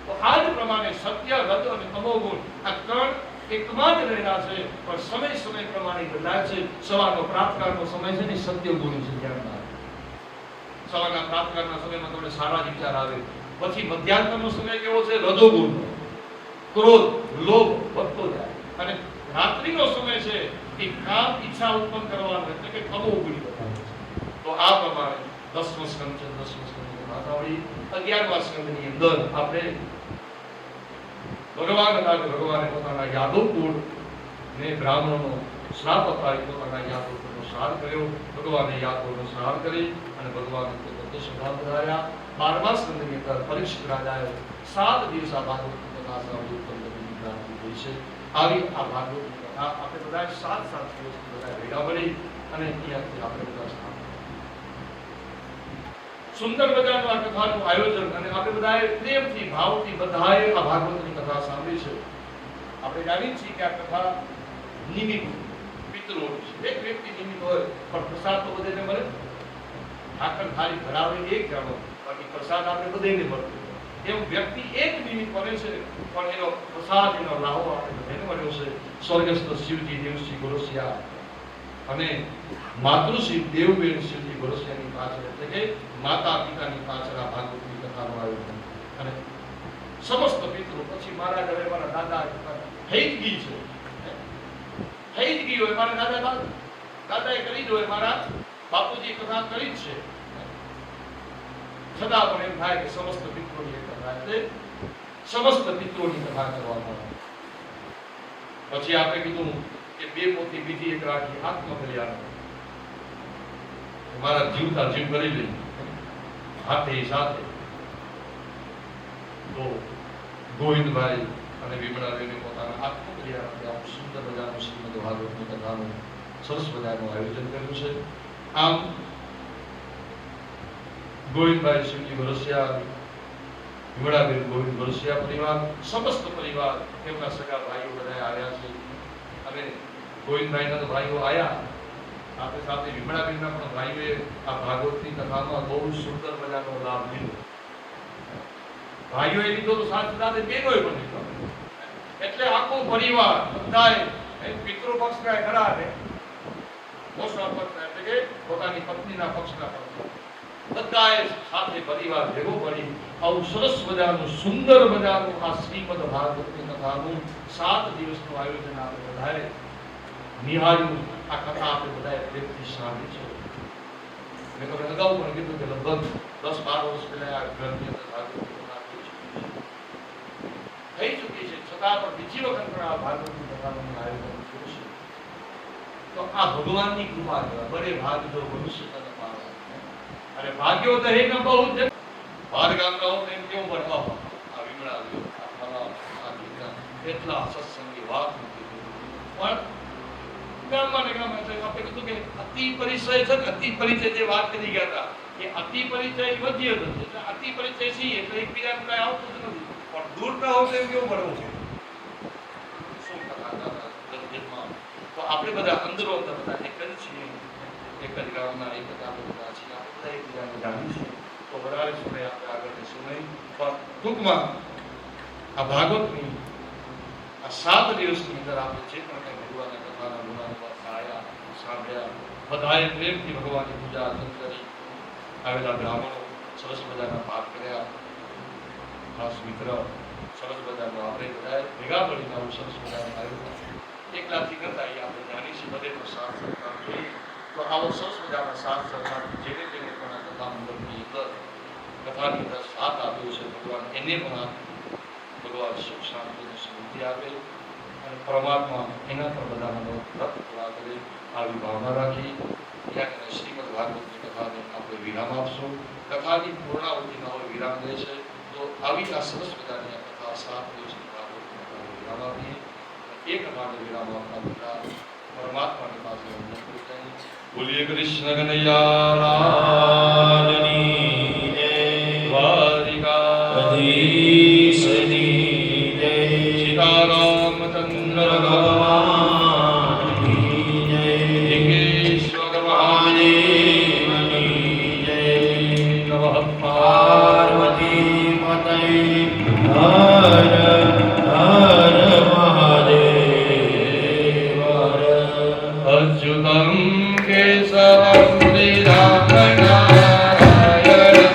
તો આ જ પ્રમાણે સત્ય, રજ અને તમોગુણ આ ત્રણ એકમાં જ રહેલા છે, પણ સમય સમય પ્રમાણે બદલાય છે. સવારનો પ્રાતકાળનો સમય છે ને સત્ય ગુણ છે. ધ્યાનમાં સવારના પ્રાતકાળના સમયમાં તમને સારા જ વિચાર આવે. પછી મધ્યાહનનો સમય કેવો છે? રજોગુણ, ક્રોધ, લોભ વધતો જાય. અને રાત્રિનો સમય છે એ કામ ઈચ્છા ઉત્પન્ન કરવાનો એટલે કે તમો ગુણ બતાવે છે. તો આ પ્રમાણે 10મો સ્કંદ છે. 10મો સ્કંદની વાર્તાવળી 11મા સ્કંદની અંદર આપણે ભગવાને પોતાના યાદવકુળ ને બ્રાહ્મણોનો શ્રાપ અપાઈ પોતાના યાદવકુળનો સંહાર કર્યો. ભગવાને યાદવનો સંહાર કરી અને ભગવાને તે સંહાર કરાયા. 12મા સ્કંદની અંદર પરીક્ષિત રાજાએ 7 દિવસ આ ભાગવતની કથા સાંભળી ઉત્તમ પ્રાપ્તિ થઈ છે. આવી આ ભાગવતની કથા આપણે બધા 7 દિવસ બધા ભેગા મળી અને અહીંયાથી આપણે બધા સાંભળી. સુંદર મજાનું આ કથાનું આયોજન અને આપણે બધાએ પ્રેમથી ભાવથી બધાએ આ ભાગવતની કથા સાંભળી છે. આપણે જાણીએ છીએ કે આ કથા નિમિત્ત પિતૃઓની છે. એક વ્યક્તિ નિમિત્ત હોય પણ પ્રસાદ તો બધાને મળે. ઠાકર થાળી ધરાવે એક જણો, બાકી પ્રસાદ આપણે બધાને મળતો. એમ વ્યક્તિ એક નિમિત્ત બને છે પણ એનો પ્રસાદ એનો લાહો આપણે બધાને મળ્યો છે. સ્વર્ગસ્થ શિવજી દેવસિંહ ગોરસિયા અને માતૃશ્રી દેવબેન શિવજી ગોરસિયાની પાછળ એટલે કે માતા પિતાની પાછળ આ ભાગવતની કથાનું આયોજન અને સમસ્ત પિતૃ પછી મારા ઘરે મારા દાદા થઈ જ ગઈ છે. થઈ જ ગઈ હોય મારા દાદાએ કરી જ હોય, મારા બાપુજી કથા કરી જ છે. છતાં પણ એમ થાય કે સમસ્ત પિતૃની કથા એટલે સમસ્ત પિતૃની કથા કરવામાં આવે. પછી આપણે કીધું કે 2 પોથી બીજી એક રાખી આત્મકલ્યાણ મારા જીવતા જીવ કરી લઈ હાથે સાથે. તો ગોવિંદભાઈ અને વિમળાબેને પોતાના આત્મકલ્યાણ આમ સુંદર મજાનું શ્રીમદ ભાગવતની કથાનું સરસ મજાનું આયોજન કર્યું છે. આમ ગોવિંદભાઈ શિવજી ગોરસિયા, વિમળાબેન ગોવિંદ ગોરસિયા પરિવાર, સમસ્ત પરિવાર તેમના સગા ભાઈઓ બધા આવ્યા છે અને ગોવિંદભાઈના તો ભાઈઓ આવ્યા, સાથે સાથે વિમળાબેનના પણ ભાઈઓએ આ ભાગવતની કથામાં બહુ સુંદર મજાનો લાભ લીધો. ભાઈઓએ લીધો તો સાથે સાથે બહેનોએ પણ લીધો. એટલે આખો પરિવાર બધાએ પિતૃ પક્ષના ખરા ને મોસા પક્ષના એટલે કે પોતાની પત્નીના પક્ષના બધાએ સાથે પરિવાર ભેગો પડી આવું સરસ મજાનું સુંદર મજાનું આ શ્રીમદ ભાગવતની કથાનું 7 દિવસનું આયોજન આપણે બધાએ નિહાળ્યું. આ કથા આપણે બધાએ પ્રેમથી સાંભળી છે. મેં તમને અગાઉ પણ કીધું કે લગભગ 10-12 વર્ષ પહેલા આ ગ્રંથની અંદર ભાગવતની કથા થઈ ચૂકી છે, છતાં પણ બીજી વખત પણ આ ભાગવતની કથાનું આયોજન થયું છે. તો આ ભગવાનની કૃપા કહેવાય. બડે ભાગ જો મનુષ્ય તન પાવે અને ભાગ્યો દહે ન બહુ જ બાર ગામના હો તેમ કેવું ભણવા આ વિમળા આ ફલા આ દીકરા એટલા સત્સંગી વાત નથી પણ ગામમાં ને ગામમાં આપણે કીધું કે અતિ પરિચય છે ને અતિ પરિચય જે વાત કરી ગયા હતા એ અતિ પરિચય વધી હતો એટલે અતિ પરિચય છે એટલે એકબીજાને કઈ આવતું જ નથી પણ દૂર ન હોય તેમ કેવું ભણવું છે શું કથા તો આપણે બધા અંદરો અંદર બધા એક જ છીએ, એક જ ગામના એક જ આપણે બધા છીએ, આપણે બધા એકબીજાને જાણીએ છીએ. તો વધારે સમય આપણે આગળ જઈશું નહીં પણ ટૂંકમાં આ ભાગવતની આ 7 દિવસની અંદર આપણે જે પણ કંઈ ભગવાનના કથાના ગુણાનુવાદ સાયા સાંભળ્યા બધાએ પ્રેમથી ભગવાનની પૂજા અર્ચન કરી. આવેલા બ્રાહ્મણો સરસ મજાના પાઠ કર્યા, ખાસ મિત્ર સરસ મજાનો આપણે બધાએ ભેગા મળીને આવું સરસ મજાનું આયોજન એકલાથી કરતા આપણે જાણી છીએ બધેનો સાથ સહકાર જોઈએ. તો આવો સરસ મજાના સાથ સહકાર જેને તેને પણ આ કથા મંડળની અંદર કથાની અંદર સાથ આપ્યો છે ભગવાન એને પણ ભગવાન સુખ શાંતિ અને સમૃદ્ધિ આપે અને પરમાત્મા એના પર બધાનો વ્રત પૂરા કરે આવી ભાવના રાખી ત્યાં શ્રીમદ ભાગવતની કથાને આપણે વિરામ આપશું. કથાની પૂર્ણાવૃત્તિ ન હોય વિરામ દે છે તો આવી આ સરસ મજાની આ કથા 7 દિવસની ભાગવતની કથાને વિરામ આપીએ. એક માટે વિરામ આપતા બધા પરમાત્માની પાસે બોલીએ કૃષ્ણ કનૈયા લાલની જય, દ્વારિકાધીશની જય, સીતારામચંદ્ર ભગવાનની જય, લિંગેશ્વર મહાદેવની જય, નમઃ પાર્વતી પતય હર હર મહાદેવ. અચ્યુતં કેશવં શ્રીરામનારાયણ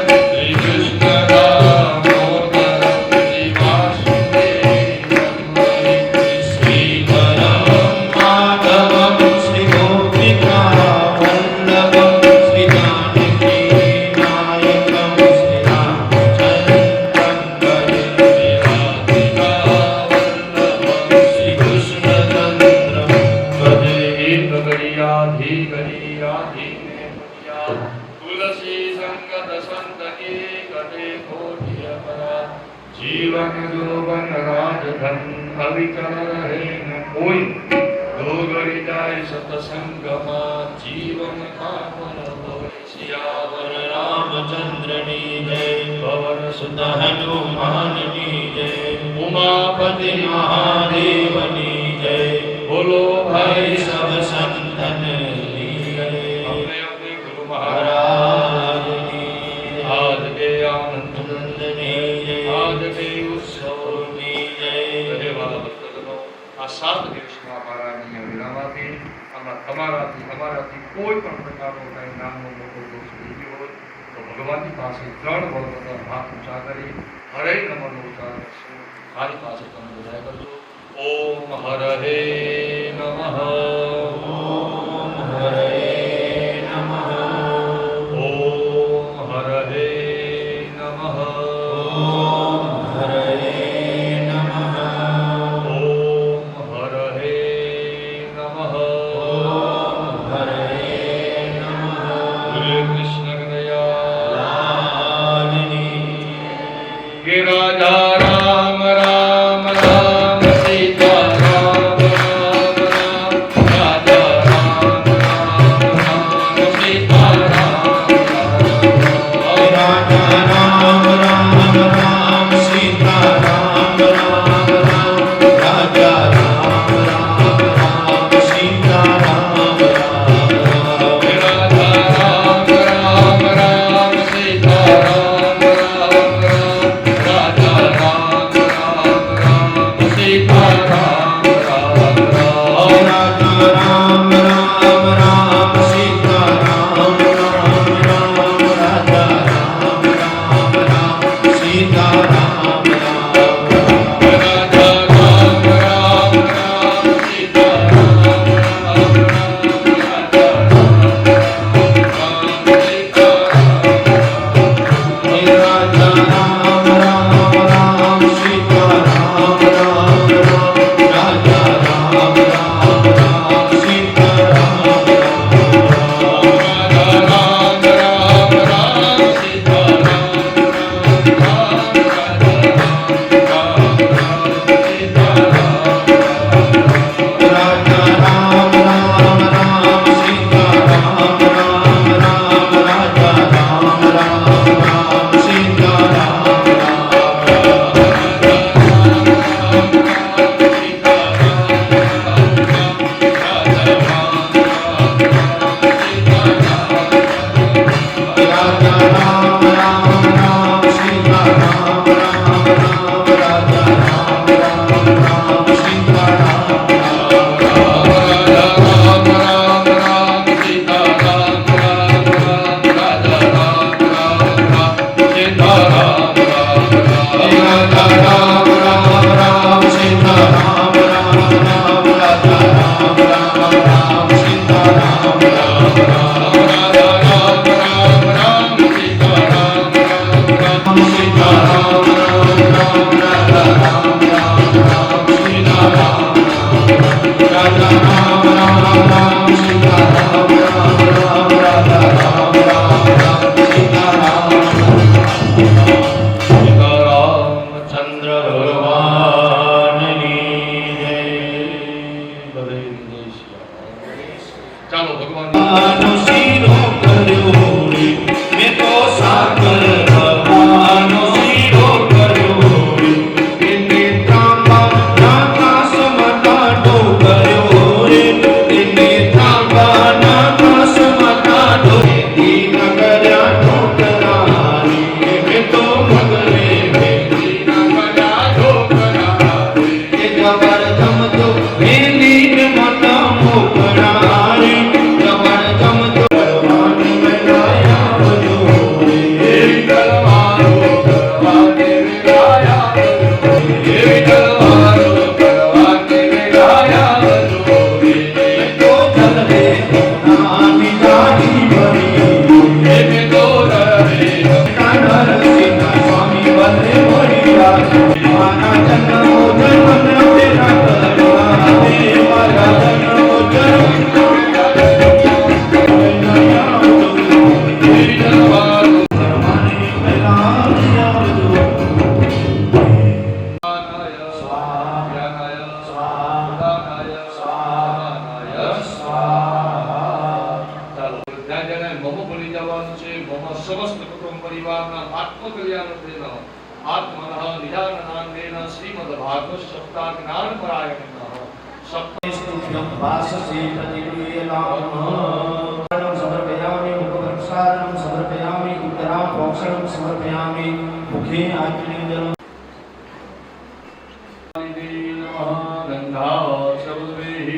શ્રી કૃષ્ણ દામોદરં શ્રી વાસુદેવં શ્રીધરં आधी गरी आधी ने पुनिया तुलसी संगत संत के कटे कोटि अपरा जीवन जोबन राजधन अविचल रहे न कोई दो गरी जाए सतसंग में जीवन का फल होए सियावर रामचंद्र की जय पवन सुत हनुमान की जय उमापति महादेव की जय बोलो भाई सब संतन की जय अपने अपने गुरु महाराज की जय आज के आनंद नंदनी जय आज के उत्सव की जय રહે વાલા ભક્તજનો આ 7 દિવસના પારાયણની વિરામાથી અમારાથી કોઈ પણ પ્રકારનો કંઈ નાનો મોટો દોષ થઈ ગયો હોય તો ભગવાનની પાસે 3 વખત હાથ ઊંચા કરી હરે નમઃનો ઉચ્ચાર કરશો. મારી પાસે તમે બધા કરજો. ઓમ હરહે નમઃ ઓમ હરે નમઃ ઓમ હરહે નમઃ ઓમ હરે નમઃ ઓમ હરહે નમઃ ઓમ હરે નમઃ હરે કૃષ્ણ કનૈયા લાલની કે રાજા રામ રામ રામ સીતા રામ રામ રામ રાજા રામ રામ રામ સીતા રામ રાજા રામ રામ રામ સીતા રામ રામ રામ રાજા રામ રામ રામ સીતા રામ રામ રાજા રામ રામ રામ સીતા રામ રામ રામ રાજા રામ રામ રામ સીતા રામ રામ રામ રાજા રામ રામ રામ સીતા રામ રામ રામ રાજા રામ રામ રામ સીતા રામ રામ રાજા રામ રામ રામ સીતા રામ રામ રામ રાજા રામ રામ સીતા રાજા રામ રામ રામ સીતા રામ રામ રામ રાજા રામ રામ રામ સીતા રામ રામ રાજા રામ રામ રામ સીતા રામ રામ રામ રાજા રામ રામ સીતા રામ રાજા રામ રામ રામ સીતા રામ રામ રામ રાજા રામ રામ રામ સીતા રામ રાજા રામ રામ રામ સીતા રામ રામ રામ રાજા રામ રામ રામ સીતા રામ રામ રામ રામ સીતા રામ રામ રામ રાજા રામ રામ રામ સીતા રામ રામ રામ રાજા રામ રામ રામ સીતા રામ રામ રામ રાજા રામ રામ રામ સીતા રામ રામ રાજા રામ રામ રામ સીતા રામ રામ રામ સીતા રામ રામ રામ રાજા રામ રામ રામ સીતા રામ રાજા રામ રામ રામ સીતા રામ રામ રામ રાજા રામ રામ રામ સીતા રામ સીતા રામચંદ્ર ભગવાનની જય બધે જય શ્રી રામ. ચાલો ભગવાન આનો શીરો કર્યો રે મેં તો સાકર ભગવાનનો શીરો કર્યો રે એને તાંબા આકાશમાં ટાઢો કર્યો રે એને તાંબા આકાશમાં ટાઢો દીન કર્યા ઠોકરા રે મેં તો ભગલે ભેટી નાગરા ઢોકરા એ જબર જમતો વેલીને મના મોકળા રે જબર જમતો ભગવાન મેલા मम समस्त कुटुंब परिवारना आत्मकल्याण तेन आत्मनः निजाननान्देन श्रीमद्भागवत सप्ताह ज्ञान परायणेन सप्तस्तुभ्यं वाससे प्रतिक्रियताम् समर्पयामि मुखप्रसादं समर्पयामि उत्तरां भोक्षणं समर्पयामि मुखे आत्मनिवेदनं गंधा सर्वैः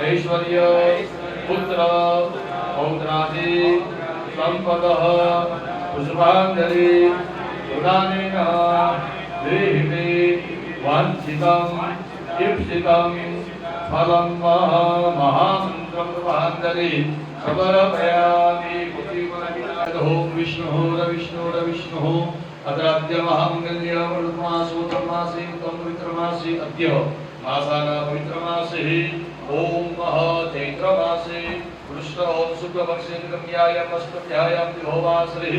ऐश्वर्य पुत्र पौत्रादि संपदः पुष्पाञ्जलि प्रदानेन देहि वाञ्छितं ईप्सितं फलं महामन्त्रं प्रभाञ्जलि समर्पयामि ओम विष्णुः अद्राद्यमहङ्गल्यमासोतमासे पवित्रमासे अद्य मासाना पवित्रमासे ओम चैत्रमासे कृष्ण शुक्लपक्षे निगम्यायाम् अष्टम्यायां तिथोवासरे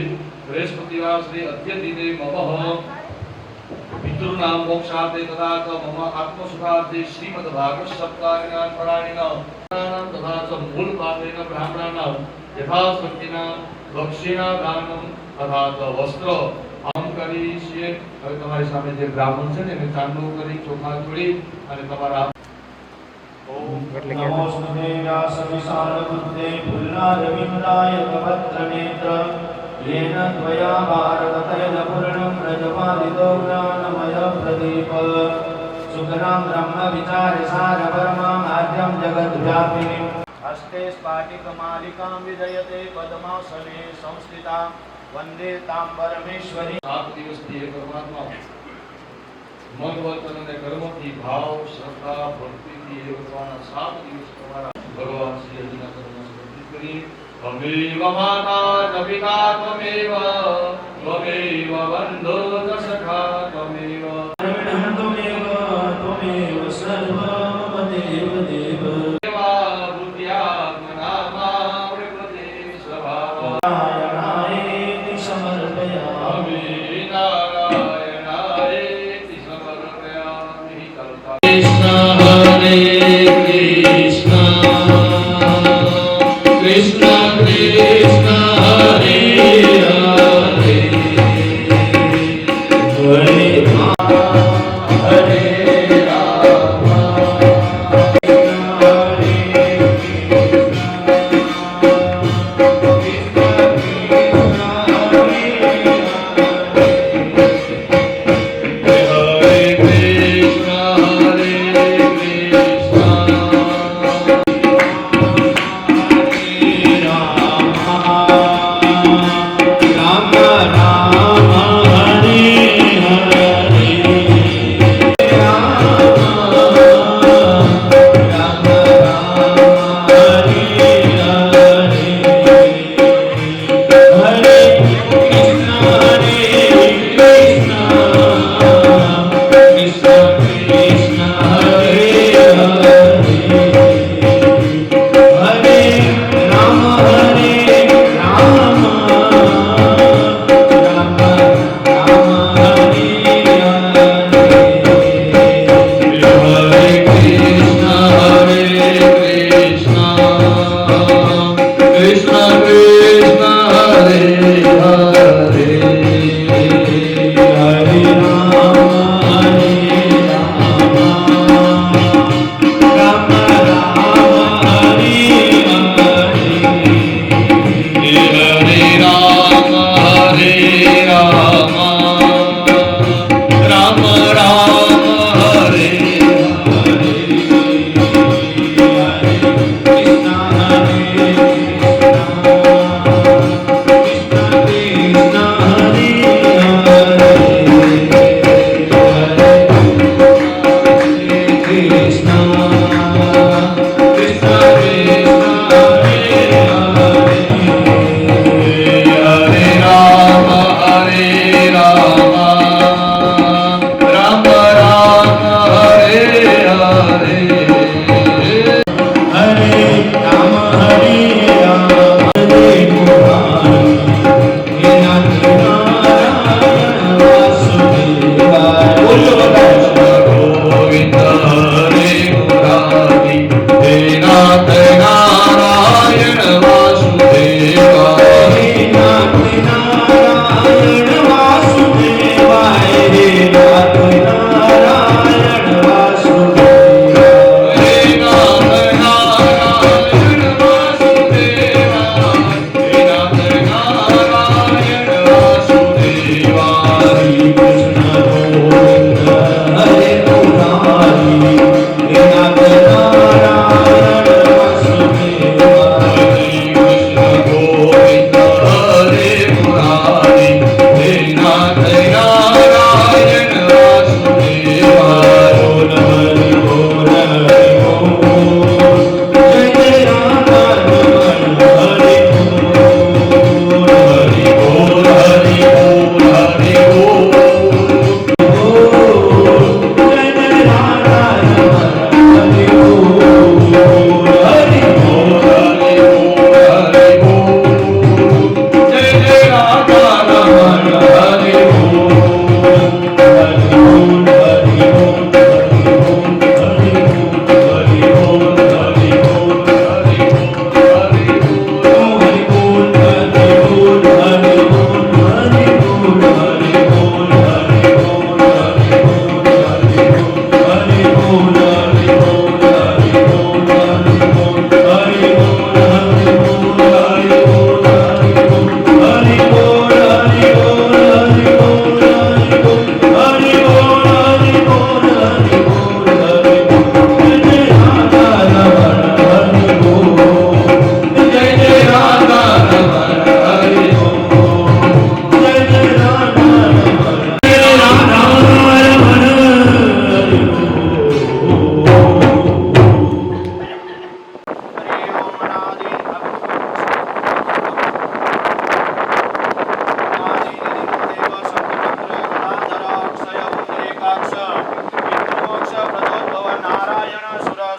बृहस्पतिवासरे अद्य दिने मम पितॄणां मोक्षार्थे तथा च मम आत्मसुखार्थे श्रीमद्भागवत सप्ताह परायणेन तथा च मूलपात्रेण ब्राह्मणानां यथाशक्तिना दक्षिणा दानं तथा च वस्त्र આમ કરી છે હવે તમારી સામે જે બ્રાહ્મણ છે ને એને ચાંદલો કરી ચોખા જોડી અને તમારા ઓમ નમો સ્તુતેયા સવિશાલ બુદ્ધે પુલ્લારવિંદાય કવત્રનેત્ર येन त्वया भारततैलपूर्णं रजपादितो ज्ञानमय प्रदीप सुखनां ब्रह्मविचारसारपरमाम् आद्यं जगद्व्यापिनीं हस्ते स्फाटिकमालिकां विजयते पद्मासने संस्थिता वंदे तां परमेश्वरी 7 દિવસથી એ પરમાત્મા મન વચન અને કર્મથી ભાવ શ્રદ્ધા ભક્તિથી એ ભગવાનના 7 દિવસ તમારા ભગવાન શ્રી હરિના ચરણમાં સમર્પિત કરી त्वमेव माता च पिता त्वमेव त्वमेव बन्धो च सखा त्वमेव त्वमेव त्वमेव सर्वं देव देव देवा बुद्ध्यात्मना प्रकृति स्वभाव नारायणायेति समर्पयामि नारायणायेति समर्पयामि कृष्ण हरे कृष्ण कृष्ण कृष्ण हरे हरे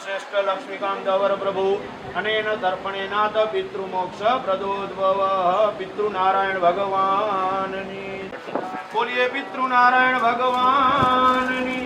શ્રેષ્ઠ લક્ષ્મીકાંત વર પ્રભુ અનેન તર્પણેનાથ પિતૃમોક્ષ પ્રદોદ્ભવ પિતૃનારાયણ ભગવાનની બોલીએ પિતૃનારાયણ ભગવાનની.